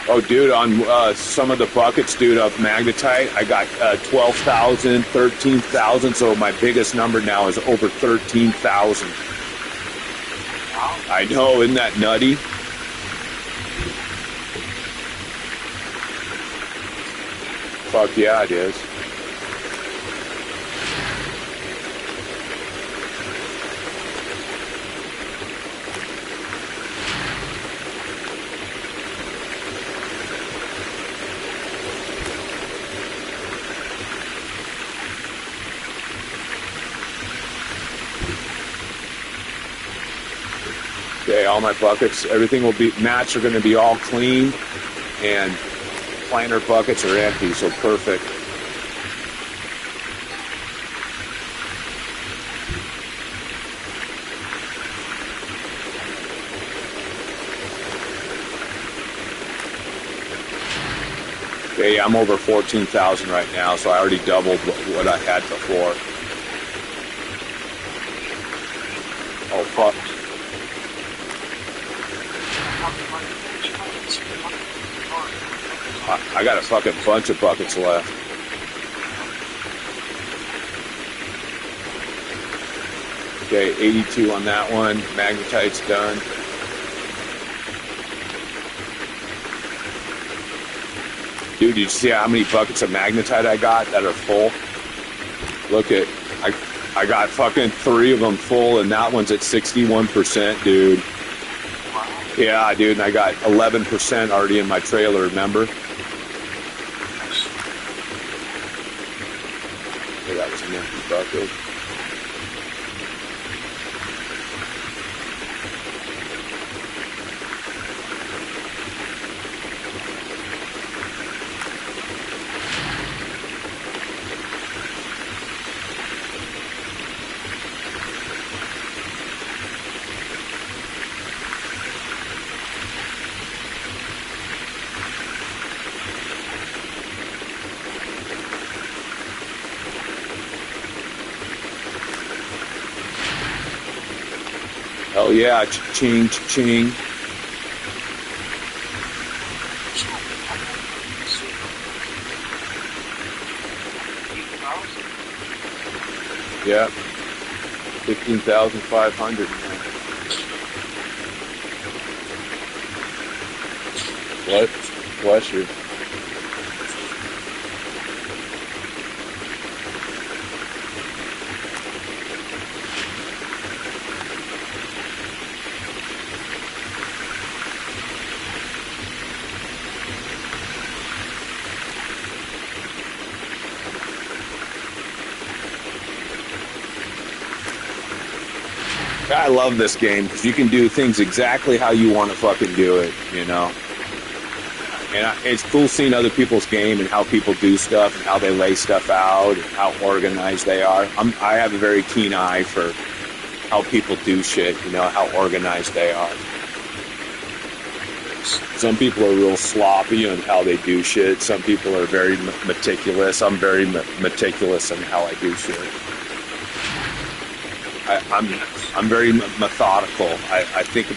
Oh, dude, on some of the buckets, dude, of magnetite, I got 12,000, 13,000. So my biggest number now is over 13,000. I know, isn't that nutty? Fuck yeah, it is. Okay, all my buckets, everything will be, mats are going to be all clean, and planer buckets are empty, so perfect. Okay, I'm over 14,000 right now, so I already doubled what I had before. Oh, fuck. I got a fucking bunch of buckets left. Okay, 82 on that one. Magnetite's done. Dude, did you see how many buckets of magnetite I got that are full? Look at, I got fucking 3 of them full, and that one's at 61%, dude. Yeah, dude, and I got 11% already in my trailer, remember? Okay, that was an empty bucket. Oh yeah, ching, ching. Yeah, 15,500. What? Bless you. I love this game because you can do things exactly how you want to fucking do it, you know? And it's cool seeing other people's game and how people do stuff and how they lay stuff out and how organized they are. I have a very keen eye for how people do shit, you know, how organized they are. Some people are real sloppy on how they do shit. Some people are very meticulous. I'm very meticulous in how I do shit. I'm very methodical. I think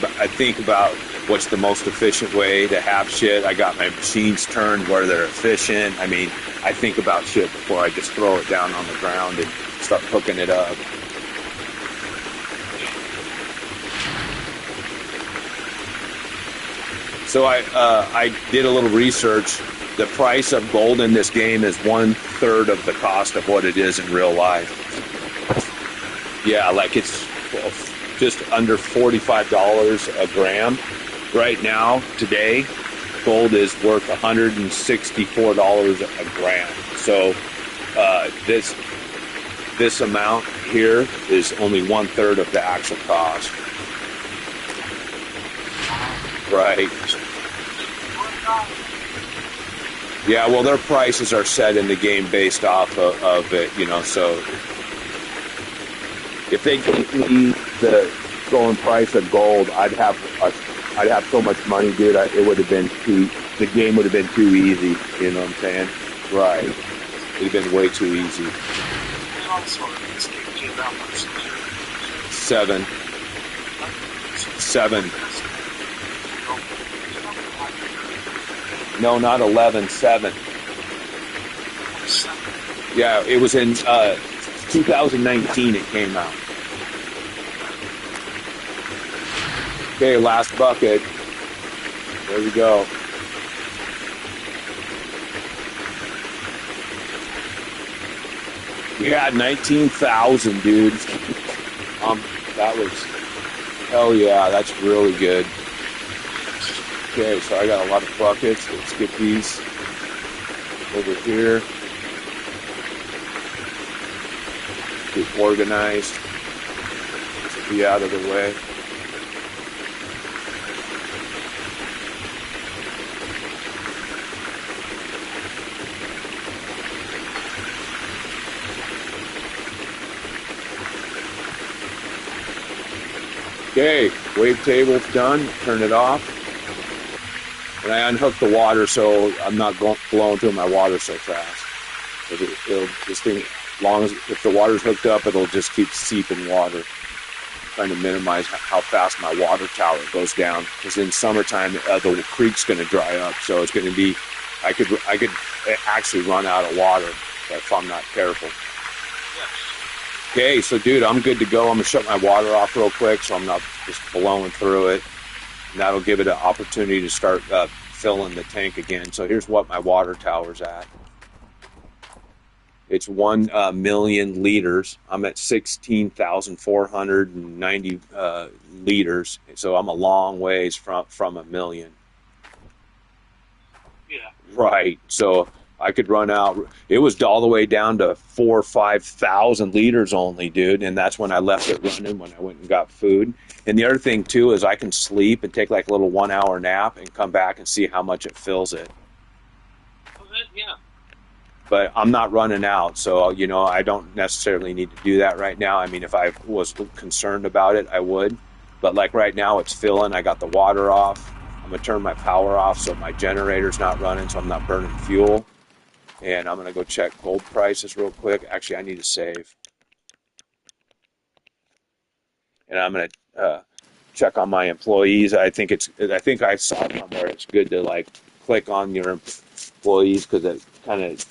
about what's the most efficient way to have shit. I got my machines turned where they're efficient. I mean, I think about shit before I just throw it down on the ground and start hooking it up. So I did a little research. The price of gold in this game is 1/3 of the cost of what it is in real life. Yeah, like it's just under $45 a gram. Right now, today, gold is worth $164 a gram. So this amount here is only 1/3 of the actual cost. Right. Yeah, well, their prices are set in the game based off of it, you know, so if they gave me the going price of gold, I'd have so much money, dude. It would have been the game would have been too easy. You know what I'm saying? Right. It'd have been way too easy. 7. 7. No, not 11, 7. Yeah, it was in 2019 it came out. Okay, last bucket. There we go. Yeah, 19,000, dude. That was, hell yeah, that's really good. Okay, so I got a lot of buckets. Let's get these over here. Get organized. Let's be out of the way. Okay, wave table's done. Turn it off. And I unhooked the water so I'm not blowing through my water so fast. It'll this thing, long as if the water's hooked up, it'll just keep seeping water. Trying to minimize how fast my water tower goes down. Because in summertime, the creek's going to dry up, so it's going to be. I could actually run out of water if I'm not careful. Okay, so dude, I'm good to go. I'm gonna shut my water off real quick so I'm not just blowing through it. And that'll give it an opportunity to start filling the tank again. So here's what my water tower's at. It's 1 million liters. I'm at 16,490 liters. So I'm a long ways from a million. Yeah. Right. So I could run out. It was all the way down to 4,000 or 5,000 liters only, dude. And that's when I left it running when I went and got food. And the other thing too is I can sleep and take like a little 1 hour nap and come back and see how much it fills it. Yeah. But I'm not running out, so I don't necessarily need to do that right now. I mean, if I was concerned about it, I would. But like right now, it's filling. I got the water off. I'm gonna turn my power off so my generator's not running, so I'm not burning fuel. And I'm gonna go check gold prices real quick. Actually, I need to save. And I'm gonna check on my employees. I think I saw somewhere it's good to like click on your employees because it kind of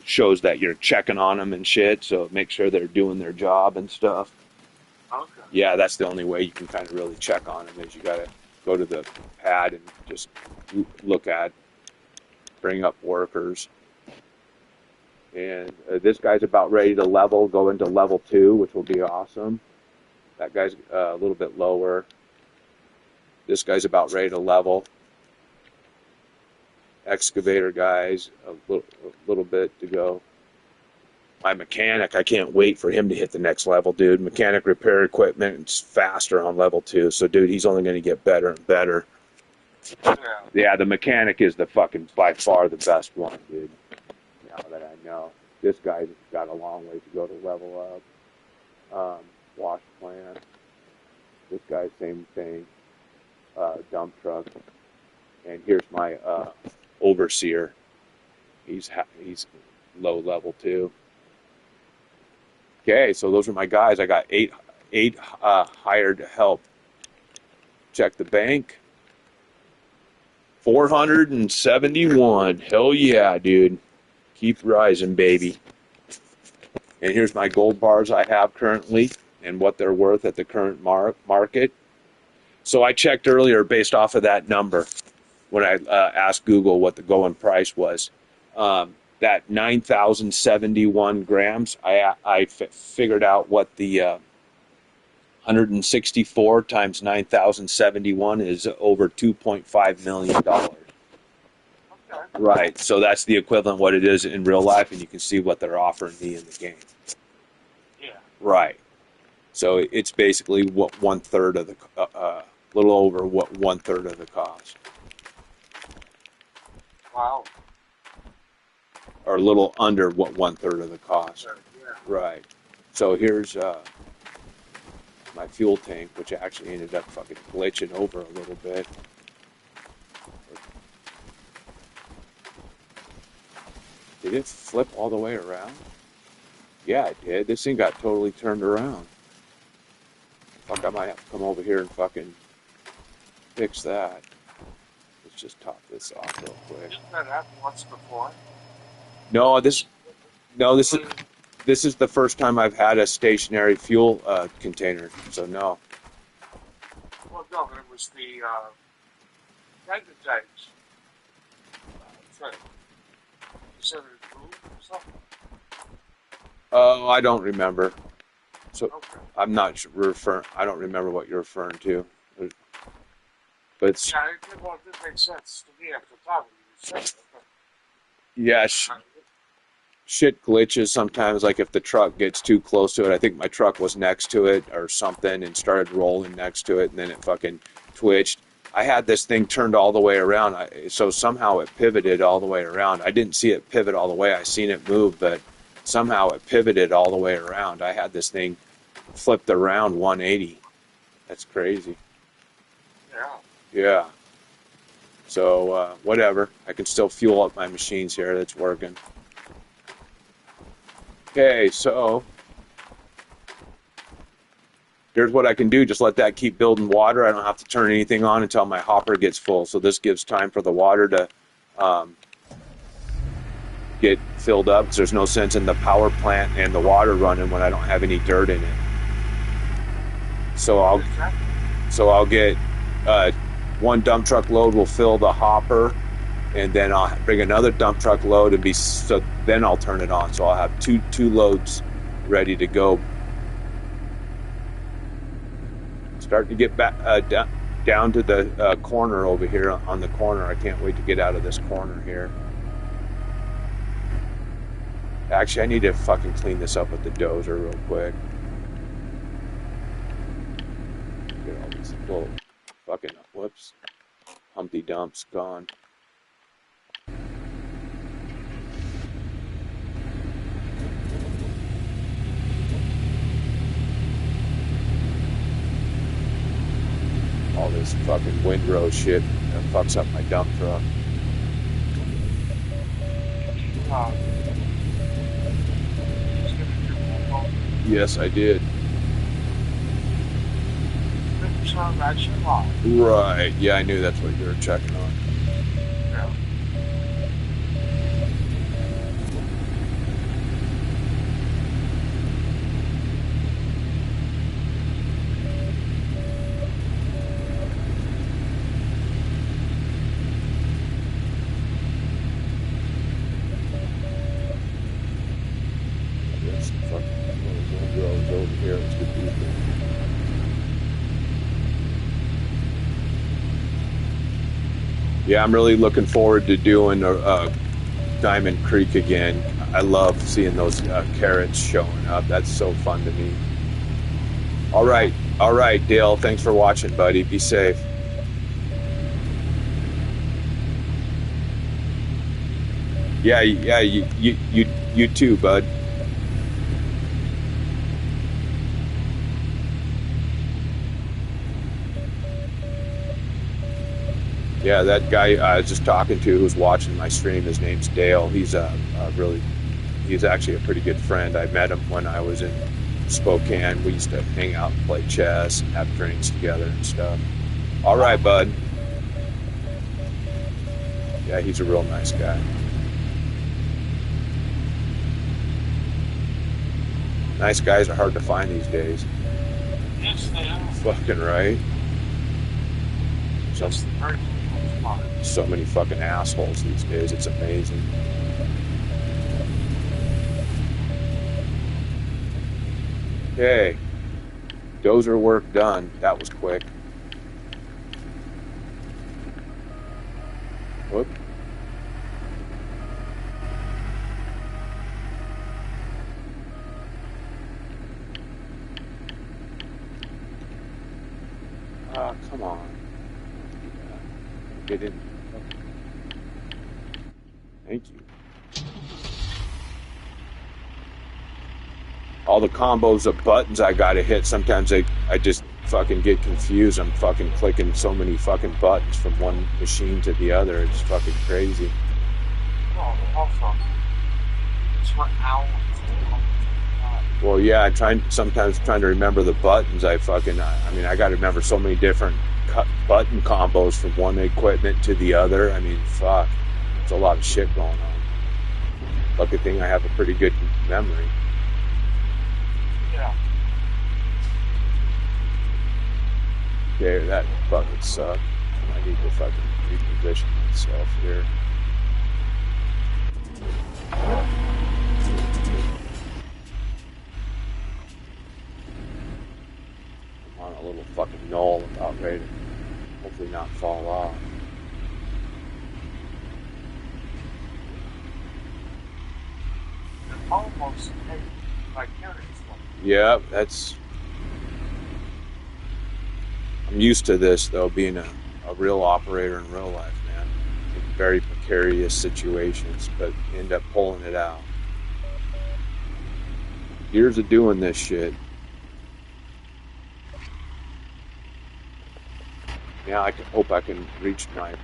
shows that you're checking on them and shit. So make sure they're doing their job and stuff. Okay. Yeah, that's the only way you can kind of really check on them is you gotta go to the pad and just look at, bring up workers. And this guy's about ready to go into level 2, which will be awesome. That guy's a little bit lower. This guy's about ready to level. Excavator guys, a little bit to go. My mechanic, I can't wait for him to hit the next level, dude. Mechanic repair equipment, it's faster on level 2. So, dude, he's only going to get better and better. Yeah, the mechanic is by far the best one, dude. Now that I know. This guy's got a long way to go to level up. Wash plant. This guy's same thing. Dump truck. And here's my overseer. He's low level 2. Okay, so those are my guys. I got eight hired help. Check the bank. 471. Hell yeah, dude. Keep rising, baby. And here's my gold bars I have currently and what they're worth at the current market. So I checked earlier based off of that number when I asked Google what the going price was. That 9,071 grams, I figured out what the 164 times 9,071 is over $2.5 million. Okay. Right, so that's the equivalent of what it is in real life, and you can see what they're offering me in the game. Yeah. Right, so it's basically what 1/3 of the, little over what 1/3 of the cost. Wow. Or a little under what 1/3 of the cost. Yeah. Right. So here's my fuel tank, which actually ended up fucking glitching over a little bit. Did it flip all the way around? Yeah, it did. This thing got totally turned around. Fuck, I might have to come over here and fucking fix that. Let's just top this off real quick. Didn't that happen once before? No, this is the first time I've had a stationary fuel container. So no. Well, no, but it was the magnet tanks. Thing. You said it moved or something? Oh, I don't remember. So Okay. I'm not referring. I don't remember what you're referring to. But it's, Yeah, it did make sense to me at the time when you said it. yeah, shit glitches sometimes. Like if the truck gets too close to it, I think my truck was next to it or something and started rolling next to it, and then it fucking twitched. I had this thing turned all the way around, so somehow it pivoted all the way around. I didn't see it pivot all the way. I seen it move, but somehow it pivoted all the way around. I had this thing flipped around 180. That's crazy. Yeah. Yeah. So whatever. I can still fuel up my machines here. That's working. Okay, so here's what I can do. Just let that keep building water. I don't have to turn anything on until my hopper gets full. So this gives time for the water to get filled up, because there's no sense in the power plant and the water running when I don't have any dirt in it. So I'll get one dump truck load will fill the hopper, and then I'll bring another dump truck load and then I'll turn it on. So I'll have two loads ready to go. Starting to get back down to the corner over here on the corner. I can't wait to get out of this corner here. Actually, I need to fucking clean this up with the dozer real quick. Get all these little fucking, whoops, Humpty Dumps gone. All this fucking windrow shit that fucks up my dump truck. Just give me your phone. Yes, I did. 50% action live. Right. Yeah, I knew that's what you were checking on. Yeah. There's some fucking windrows over here. Let's get these things. Yeah, I'm really looking forward to doing Diamond Creek again. I love seeing those carrots showing up. That's so fun to me. All right, Dale. Thanks for watching, buddy. Be safe. Yeah, you too, bud. Yeah, that guy I was just talking to who's watching my stream, his name's Dale. He's he's actually a pretty good friend. I met him when I was in Spokane. We used to hang out and play chess and have drinks together and stuff. All right, bud. Yeah, he's a real nice guy. Nice guys are hard to find these days. Yes, they are. Fucking right. Just the very difficult spot. So many fucking assholes these days. It's amazing. Okay. Dozer work done. That was quick. Whoop. Ah, come on. Get in. Thank you. All the combos of buttons I gotta hit, sometimes I just fucking get confused. I'm fucking clicking so many fucking buttons from one machine to the other. It's fucking crazy. No, also, it's what hours. Well, yeah, sometimes trying to remember the buttons. I mean, I got to remember so many different button combos from one equipment to the other. I mean, fuck, there's a lot of shit going on. Lucky thing I have a pretty good memory. Yeah. Okay, that fucking sucked. I need to fucking reposition myself here. I'm on a little fucking knoll about ready to hopefully not fall off. Almost like units. Yeah, I'm used to this though, being a real operator in real life, man. In very precarious situations, but end up pulling it out. Years of doing this shit. Yeah, I hope I can reach my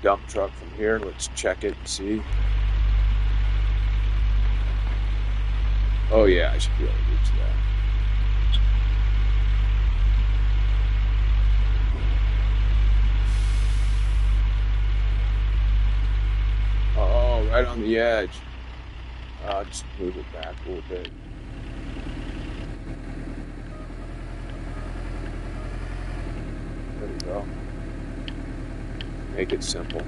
dump truck from here. Let's check it and see. Oh yeah, I should be able to reach that. Oh, right on the edge. Just move it back a little bit. There we go. Make it simple.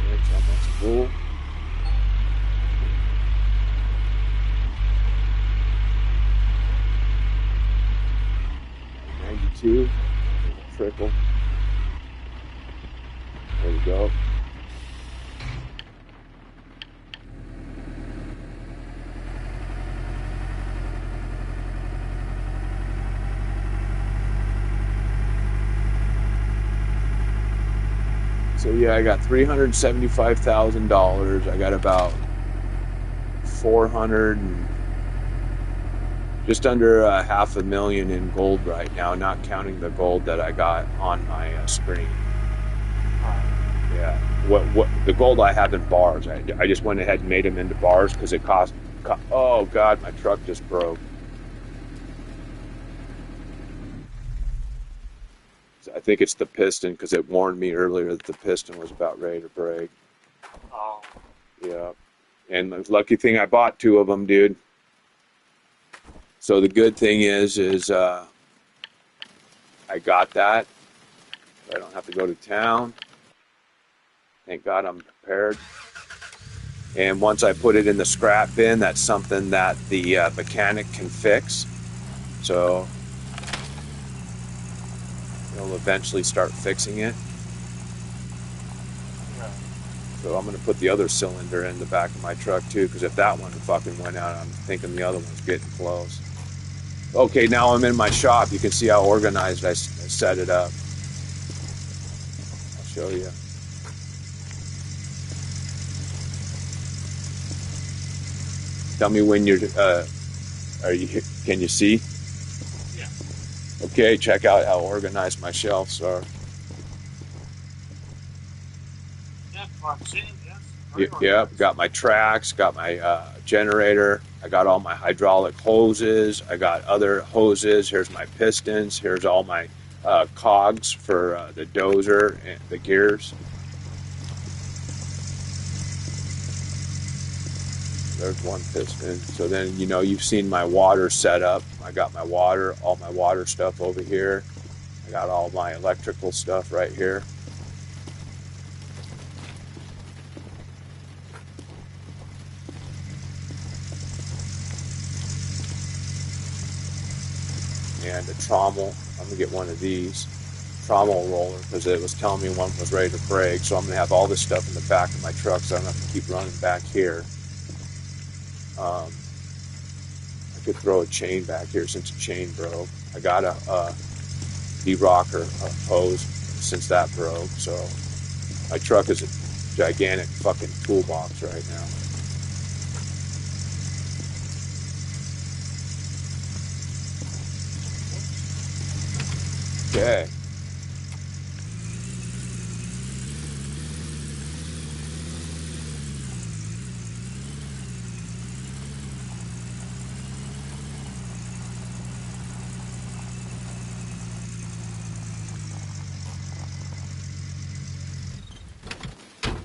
It's almost full. Two, trickle. There we go. So yeah, I got $375,000. I got about 400 and just under $500,000 in gold right now, not counting the gold that I got on my screen. Yeah, what the gold I have in bars. I just went ahead and made them into bars because it cost. Oh God, my truck just broke. I think it's the piston because it warned me earlier that the piston was about ready to break. Oh. Yeah, and the lucky thing I bought two of them, dude. So the good thing is I got that. I don't have to go to town. Thank God I'm prepared. And once I put it in the scrap bin, that's something that the mechanic can fix. So he'll eventually start fixing it. Yeah. So I'm going to put the other cylinder in the back of my truck too, because if that one fucking went out, I'm thinking the other one's getting close. Okay, now I'm in my shop. You can see how organized I set it up. I'll show you. Tell me when you're. Can you see? Yeah. Okay, check out how organized my shelves are. Yeah, I'm seeing, yes. Yeah, got my tracks, got my generator. I got all my hydraulic hoses. I got other hoses. Here's my pistons. Here's all my cogs for the dozer and the gears. There's one piston. So then, you've seen my water setup. I got my water, all my water stuff over here. I got all my electrical stuff right here. And a trommel. I'm gonna get one of these trommel roller because it was telling me one was ready to break. So I'm gonna have all this stuff in the back of my truck, so I don't have to keep running back here. I could throw a chain back here since the chain broke. I got a de-rocker hose since that broke. So my truck is a gigantic fucking toolbox right now. Okay.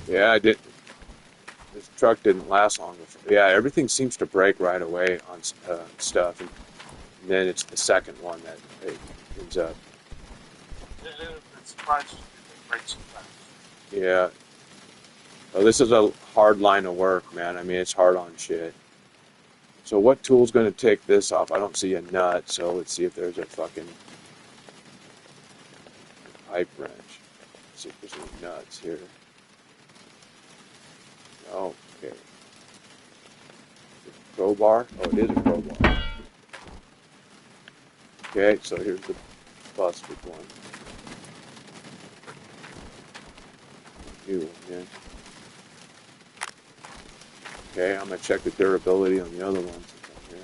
Yeah, I did. This truck didn't last long before. Yeah, everything seems to break right away on stuff, and then it's the second one that it ends up. It's surprising it breaks so fast. Yeah. Well, this is a hard line of work, man. I mean, it's hard on shit. So what tool's going to take this off? I don't see a nut, so let's see if there's a fucking pipe wrench. Let's see if there's any nuts here. Oh, okay. Crowbar? Oh, it is a crowbar. Okay, so here's the busted one. New one, yeah. Okay, I'm gonna check the durability on the other ones. Okay.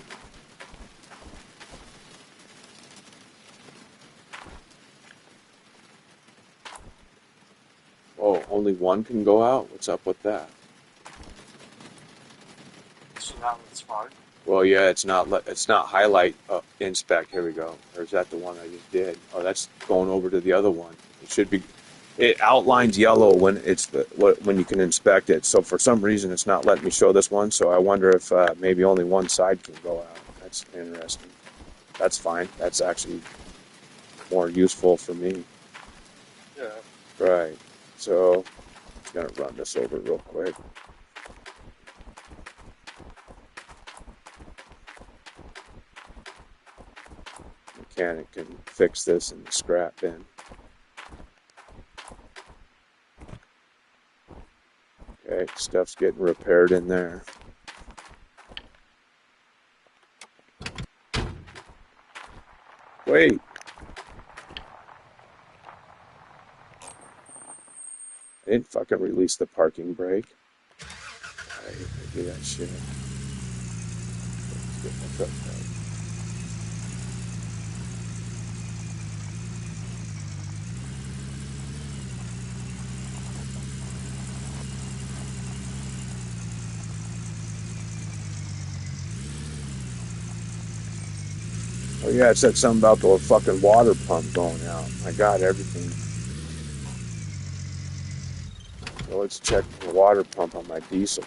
Oh, only one can go out? What's up with that? So now it's fine. Well, yeah, it's not highlight inspect. Here we go. Or is that the one I just did? Oh, that's going over to the other one. It should be. It outlines yellow when when you can inspect it. So for some reason, it's not letting me show this one. So I wonder if maybe only one side can go out. That's interesting. That's fine. That's actually more useful for me. Yeah. Right. So I'm gonna run this over real quick. Mechanic can fix this in the scrap bin. Okay, stuff's getting repaired in there. Wait. I didn't fucking release the parking brake. I hate to do that shit. Let's get my truck back. Oh yeah, it said something about the fucking water pump going out. I got everything. So let's check the water pump on my diesel.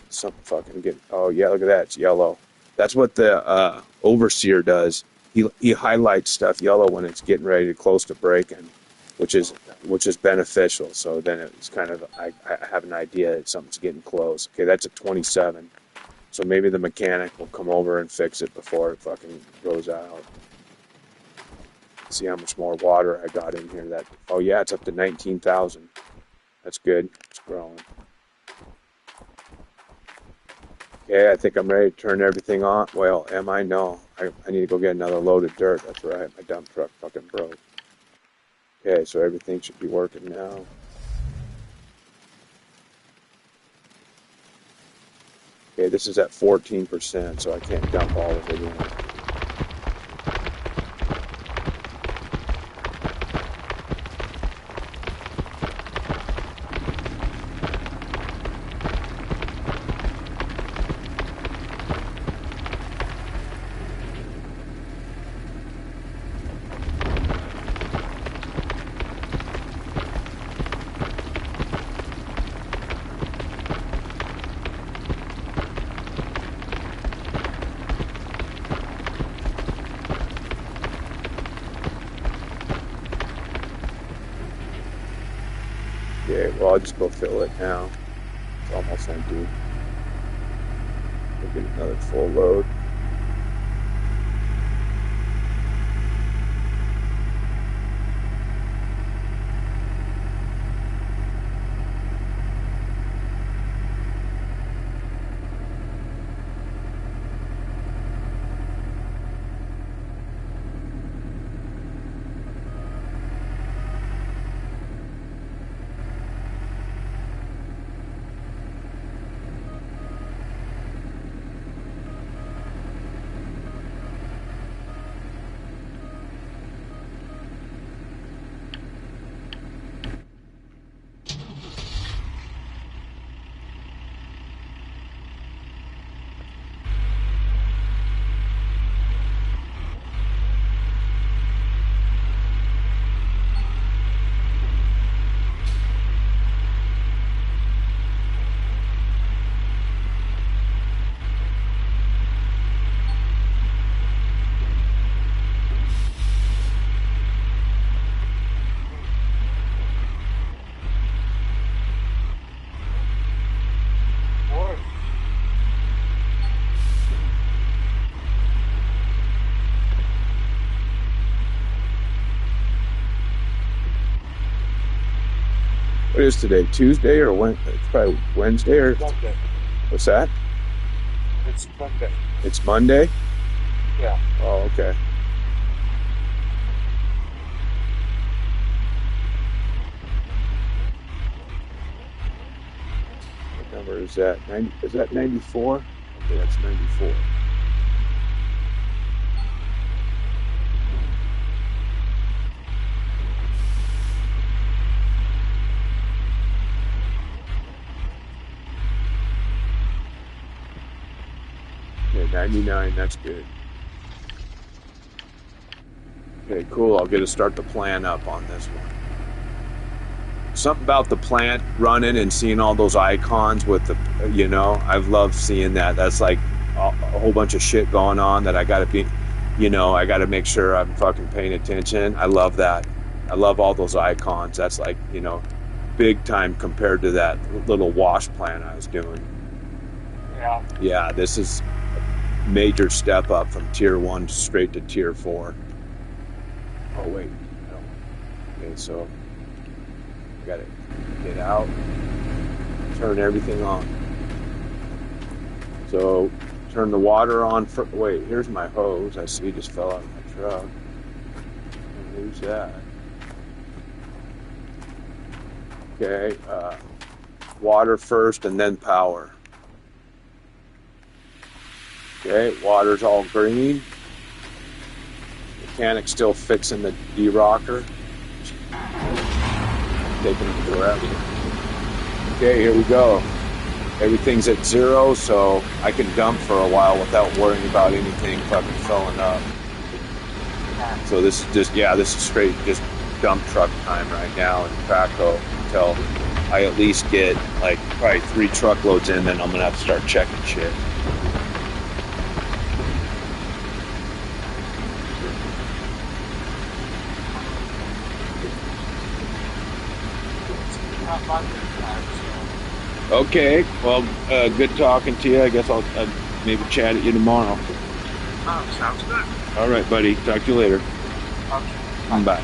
Something fucking get. Oh yeah, look at that. It's yellow. That's what the overseer does. He highlights stuff yellow when it's getting ready to close to breaking, which is beneficial. So then it's kind of I have an idea that something's getting close. Okay, that's a 27. So maybe the mechanic will come over and fix it before it fucking goes out. See how much more water I got in here. Oh yeah, it's up to 19,000. That's good. It's growing. Okay, I think I'm ready to turn everything on. Well, am I? No. I need to go get another load of dirt. That's right. My dump truck fucking broke. Okay, so everything should be working now. Okay, this is at 14%, so I can't dump all of it in. Okay, well, I'll just go fill it now. It's almost empty. We'll get another full load. What is today? Tuesday or Wednesday? It's probably Wednesday or Monday. what's that? It's Monday. It's Monday? Yeah. Oh, okay. What number is that? 90, is that 94? Okay, that's 94. Okay, 99, that's good. Okay, cool. I'll get to start the plan up on this one. Something about the plant running and seeing all those icons with the, I've loved seeing that. That's like a whole bunch of shit going on that I got to be, I got to make sure I'm fucking paying attention. I love that. I love all those icons. That's like, big time compared to that little wash plant I was doing. Yeah. Yeah, this is a major step up from tier 1 straight to tier 4. Oh, wait. No. Okay, so I gotta get out, turn everything on. So turn the water on. Wait, here's my hose. I see it just fell out of my truck. Who's that? Okay, water first and then power. Okay, water's all green. Mechanic's still fixing the D-rocker. Taking it forever. Okay, here we go. Everything's at 0, so I can dump for a while without worrying about anything fucking filling up. So this is this is straight just dump truck time right now in Paco until I at least get like probably 3 truckloads in, then I'm gonna have to start checking shit. Not Monday time, so. Okay, well, good talking to you. I guess I'll maybe chat at you tomorrow. Oh, sounds good. All right, buddy. Talk to you later. Okay. Bye.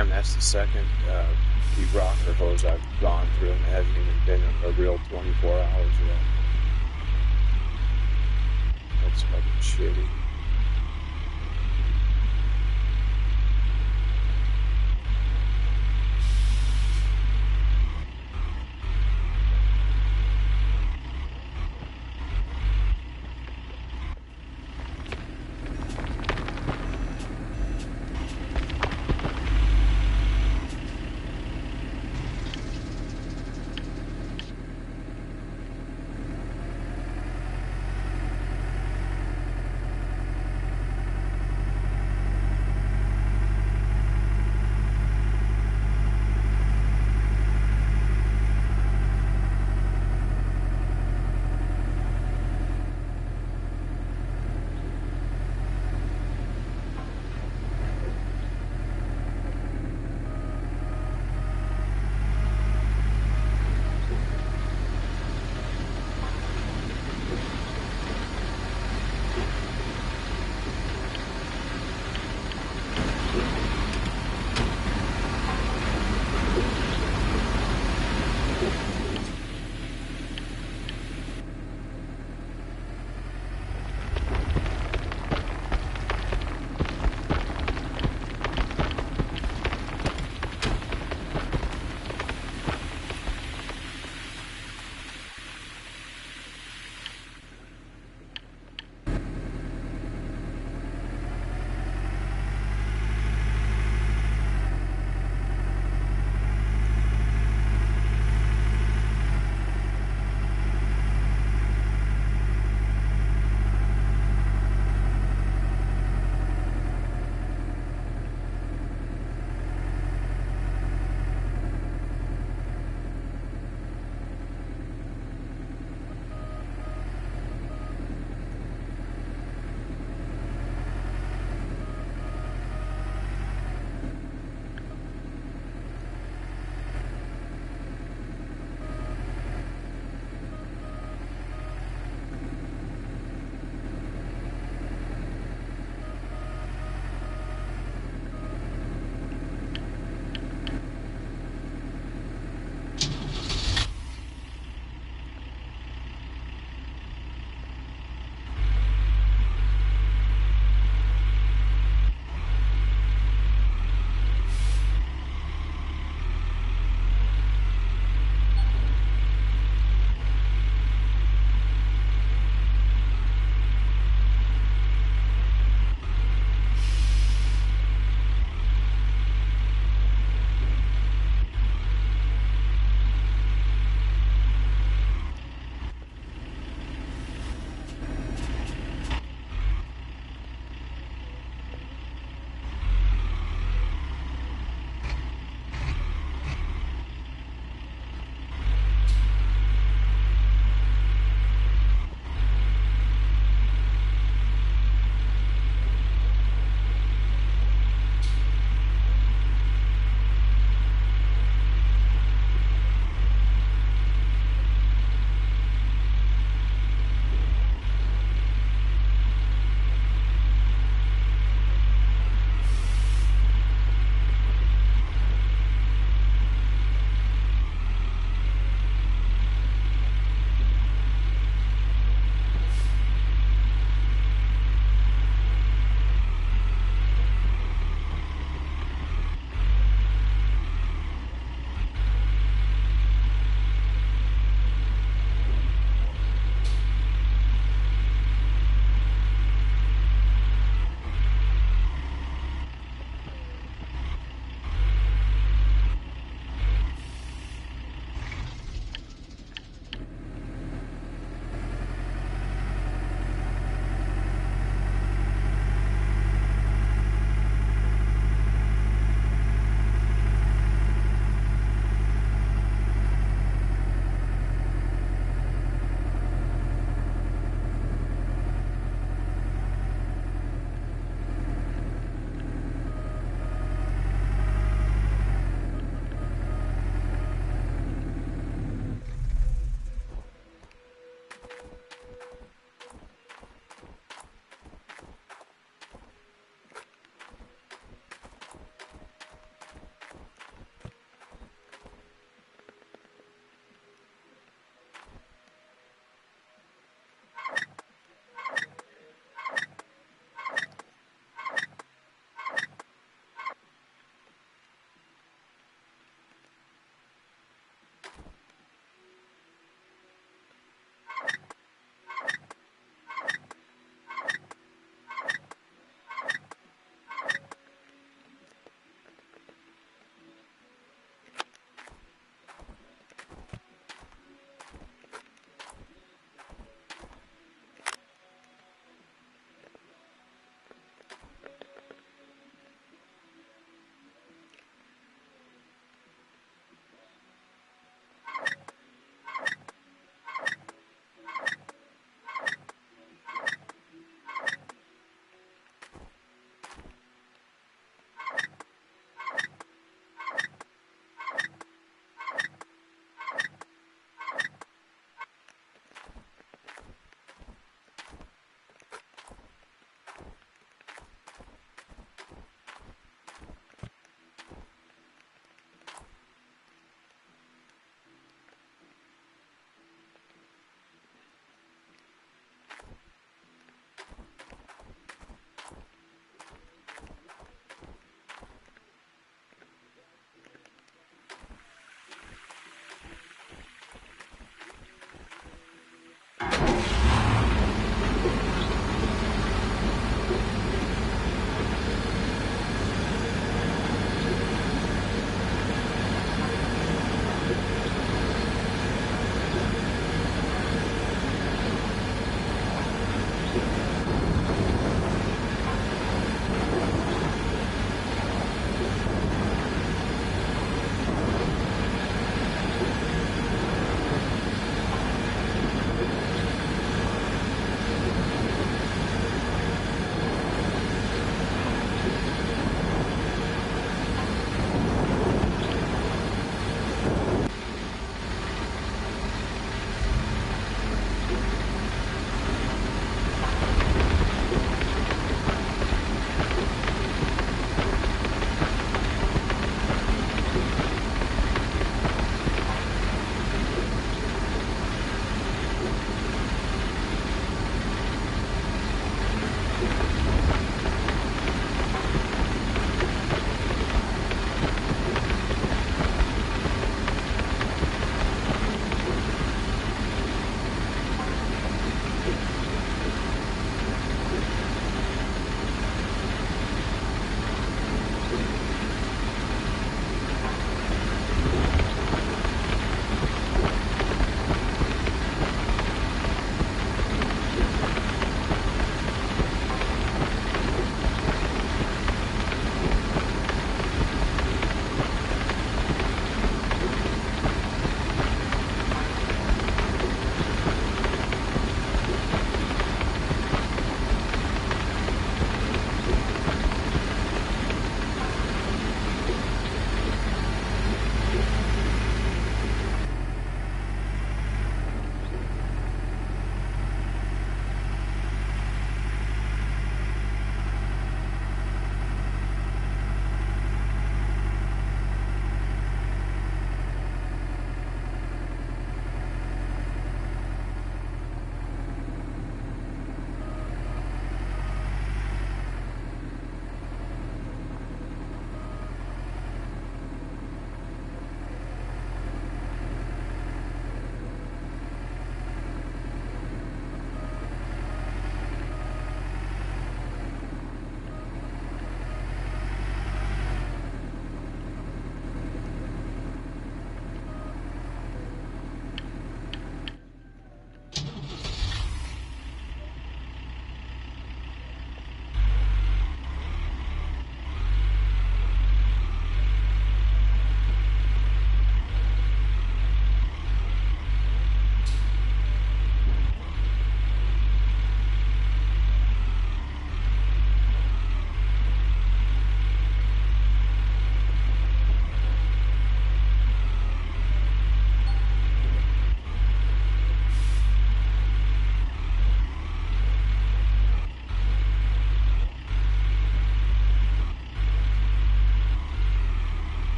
Damn, that's the second deep rocker hose I've gone through, and it hasn't even been a real 24 hours yet. That's fucking shitty.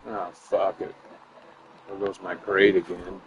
Oh, fuck it. There goes my grade again.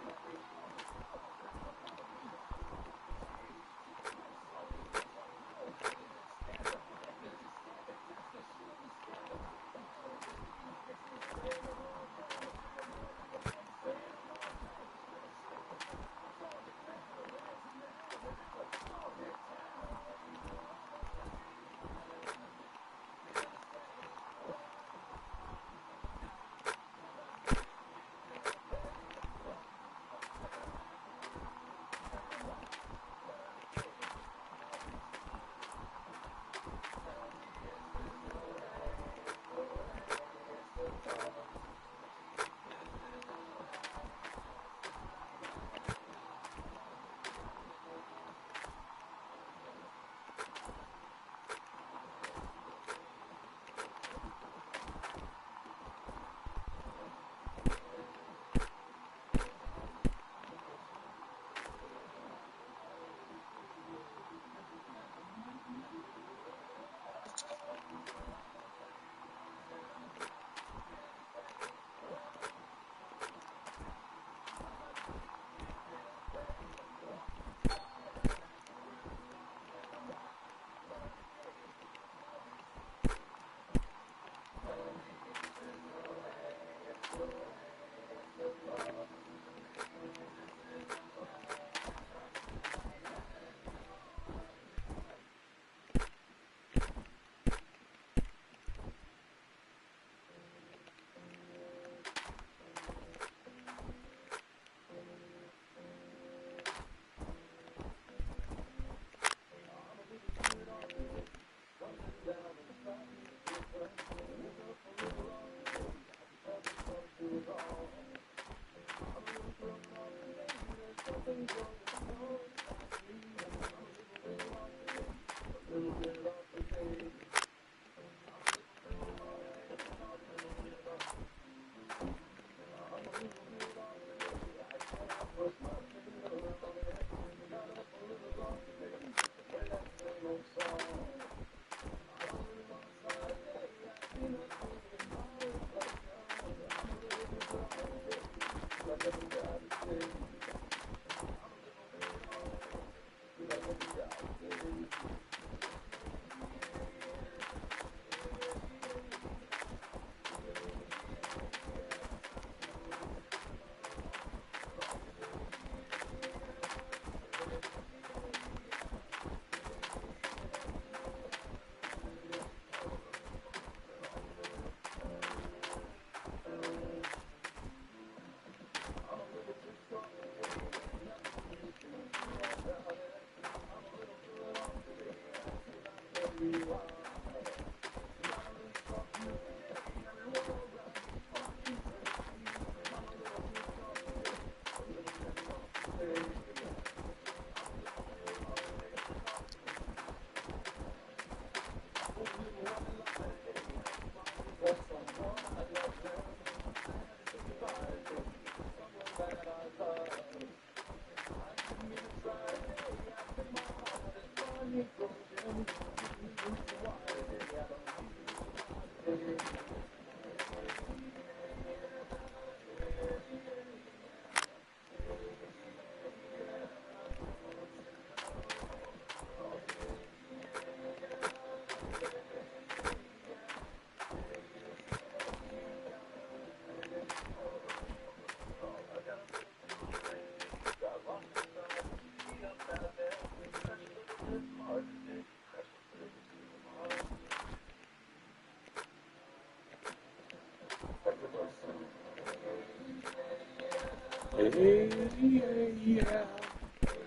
Hey, yeah, yeah.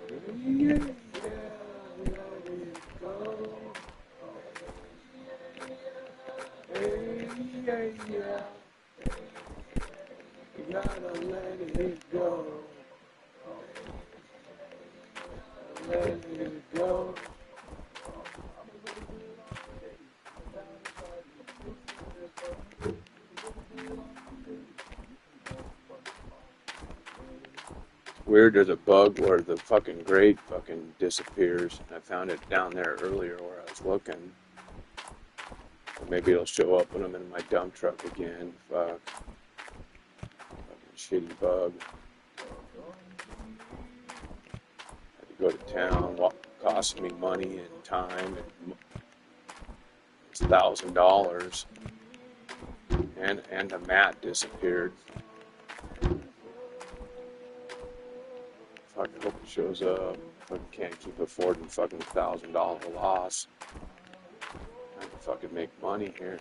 Yeah, let it go. Hey, yeah, yeah. You gotta let it go. Let it go. weird. There's a bug where the fucking grate fucking disappears. I found it down there earlier where I was looking. Or maybe it'll show up when I'm in my dump truck again. Fuck. Fucking shitty bug. Had to go to town. Cost me money and time. And it's $1,000. And the mat disappeared. Fuck, I hope it shows up. Fucking can't keep affording fucking $1,000 loss. I can fucking make money here.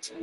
It's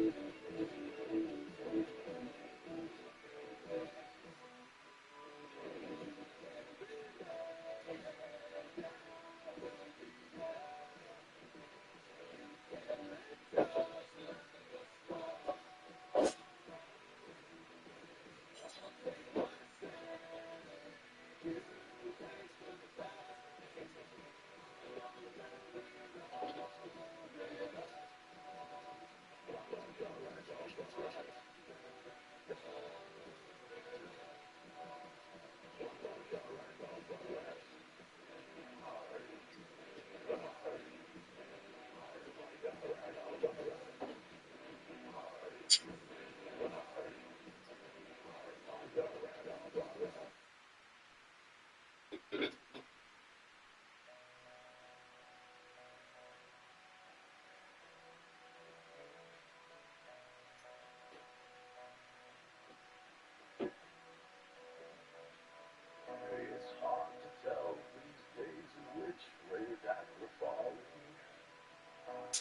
hard to tell these days which way that we're falling.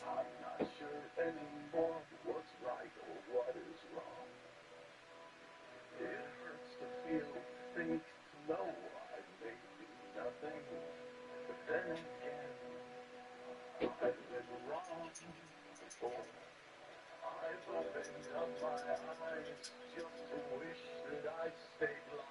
I'm not sure anymore what's right or what is wrong. It hurts to feel fake, to know I may be nothing. But then again, I've been wrong before. I've opened up my eyes just to wish that I stayed blind.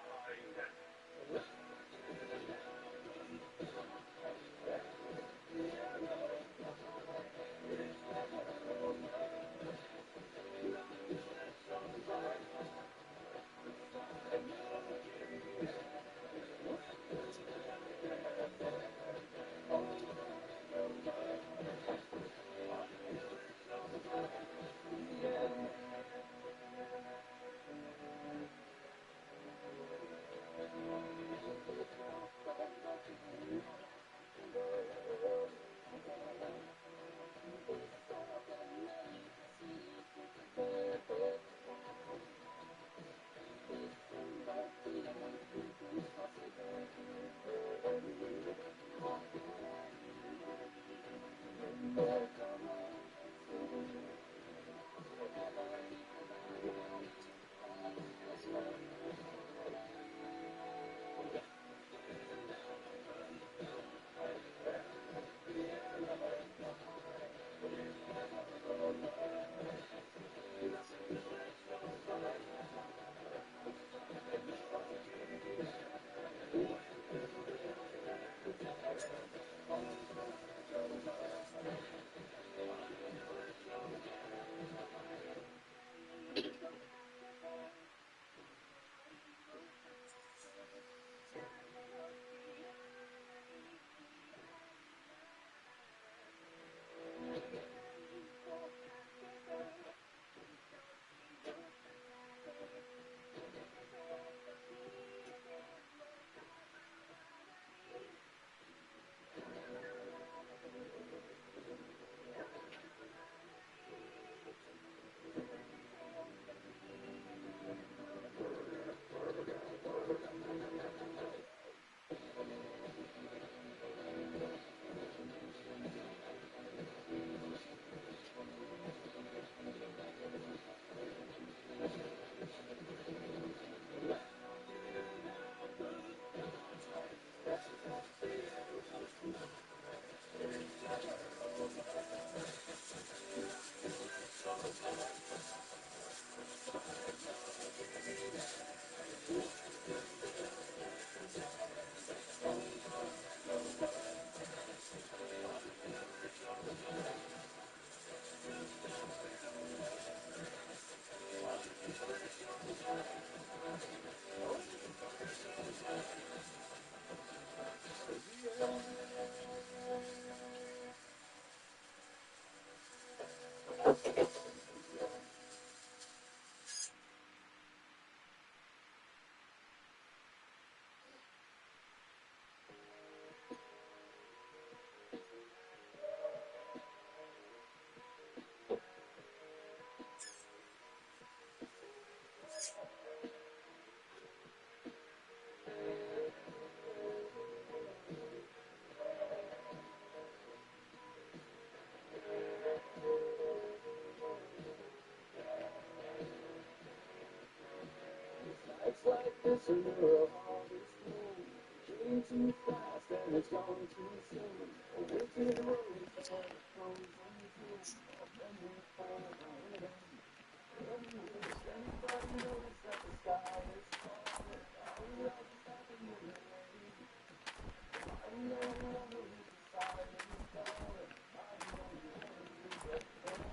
like this and your heart is cold. Came too fast and it's gone too soon. A wicked road to a frozen tomb. A memory for my own. Wish anybody knows that the sky is falling. Our love is happening in the rain. I know you wanna leave the silence calling. I know you wanna leave the pain.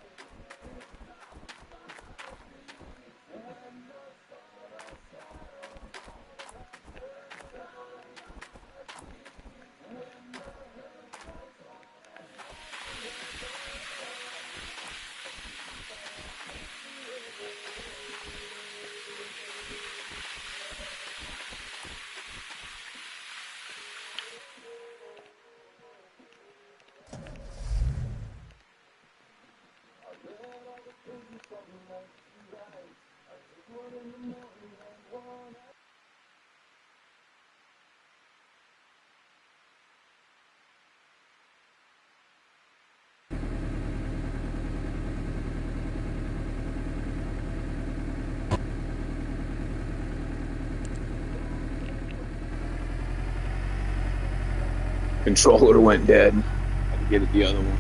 Controller went dead. Had to get it the other one.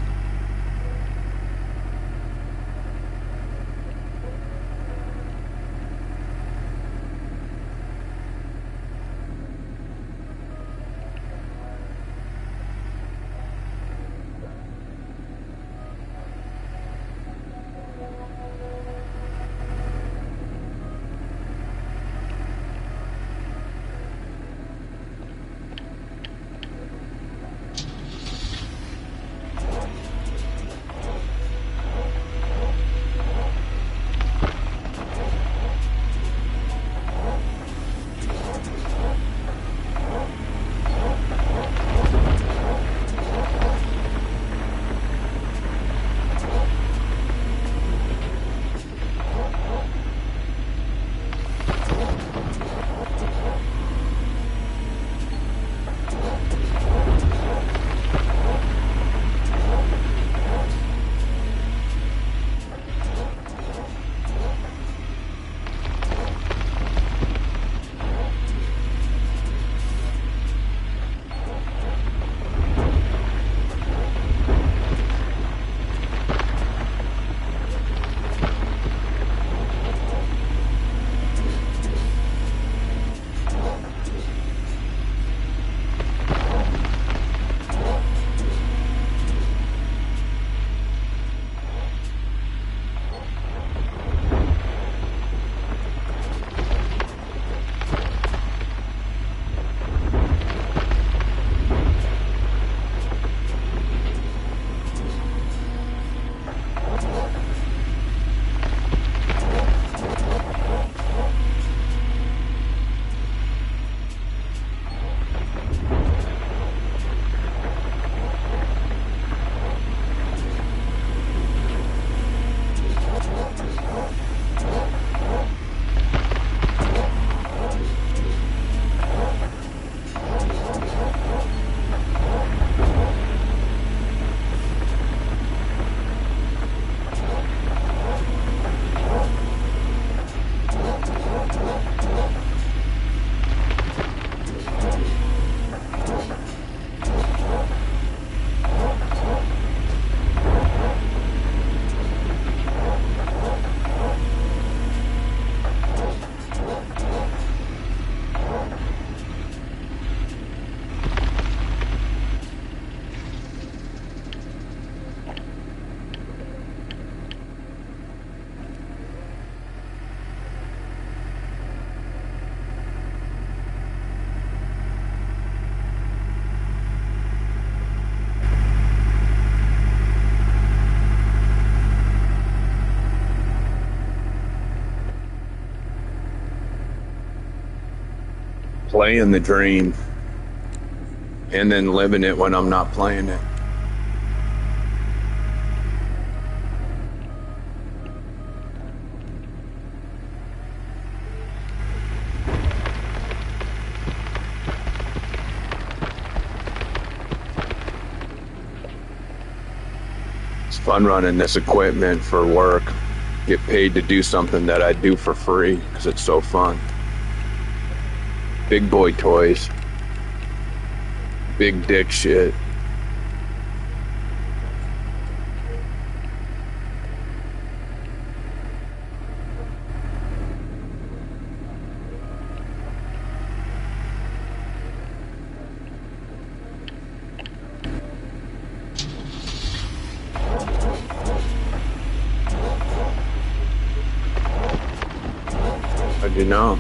Playing the dream and then living it when I'm not playing it. It's fun running this equipment for work. Get paid to do something that I do for free because it's so fun. Big boy toys. Big dick shit. How'd you know?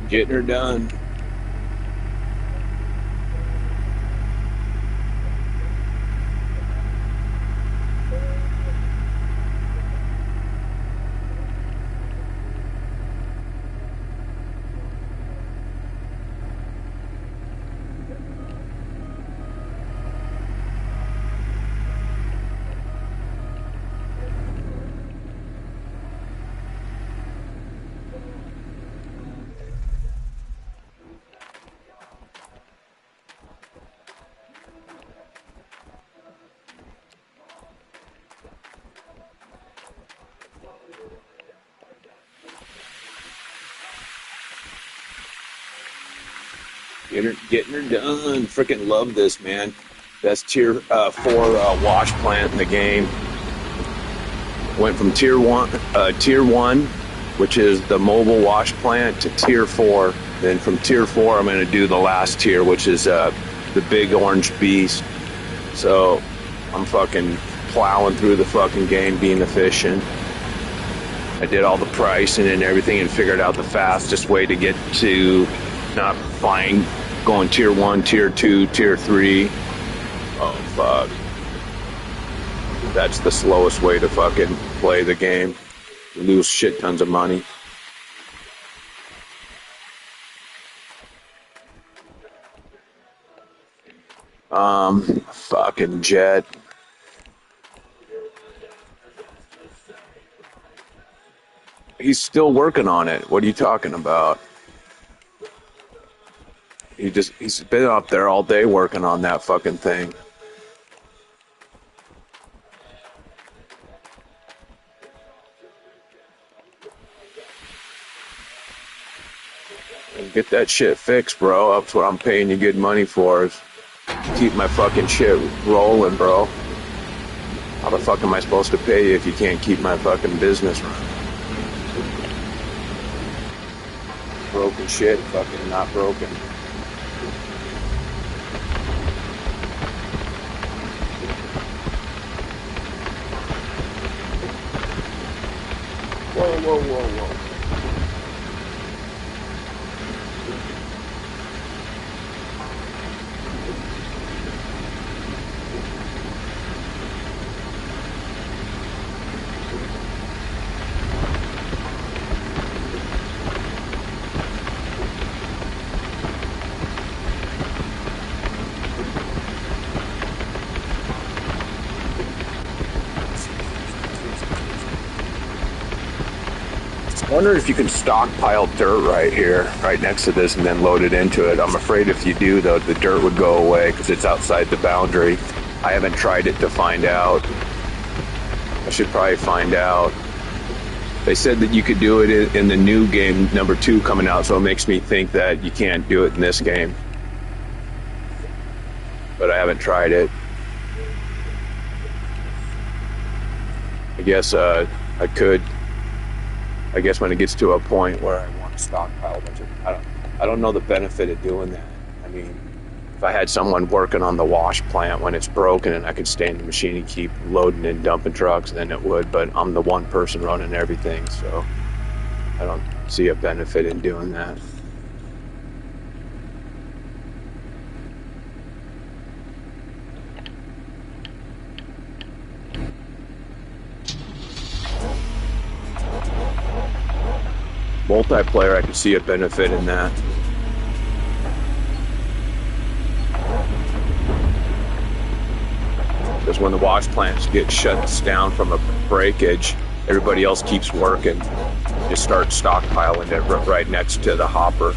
Getting her done. Getting her done. Freaking love this, man. Best tier 4 wash plant in the game. Went from tier 1, which is the mobile wash plant, to tier 4. Then from tier 4, I'm going to do the last tier, which is the big orange beast. So I'm fucking plowing through the fucking game, being efficient. I did all the pricing and everything and figured out the fastest way to get to not buying, going tier 1, tier 2, tier 3. Oh, fuck. That's the slowest way to fucking play the game. You lose shit tons of money. Fucking Jet. He's still working on it. What are you talking about? He's been up there all day working on that fucking thing. Get that shit fixed, bro. That's what I'm paying you good money for, is keep my fucking shit rolling, bro. How the fuck am I supposed to pay you if you can't keep my fucking business running? Broken shit, fucking not broken. Whoa, whoa, whoa, whoa. Wondering if you can stockpile dirt right here, right next to this, and then load it into it. I'm afraid if you do, though, the dirt would go away because it's outside the boundary. I haven't tried it to find out. I should probably find out. They said that you could do it in the new game, number 2, coming out, so it makes me think that you can't do it in this game. But I haven't tried it. I guess I could. I guess when it gets to a point where I want to stockpile a bunch of, I don't know the benefit of doing that. I mean, if I had someone working on the wash plant when it's broken and I could stay in the machine and keep loading and dumping trucks, then it would. But I'm the one person running everything, so I don't see a benefit in doing that. Multiplayer, I could see a benefit in that. Because when the wash plants get shut down from a breakage, everybody else keeps working. Just start stockpiling it right next to the hopper.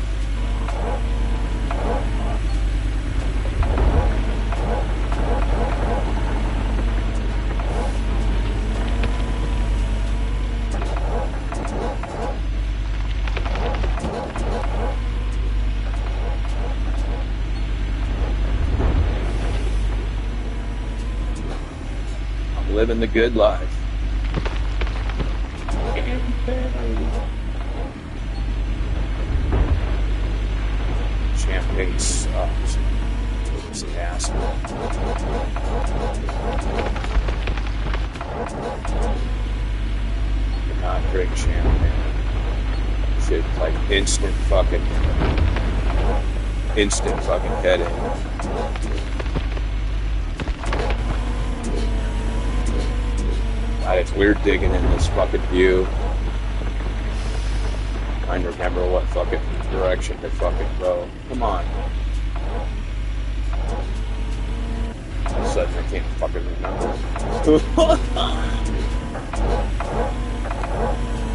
Living the good life. Champagne sucks. It's an asshole. Do not drink champagne. Shit's like instant fucking headache. God, it's weird digging in this fucking view. Trying to remember what fucking direction to fucking go. Come on. All of a sudden I can't fucking remember.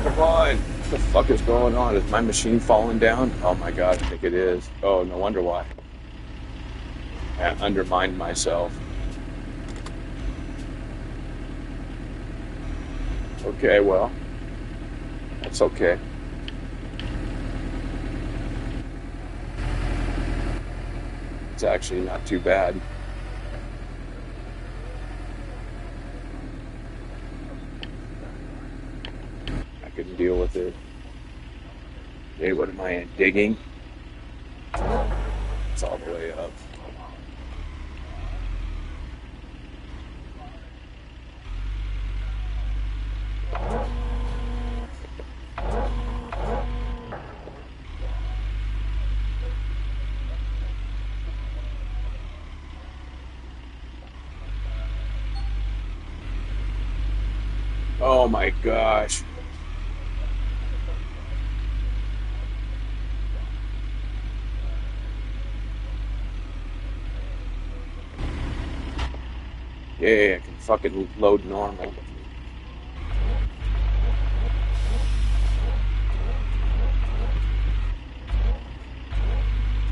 Come on. What the fuck is going on? Is my machine falling down? Oh my god, I think it is. Oh, no wonder why. I undermined myself. Okay, well, that's okay. It's actually not too bad. I can deal with it. Hey, what am I in? Digging? It's all the way up. Oh my gosh. Yeah, I can fucking load normal.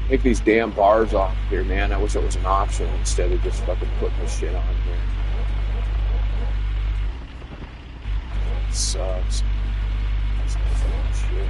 Take these damn bars off here, man. I wish it was an option instead of just fucking putting this shit on here. It sucks. That's fucking shit.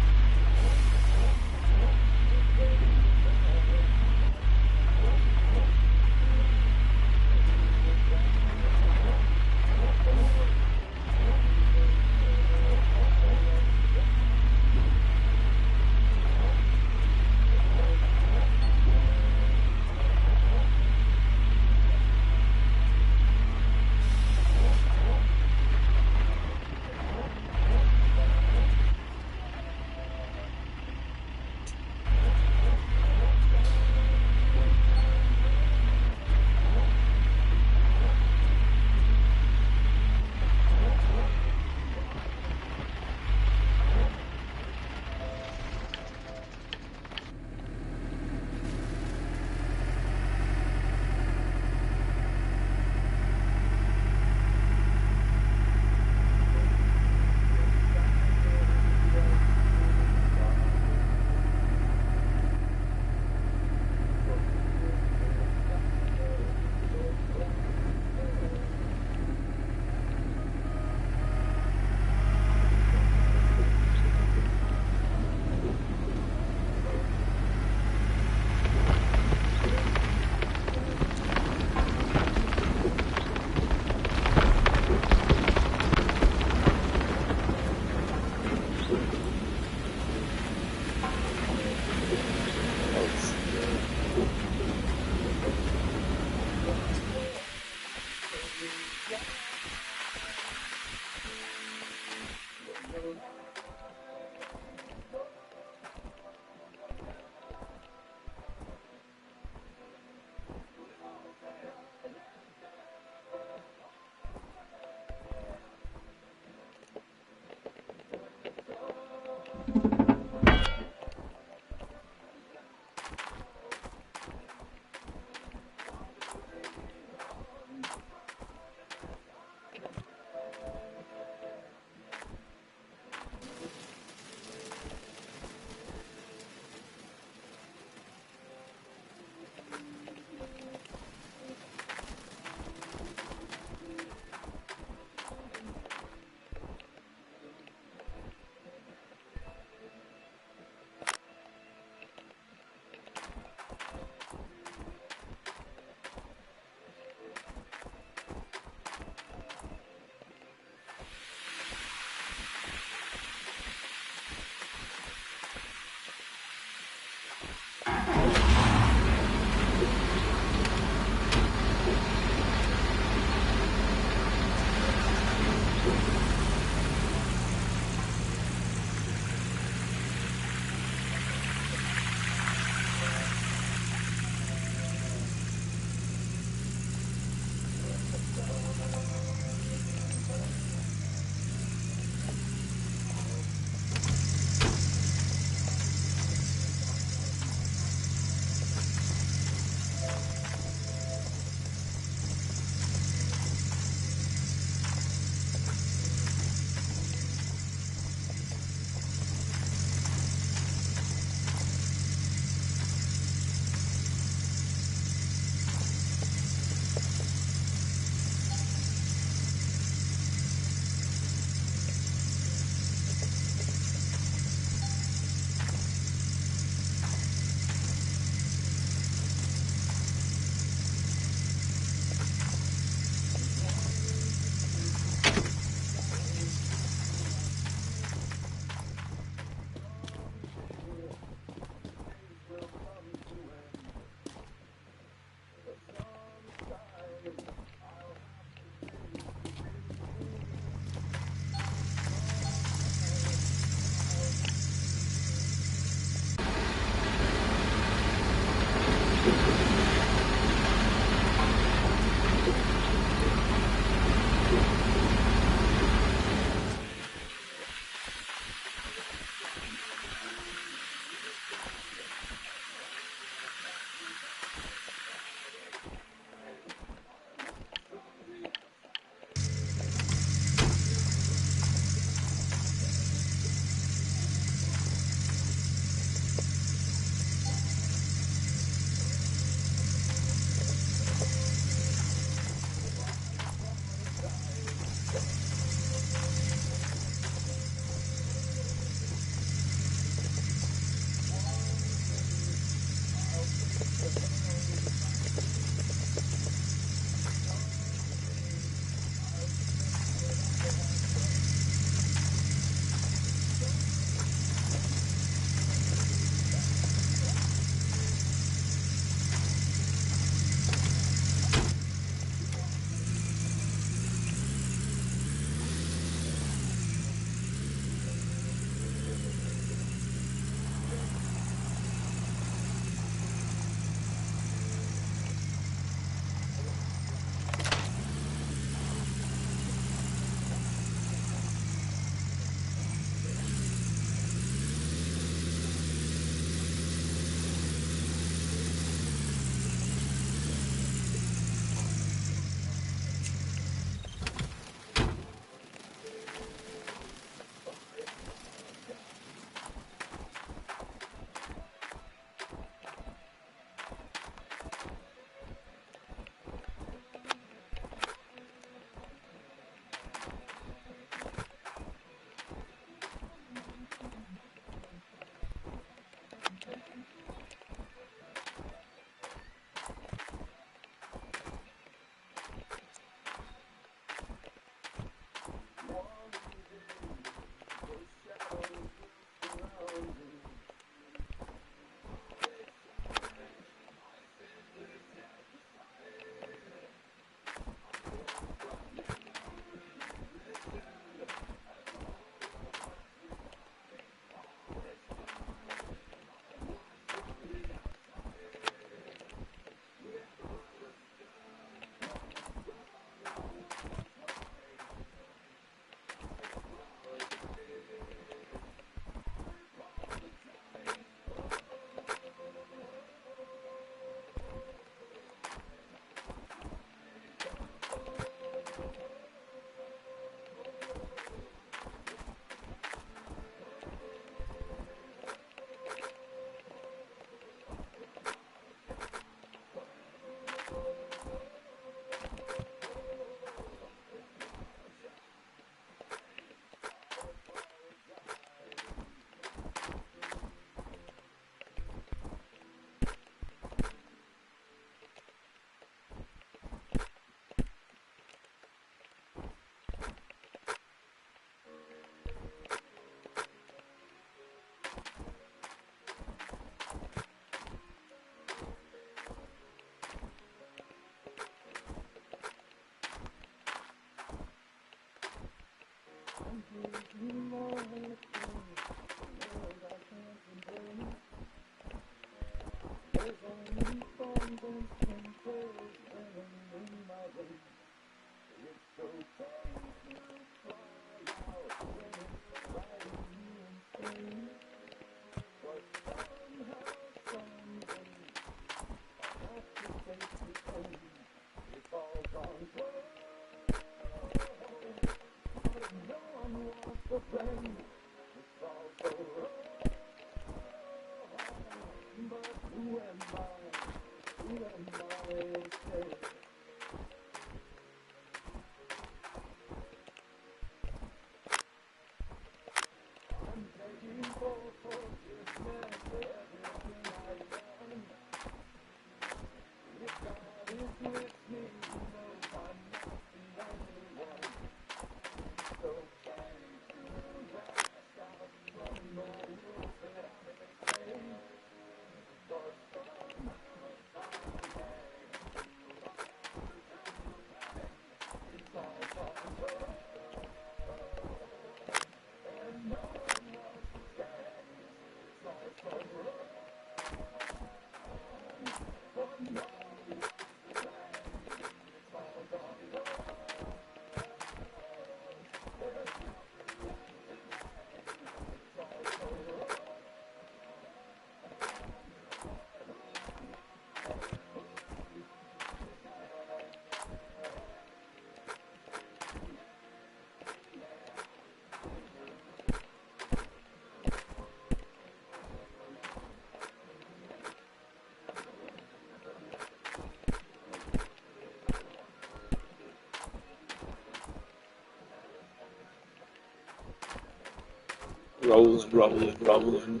Rolling, rolling, rolling.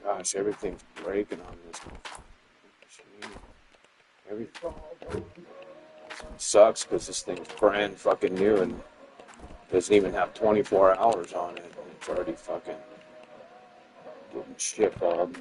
Gosh, everything's breaking on this machine. Everything sucks because this thing's brand fucking new and doesn't even have 24 hours on it. And it's already fucking getting shitballed.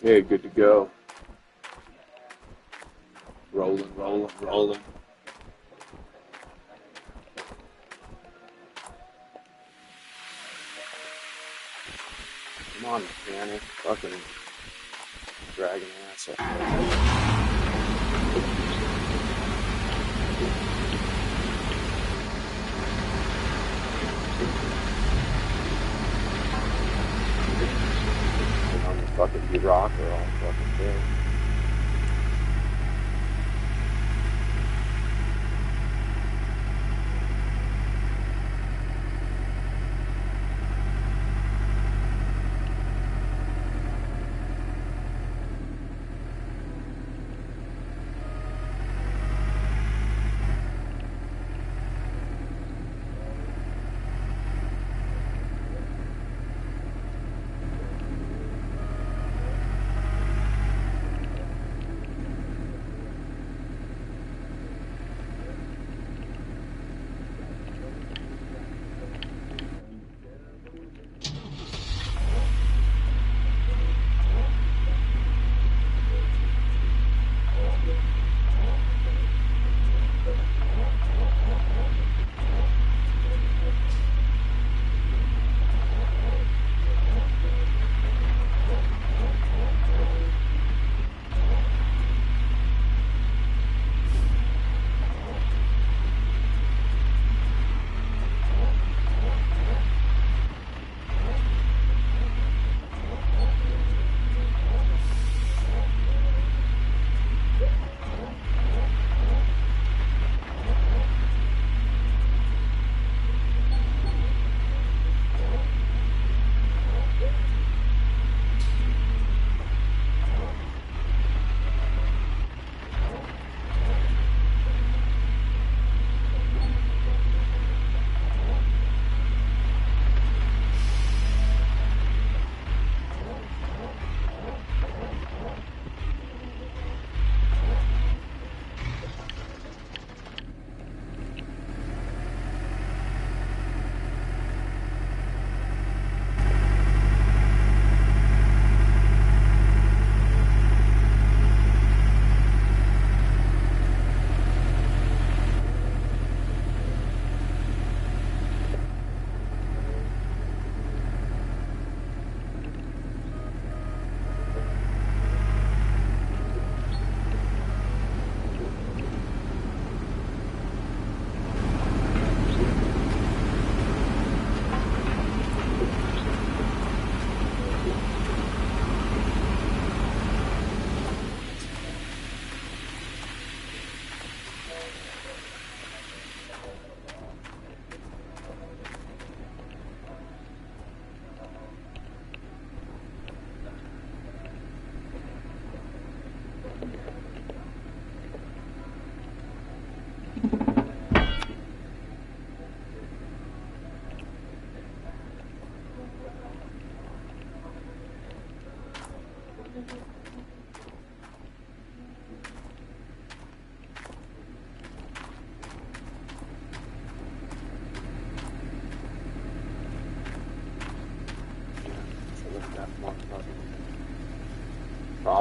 Okay, good to go. Rolling, rolling, rolling. Come on, mechanic. Fucking dragging ass up. On the fucking rocker all fucking day.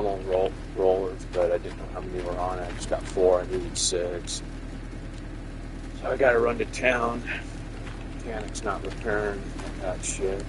normal rollers, but I didn't know how many were on it. I just got 4. I needed 6. So I got to run to town. Mechanic's not repairing that shit.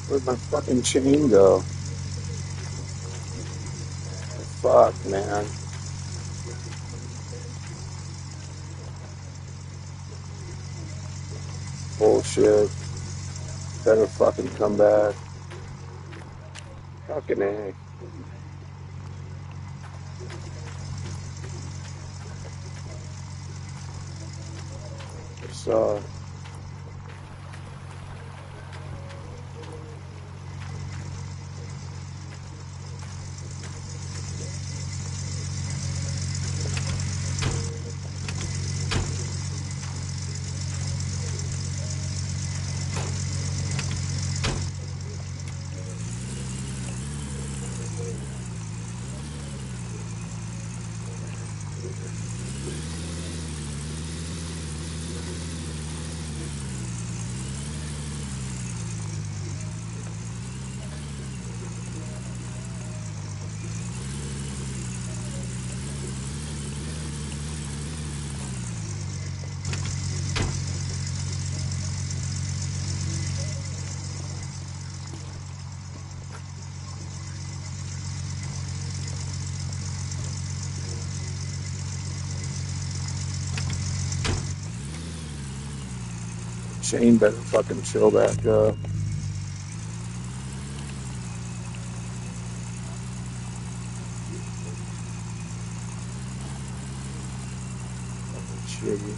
Where'd my fucking chain go? Fuck, man. Bullshit. Better fucking come back. Fucking A. So, chain better fucking chill back up. Shitty.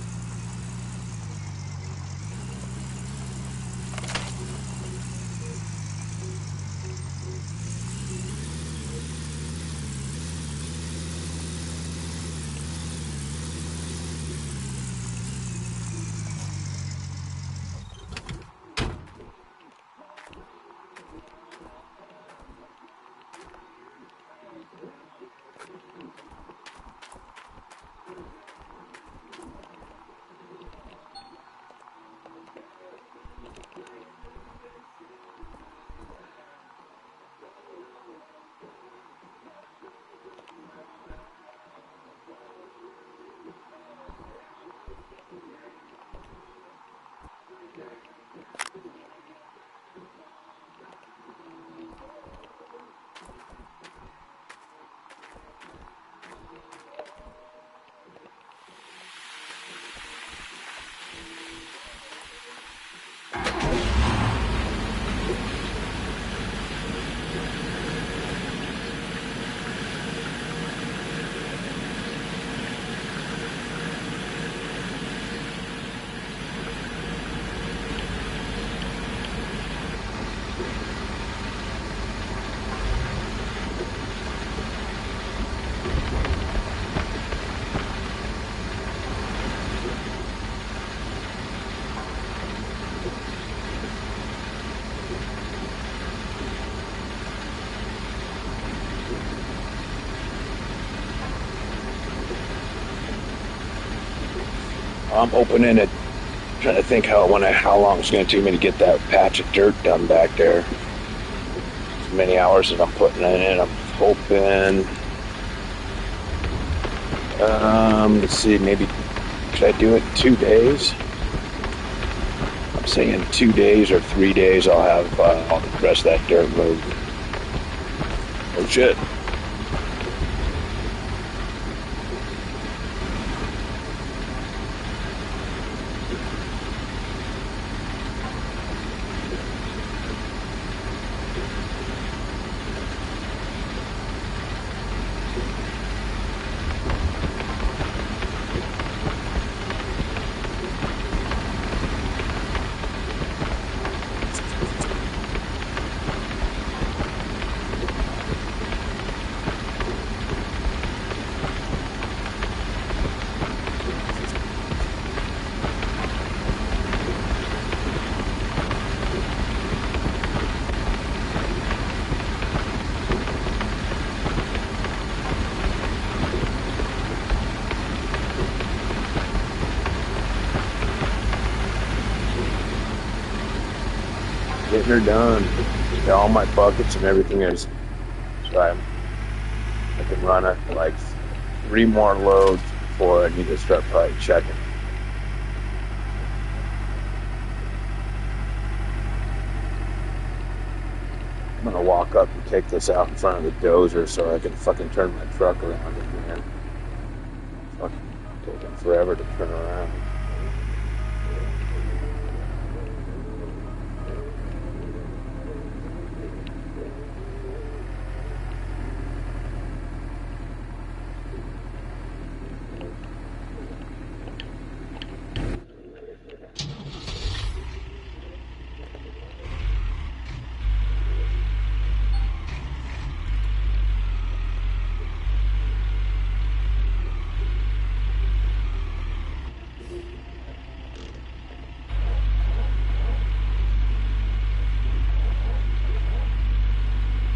I'm opening it. Trying to think how long it's going to take me to get that patch of dirt done back there. As many hours as I'm putting in it, I'm hoping. Let's see, maybe should I do it in 2 days? I'm saying 2 days or 3 days. I'll have all the rest of that dirt moved. Oh shit! Getting her done. Got all my buckets and everything is. So I can run it like 3 more loads before I need to start probably checking. I'm gonna walk up and take this out in front of the dozer so I can fucking turn my truck around again. Fucking taking forever to turn around.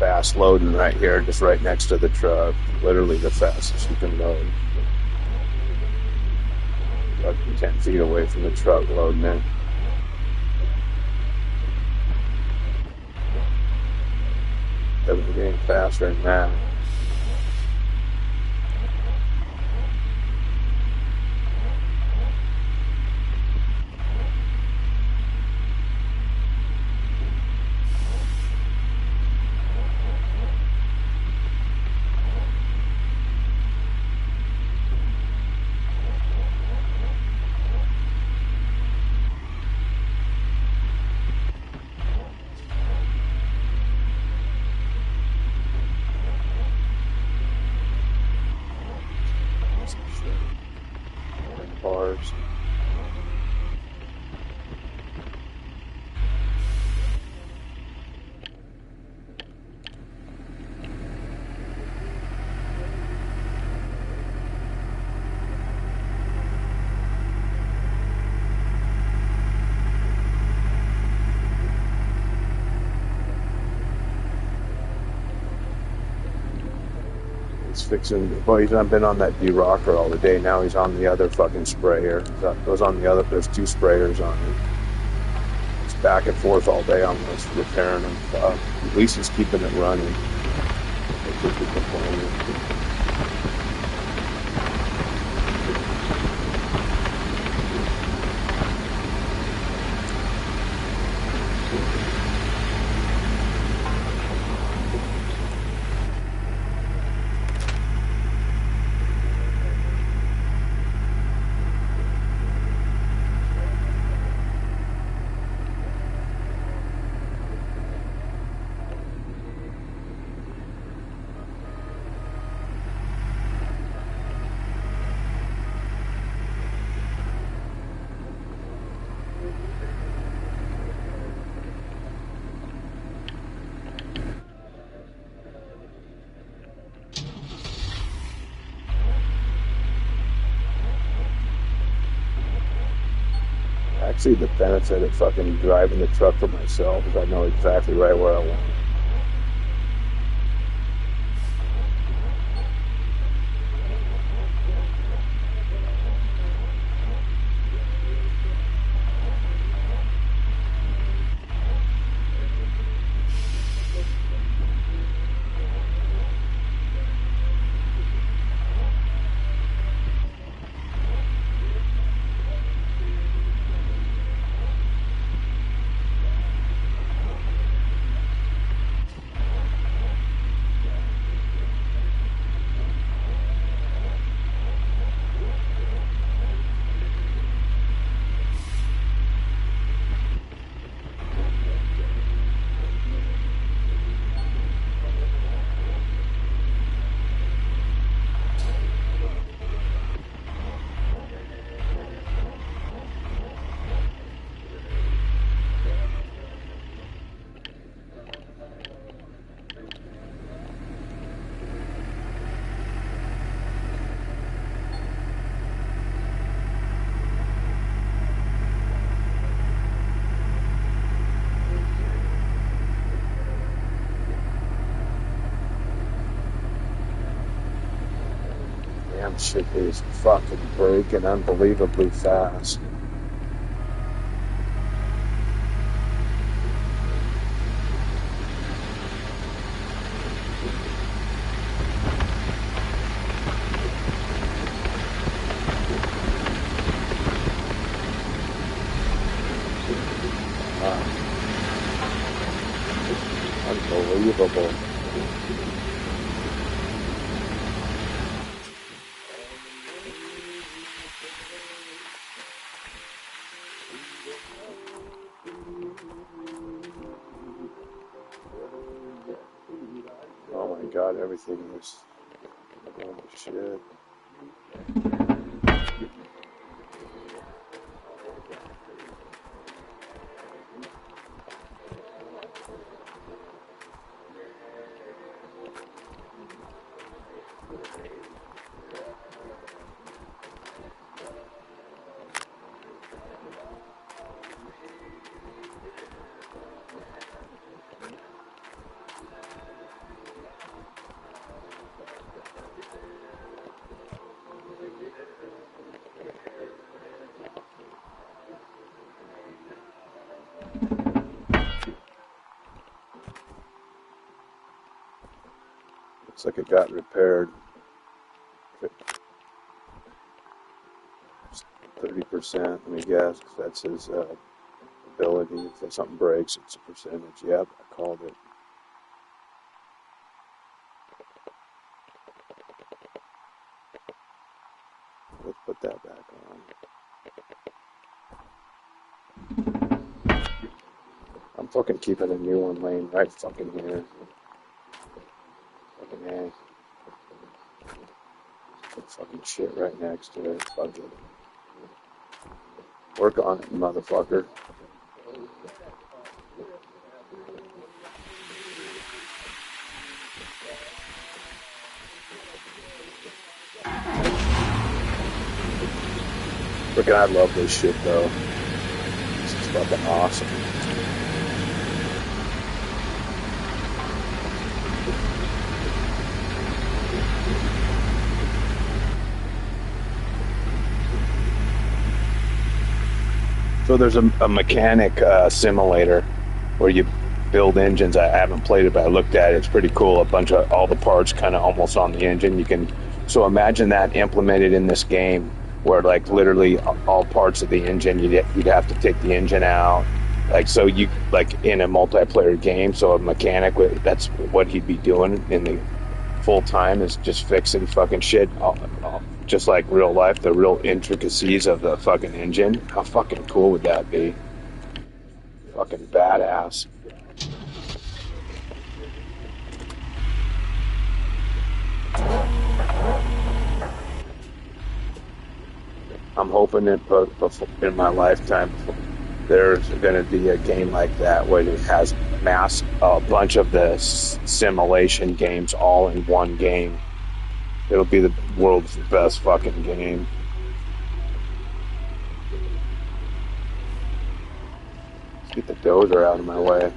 Fast loading right here, just right next to the truck. Literally the fastest you can load. Fucking 10 feet away from the truck loading in. Everything getting faster than that. Cars. He's fixing. Well, he's not been on that de-rocker all the day. Now he's on the other fucking sprayer. Goes on the other. There's 2 sprayers on it. It's back and forth all day on this, repairing them. At least he's keeping it running. They keep it complaining. Actually, the benefit of fucking driving the truck for myself is I know exactly right where I want. damn shit is fucking breaking unbelievably fast. Unbelievable. Oh my god, everything is, holy shit. Looks like it got repaired. 30%, let me guess, 'cause that's his ability. If something breaks, it's a percentage. Yep, I called it. Let's put that back on. I'm fucking keeping a new one laying right fucking here. Fucking A. Put fucking shit right next to it. Fuck it. Work on it, motherfucker. Freaking, I love this shit though. This is fucking awesome. So there's a mechanic simulator where you build engines. I haven't played it, but I looked at it. It's pretty cool. A bunch of all the parts kind of almost on the engine. You can, so imagine that implemented in this game where like literally all parts of the engine, you'd have to take the engine out. Like, so you, like in a multiplayer game, so a mechanic, that's what he'd be doing in the full time, is just fixing fucking shit. Just like real life, the real intricacies of the fucking engine. How fucking cool would that be? Fucking badass. I'm hoping that in my lifetime there's going to be a game like that where it has a bunch of the simulation games all in one game. It'll be the world's best fucking game. Let's get the dozer out of my way.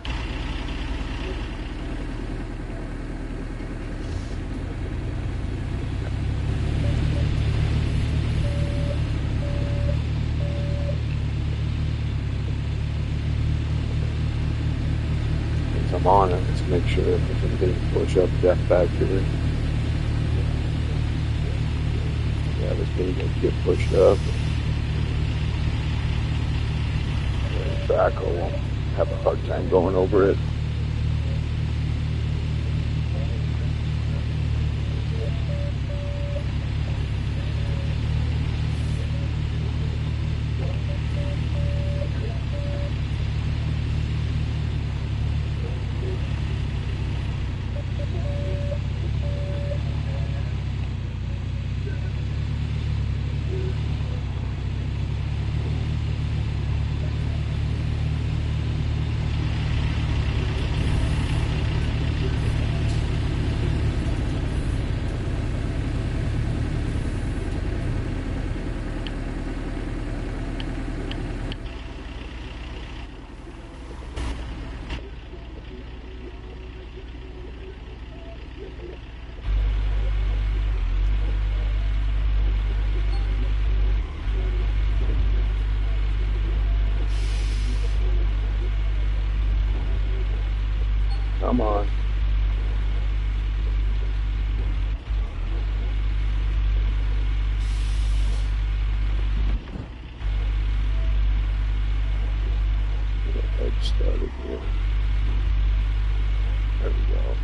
Since I'm on it, let's make sure that we can push up Death Factory. Yeah, this thing will get pushed up. The backhoe won't have a hard time going over it. Come on. Head started here. There we go.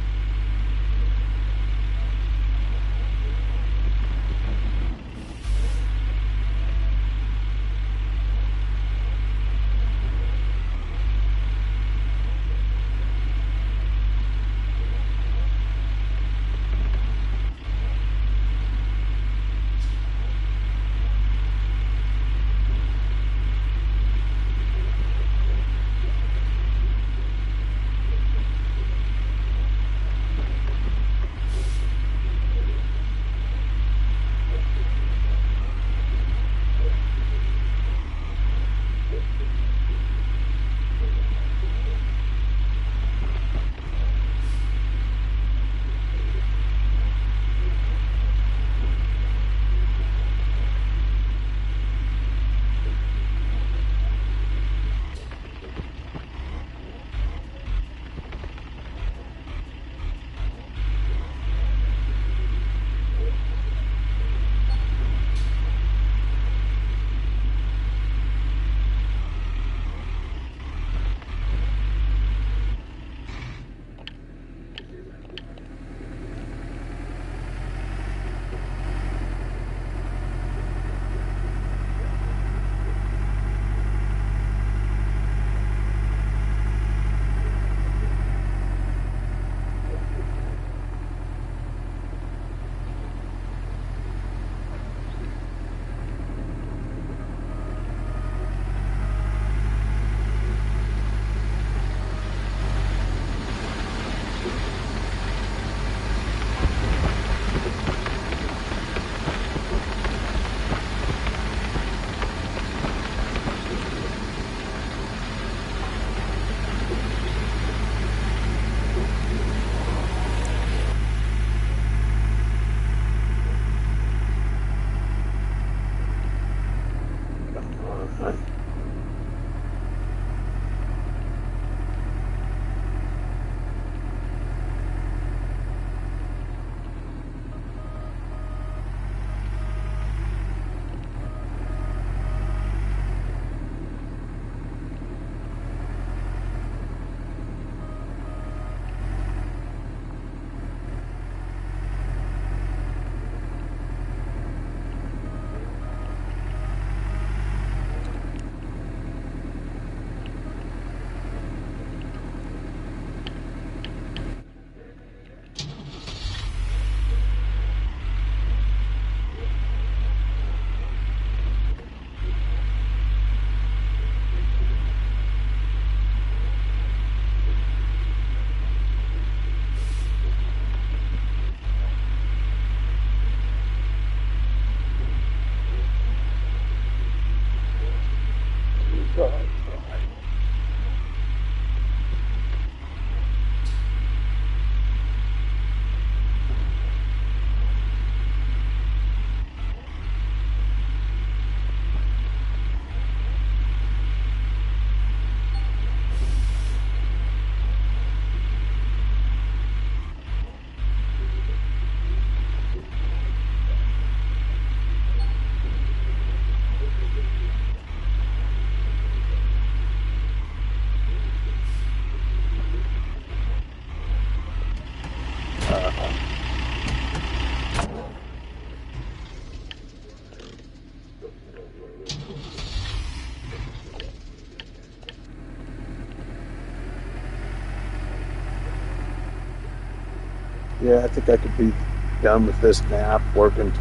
Yeah, I think I could be done with this nap, working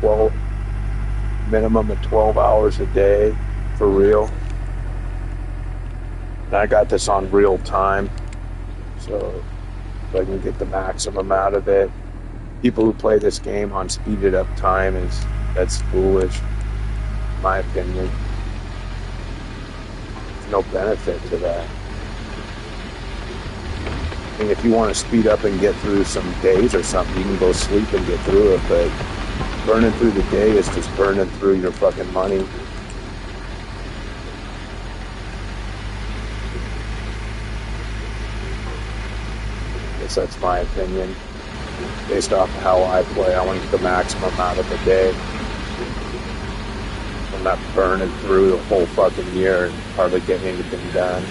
minimum of 12 hours a day for real. And I got this on real time, so if I can get the maximum out of it. People who play this game on speeded up time that's foolish, in my opinion. There's no benefit to that. I mean, if you want to speed up and get through some days or something, you can go sleep and get through it, but burning through the day is just burning through your fucking money. guess that's my opinion. Based off of how I play, I want to get the maximum out of the day. I'm not burning through the whole fucking year and hardly getting anything done.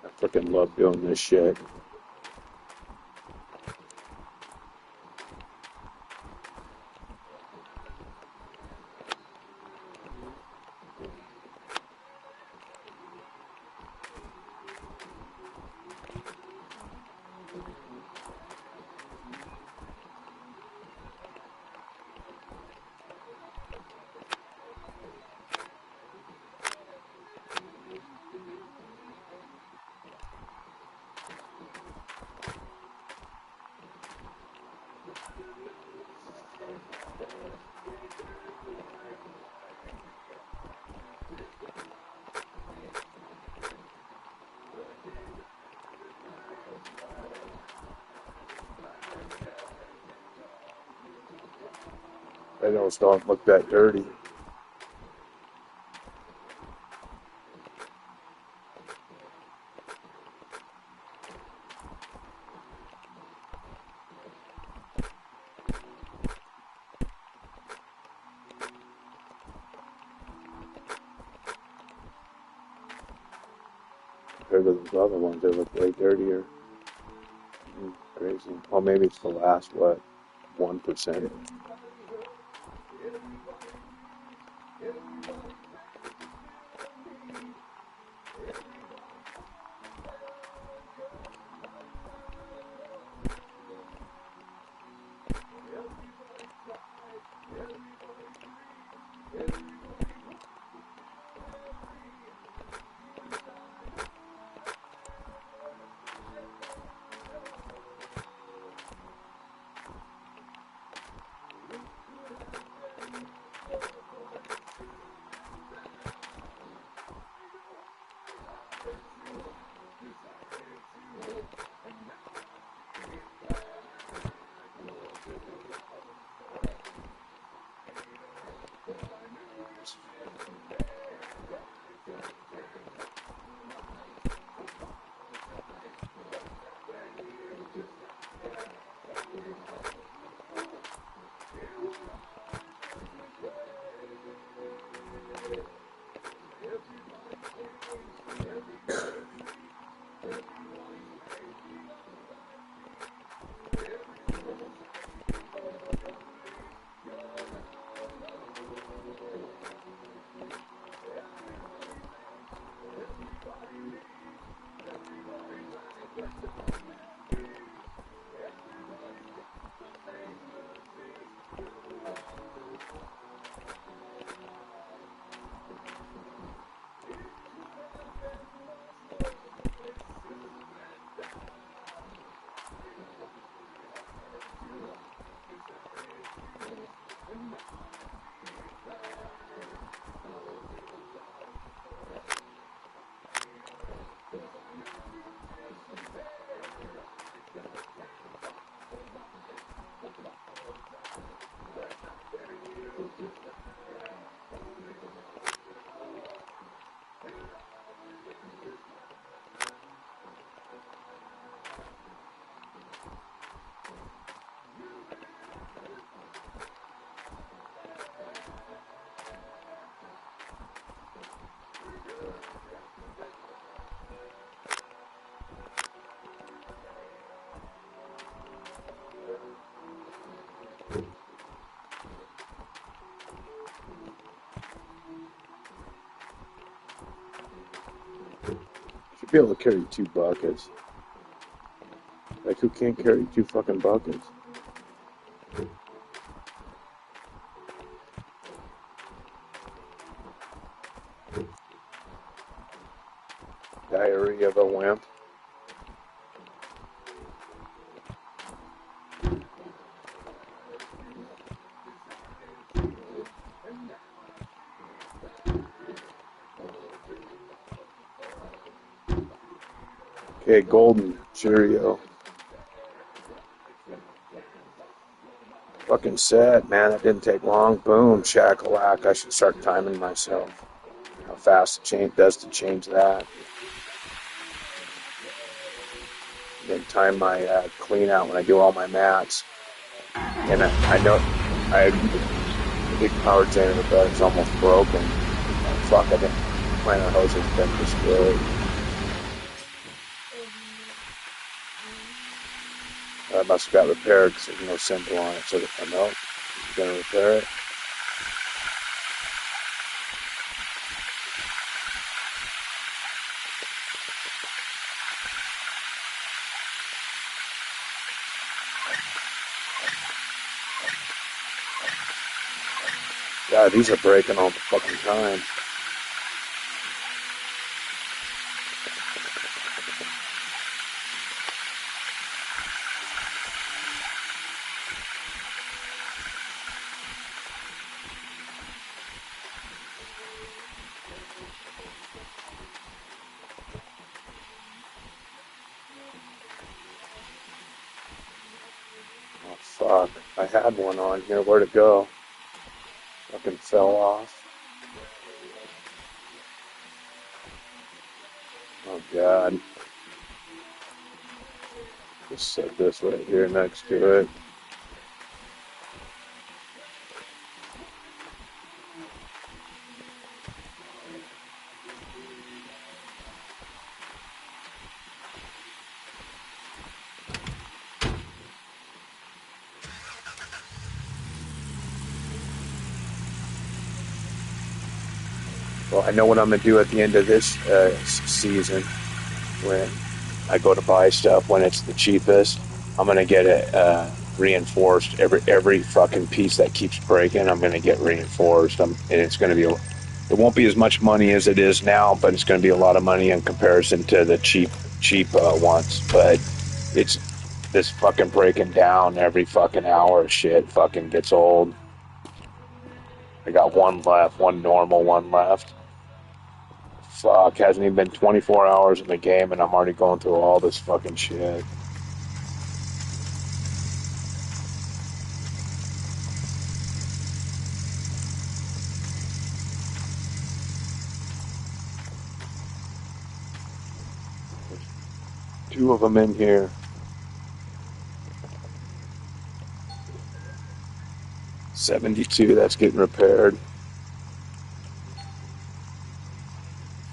I freaking love doing this shit. I just don't look that dirty. Compared to those other ones, they look way dirtier. Crazy. Well, maybe it's the last, 1%. Should be able to carry 2 buckets. Like, who can't carry 2 fucking buckets? Diary of a Wimp. Okay, golden Cheerio. Fucking set, man. That didn't take long. Boom, shakalak. I should start timing myself. How fast it does to change that. Then time my clean out when I do all my mats. And I know I had a big power generator, but it's almost broken. Fuck, I didn't plan on hoses been destroyed. I must have got repaired because there's no symbol on it. So I know it's going to repair it. God, these are breaking all the fucking time. Oh, fuck. I had one on here. Where'd it go? Fucking fell off. Oh, God. Just set this right here next to it. Well, I know what I'm going to do at the end of this season when I go to buy stuff when it's the cheapest. I'm going to get it reinforced. Every fucking piece that keeps breaking, I'm going to get reinforced. And it's going to be, it won't be as much money as it is now, but it's going to be a lot of money in comparison to the cheap ones. But it's this fucking breaking down every fucking hour shit fucking gets old. I got one left, one normal one left. Fuck, hasn't even been 24 hours in the game and I'm already going through all this fucking shit. Two of them in here. 72, that's getting repaired.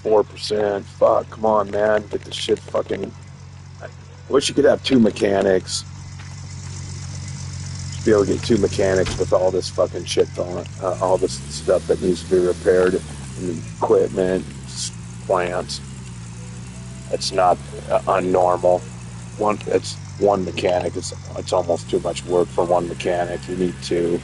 4%. Fuck, come on, man. Get this shit fucking... I wish you could have two mechanics. Just be able to get two mechanics with all this fucking shit going, all this stuff that needs to be repaired, and equipment, plants. It's not unnormal. It's one mechanic. It's almost too much work for one mechanic. You need two.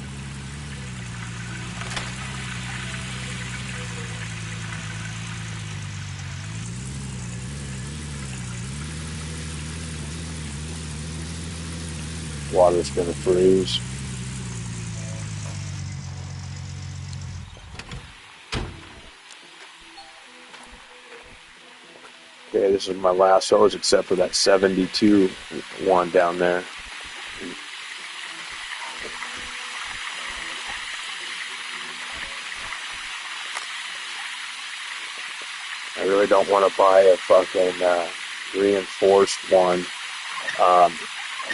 Water's gonna freeze. Okay, this is my last hose except for that 72 one down there. I really don't want to buy a fucking reinforced one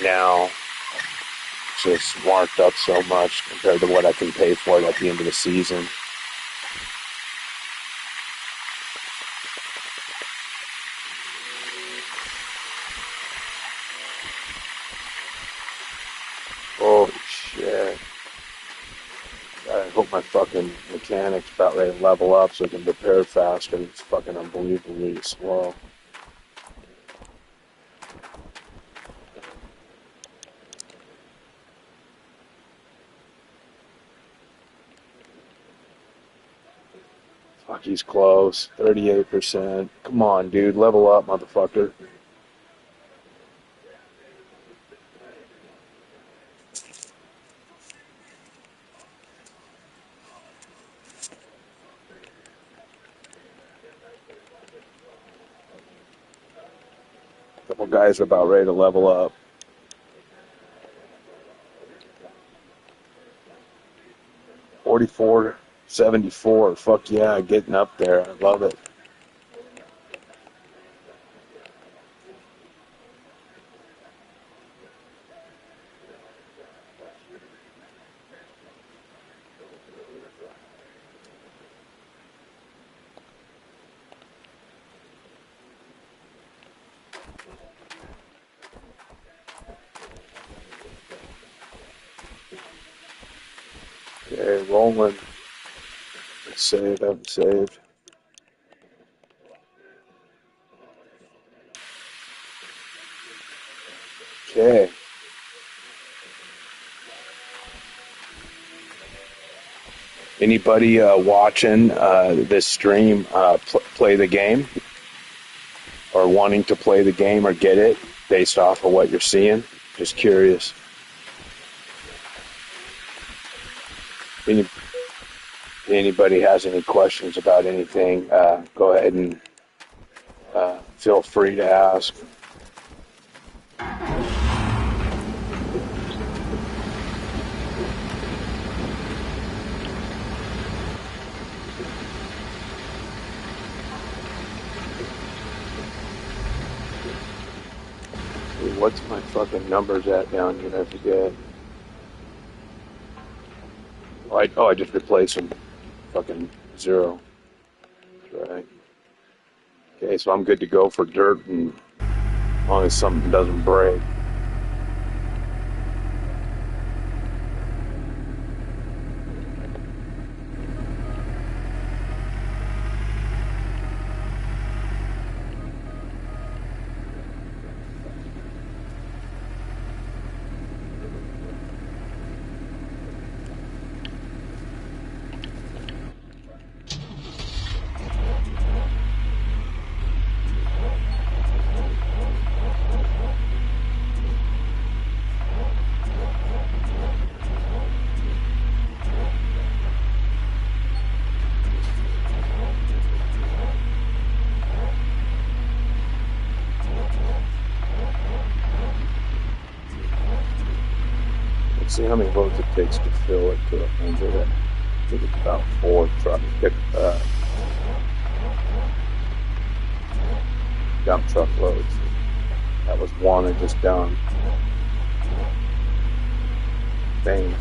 now. It's just marked up so much compared to what I can pay for it at the end of the season. Holy shit. I hope my fucking mechanic's about ready to level up so I can repair faster. It's fucking unbelievably slow. Fuck, he's close. 38%. Come on, dude. Level up, motherfucker. couple guys are about ready to level up. $44.74. Fuck yeah, getting up there. I love it. Okay, rolling. Saved, I'm saved. Okay. Anybody watching this stream play the game or wanting to play the game or get it based off of what you're seeing? Just curious. Anybody has any questions about anything, go ahead and feel free to ask. What's my fucking numbers at down here? I forget. I just replaced them. Fucking 0. Right. Okay, so I'm good to go for dirt, and as long as something doesn't break. See how many loads it takes to fill it to 100. I think it's about 4 trucks. Dump truck loads. That was one I just done. Thing.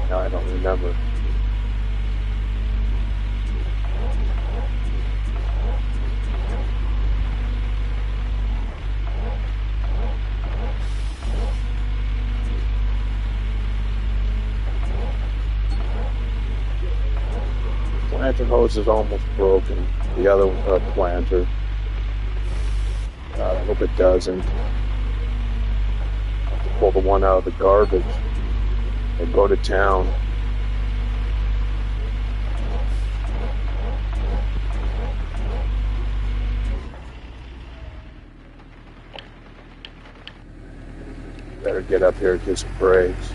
Now I don't remember. Planter hose is almost broken. The other planter. I hope it doesn't. I have to pull the one out of the garbage and go to town. Better get up here and get some brakes.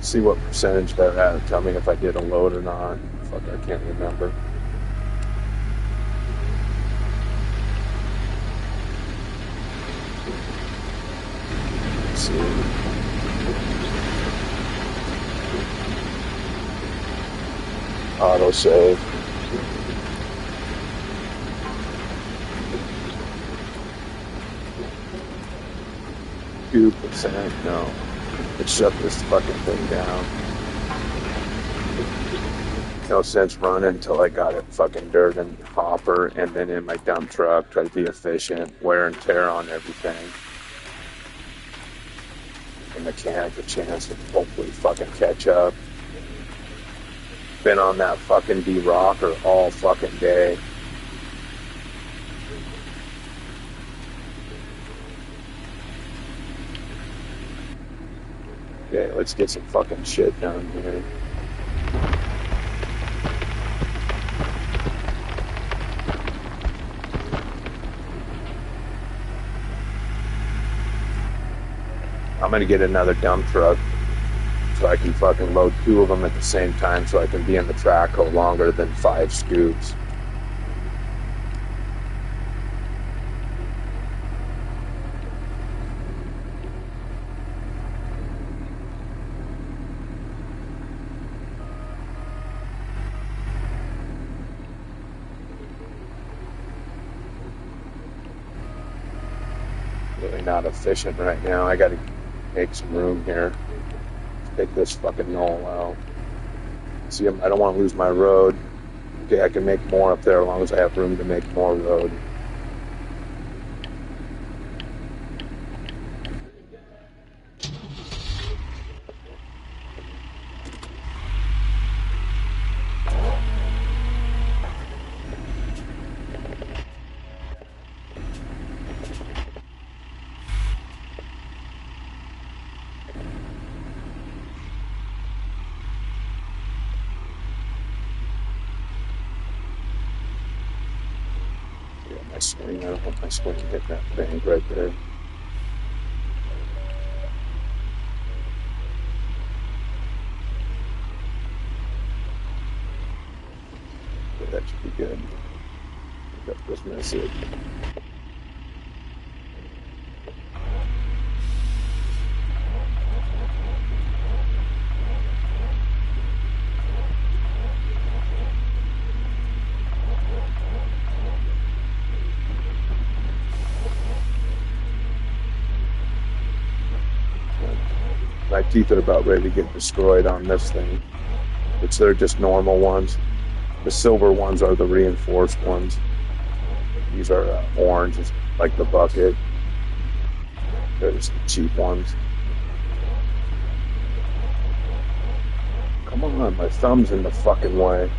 See what percentage they're at. Tell me if I did a load or not. Fuck, I can't remember. Let's see. Auto save. %. No. Let's shut this fucking thing down. No sense running until I got it fucking dirt and hopper and then in my dump truck. Try to be efficient. Wear and tear on everything. The mechanic a chance to hopefully fucking catch up. Been on that fucking D-Rocker all fucking day. Okay, let's get some fucking shit done here. I'm gonna get another dump truck so I can fucking load 2 of them at the same time so I can be in the track hole longer than 5 scoops. Really not efficient right now. I gotta make some room here. Take this fucking knoll out. See, I don't want to lose my road. Okay, I can make more up there as long as I have room to make more road. My swing, I don't want my swing to hit that bank right there. Okay, that should be good. Pick up this message. My teeth are about ready to get destroyed on this thing, which they're just normal ones. The silver ones are the reinforced ones. These are orange, like the bucket. They're just the cheap ones. Come on, my thumb's in the fucking way.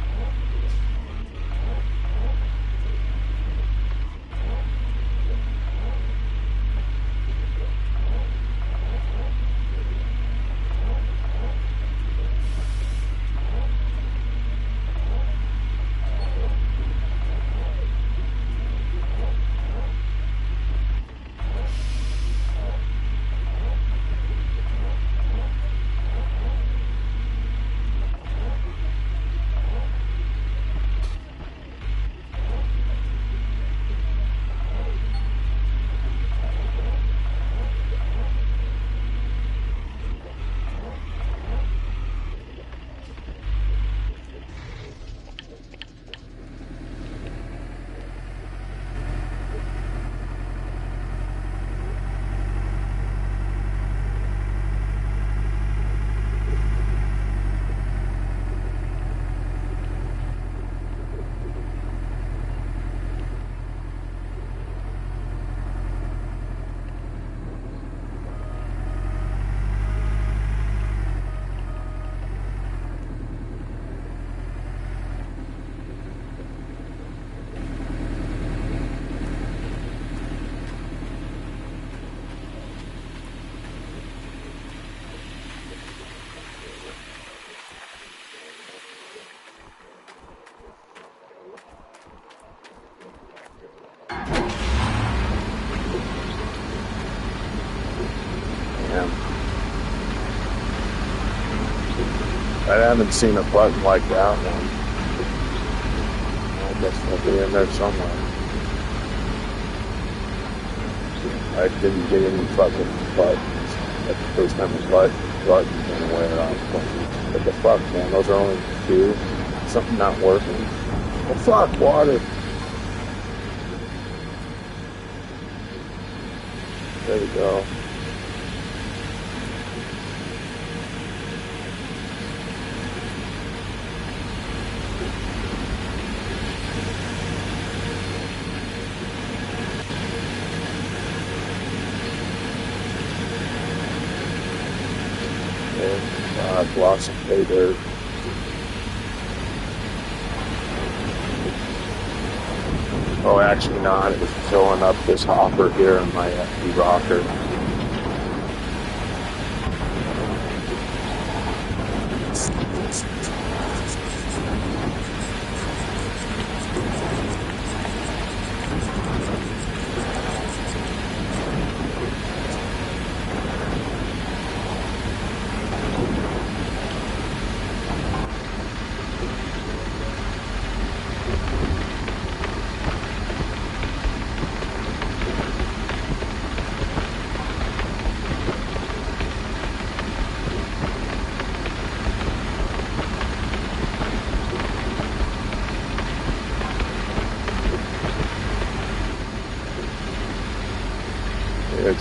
I haven't seen a button like that one. I guess it'll be in there somewhere. I didn't get any fucking buttons. That's the first time a button went away around. What the fuck, man? Those are only 2. Something not working. Oh fuck, water. There we go. Lots of pay dirt. Oh, actually not. It was filling up this hopper here in my FD rocker.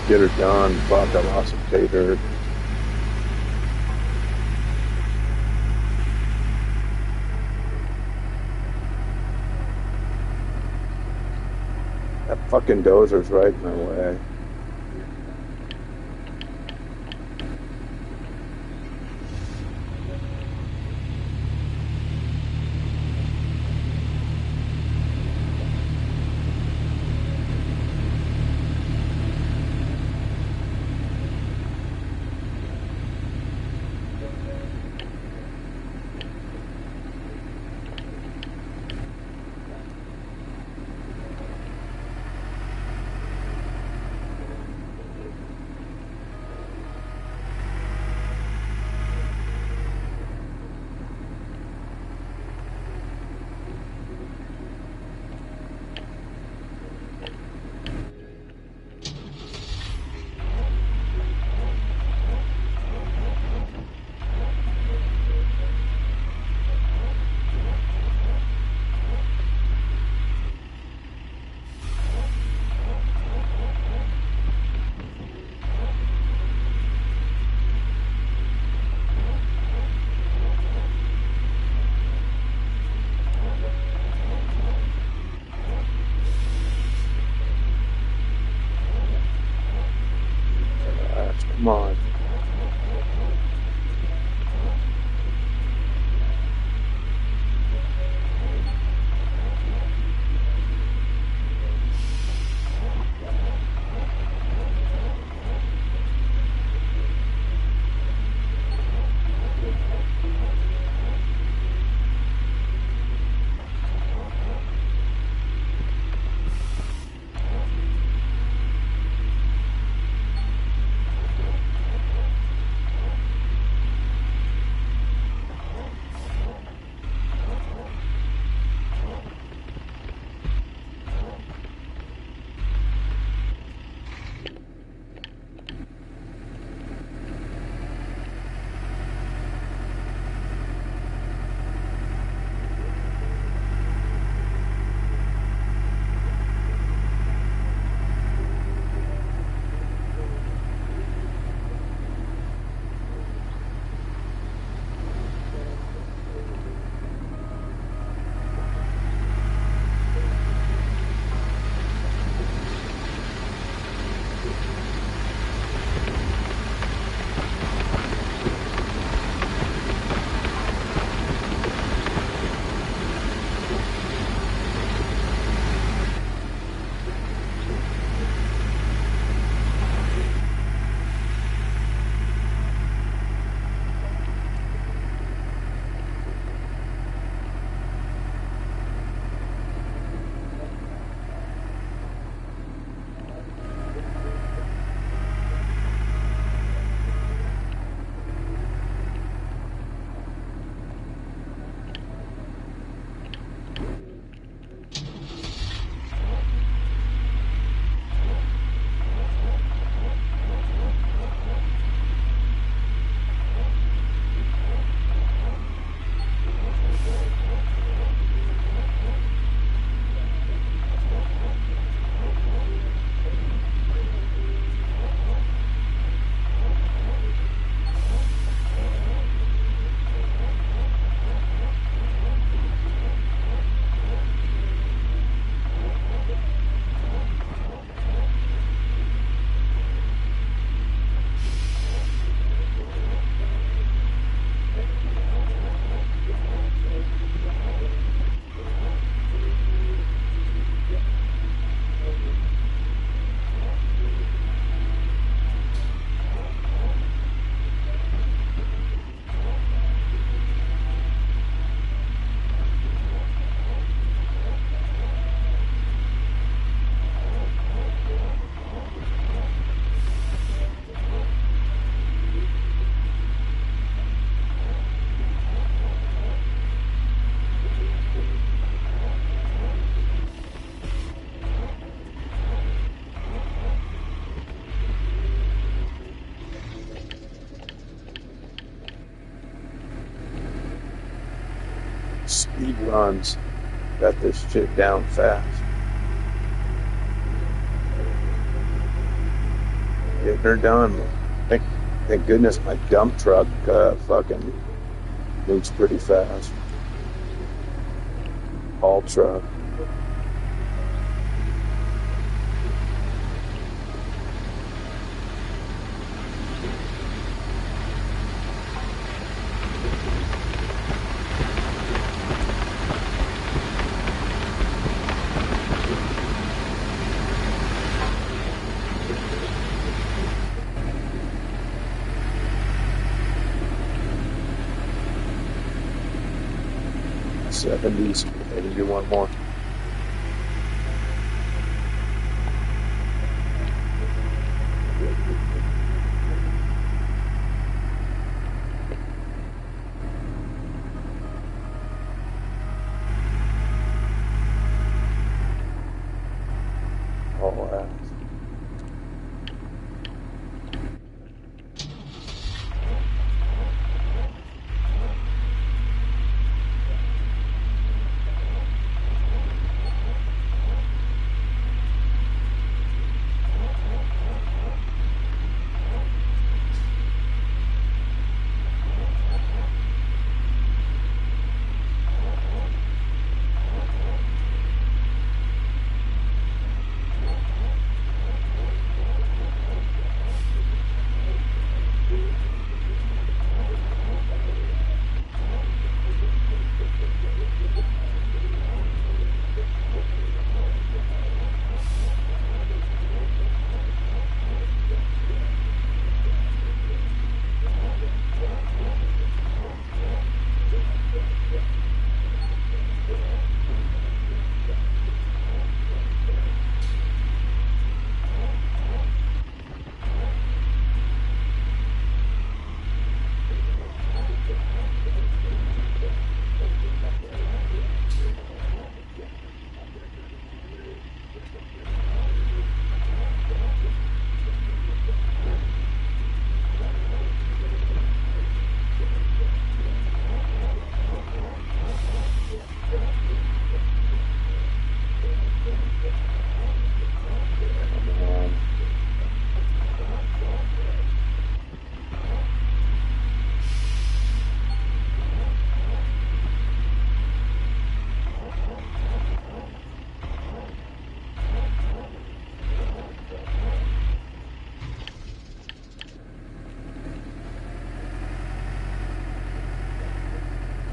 get her done. Fuck, I lost some pay dirt. That fucking dozer's right in my way. Come on. Speed runs. Got this shit down fast. getting her done. Thank, thank goodness my dump truck fucking moves pretty fast. Haul truck. '70s. I can do one more. All right.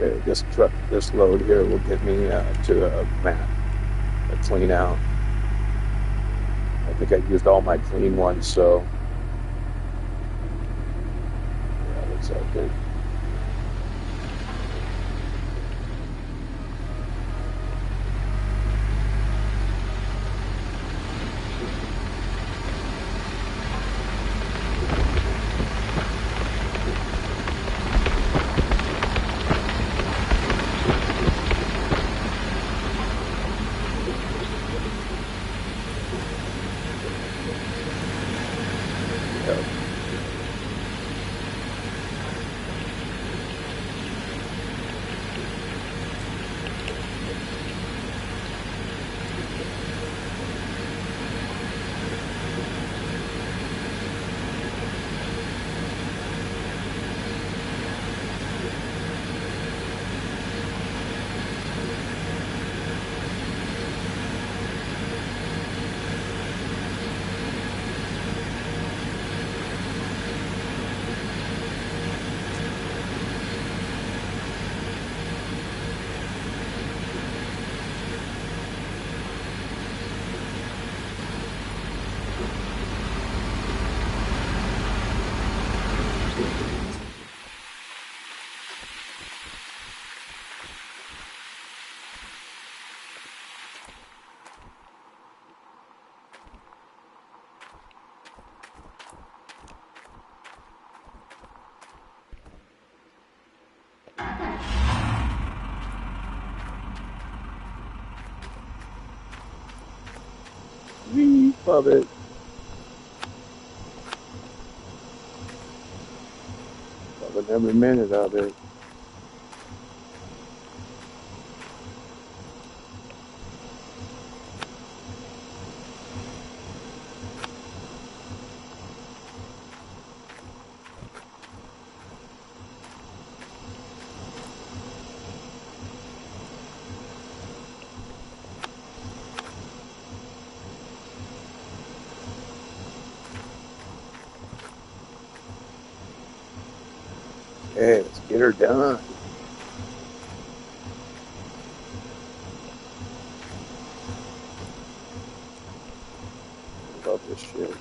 Okay, this load here will get me to a mat, a clean out. I think I used all my clean ones, so yeah, looks like it. Yeah. We love it. Loving every minute of it. Hey, let's get her done. I love this shit.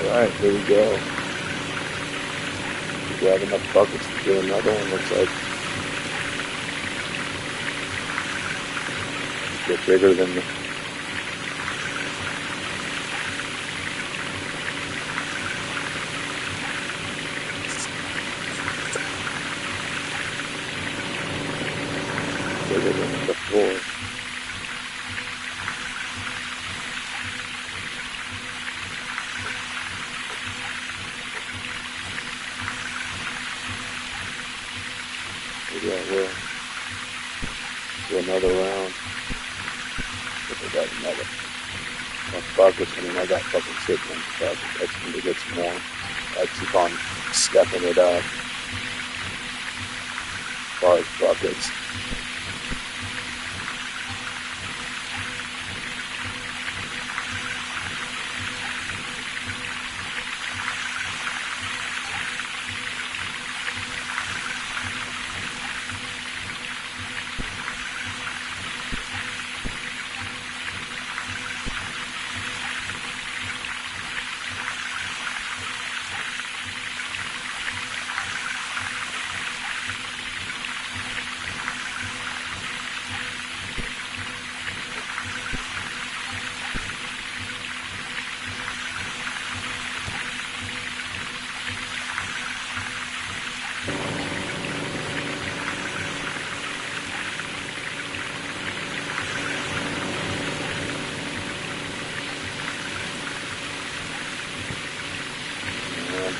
Alright, here we go. We have enough buckets to do another one, looks like. Get bigger than the... bigger than the floor. Maybe I will. Do another round. If I got enough buckets, I mean, I got fucking sitting in the bucket. I just need to get some more. I keep on stepping it up. As far as buckets.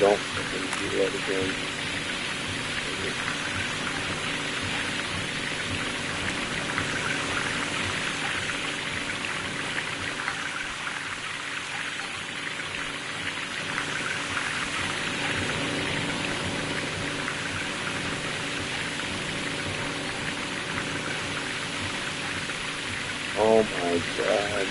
Don't do that again. Oh my God.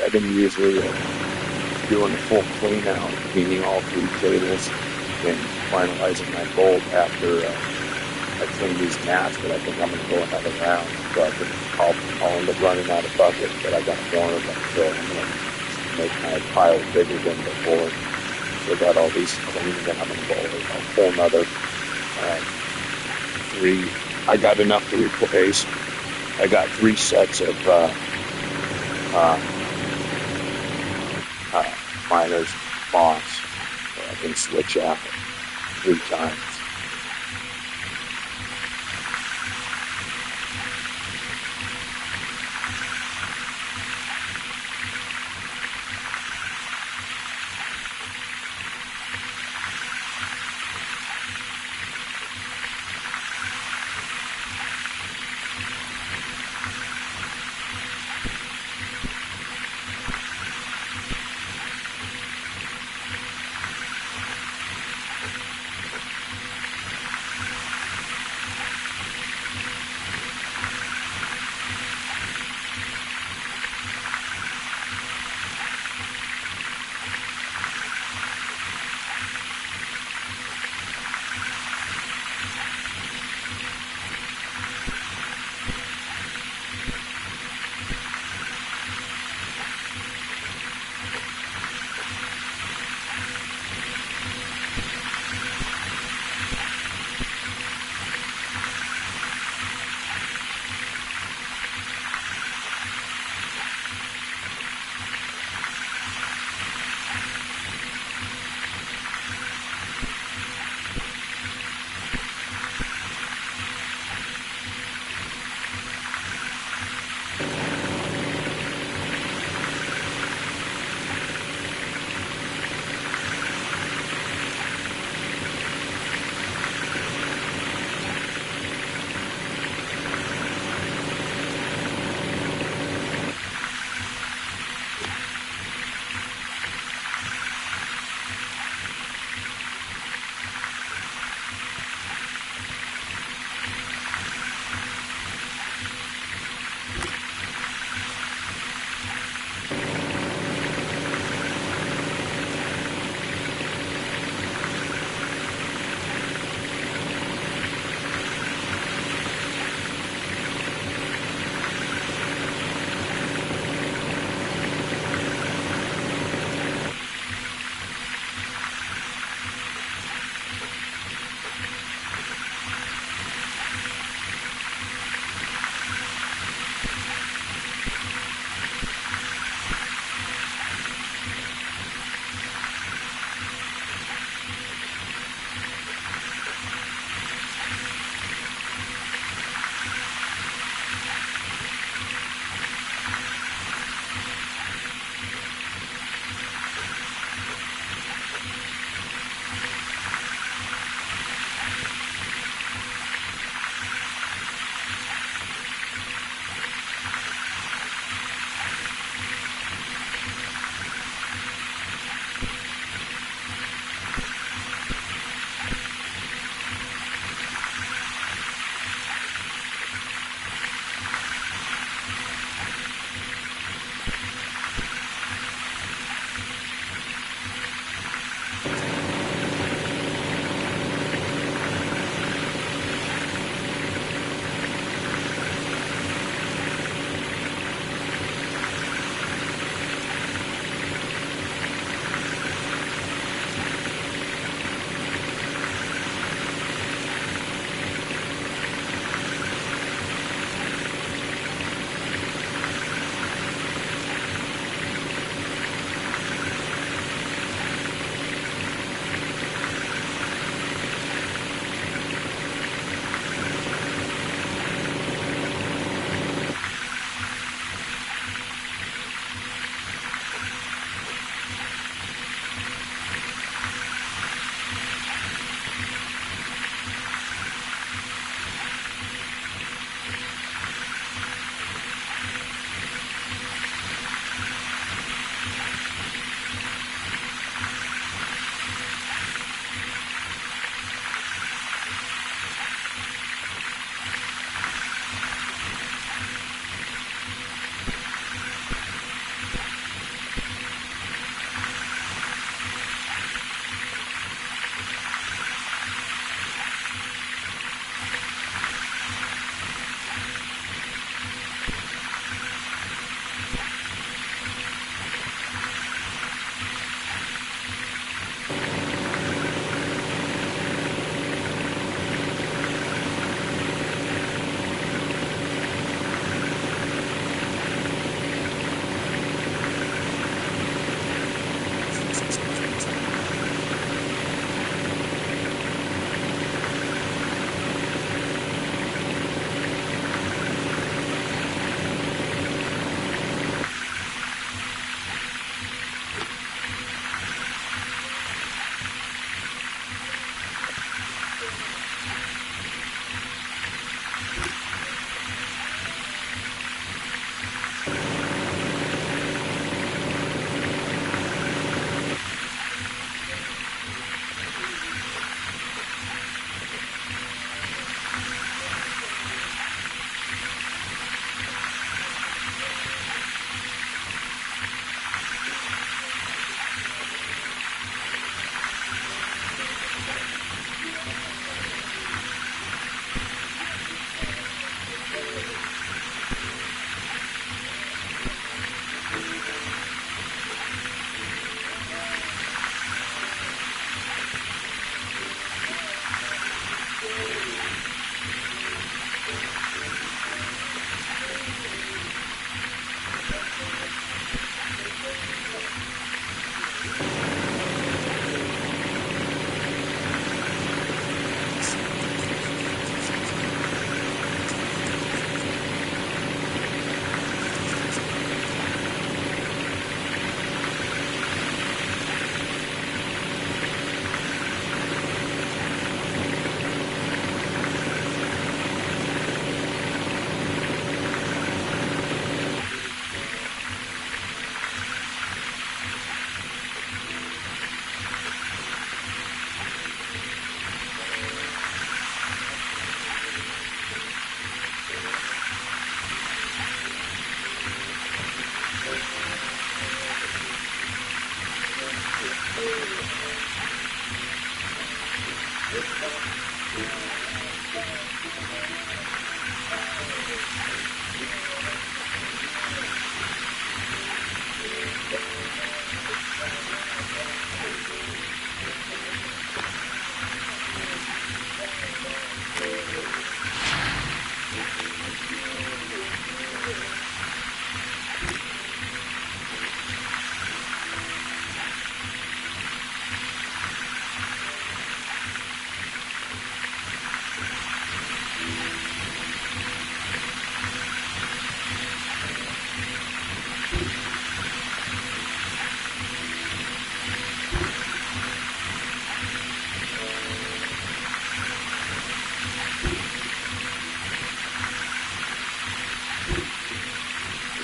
I've been usually doing a full clean out, cleaning all 3 cables and finalizing my bolt after I clean these mats, but I think I'm going to go another round. So I'll end up running out of buckets, but I got more of them, so I'm going to make my pile bigger than before. So I got all these cleaned, and I'm going to go a whole another 3. I got enough to replace. I got 3 sets of miners moss, so I can switch out 3 times.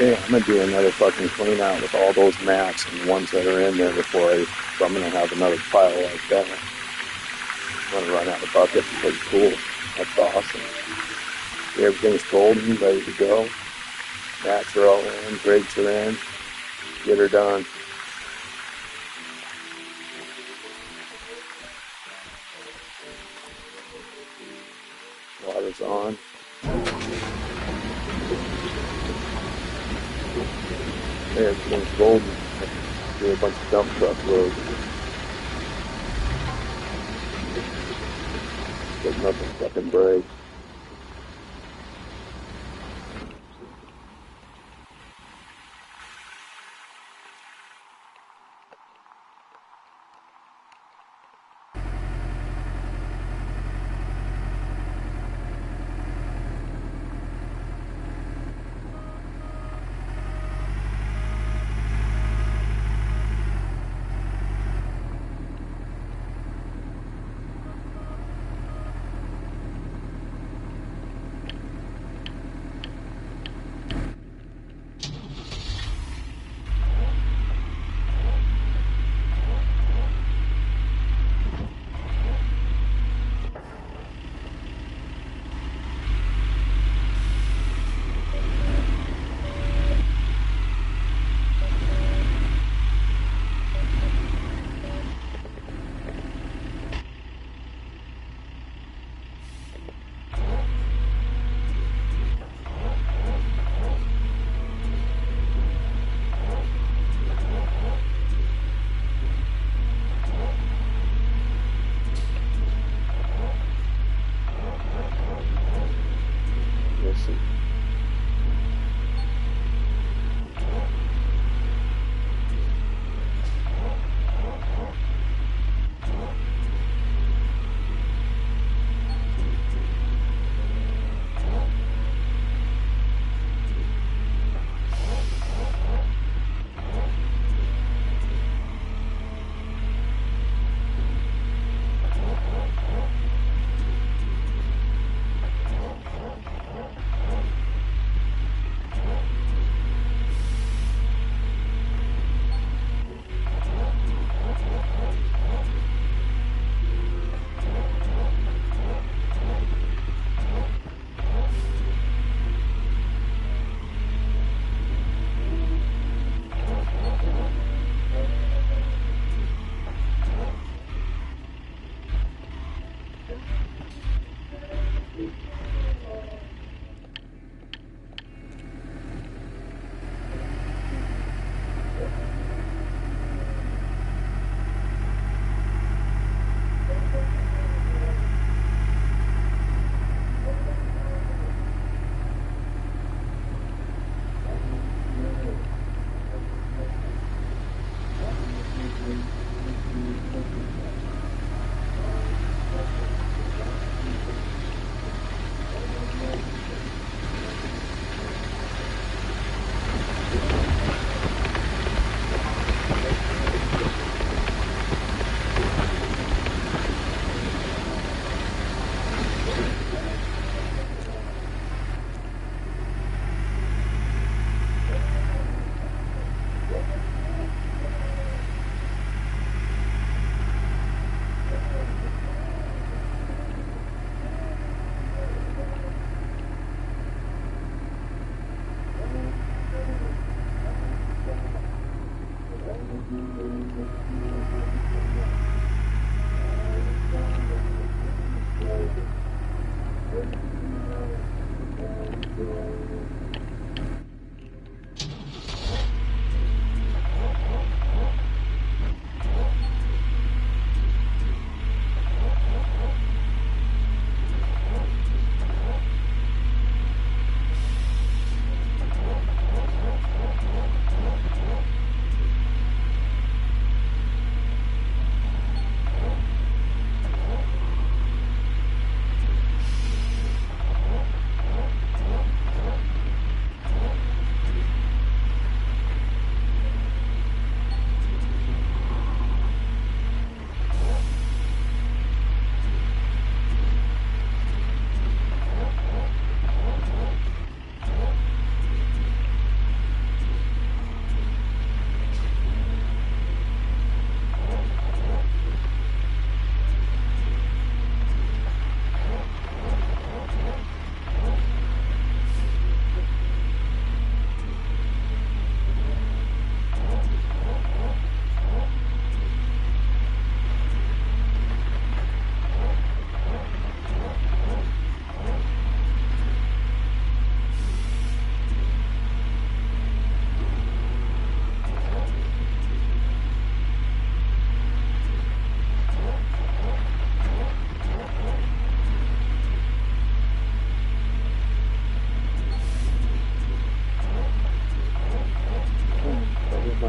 Yeah, I'm gonna do another fucking clean out with all those mats and the ones that are in there before so I'm gonna have another pile like that. I'm gonna run out of buckets. Pretty cool. That's awesome. Everything's golden, ready to go. Mats are all in, grates are in. Get her done. Water's on. Everything's golden. Do a bunch of dump truck loads. But nothing fucking breaks.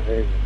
Hey.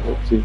Oopsie.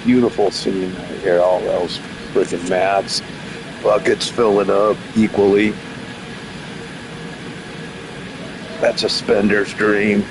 Beautiful scene right here. All those freaking mats, buckets filling up equally. That's a spender's dream.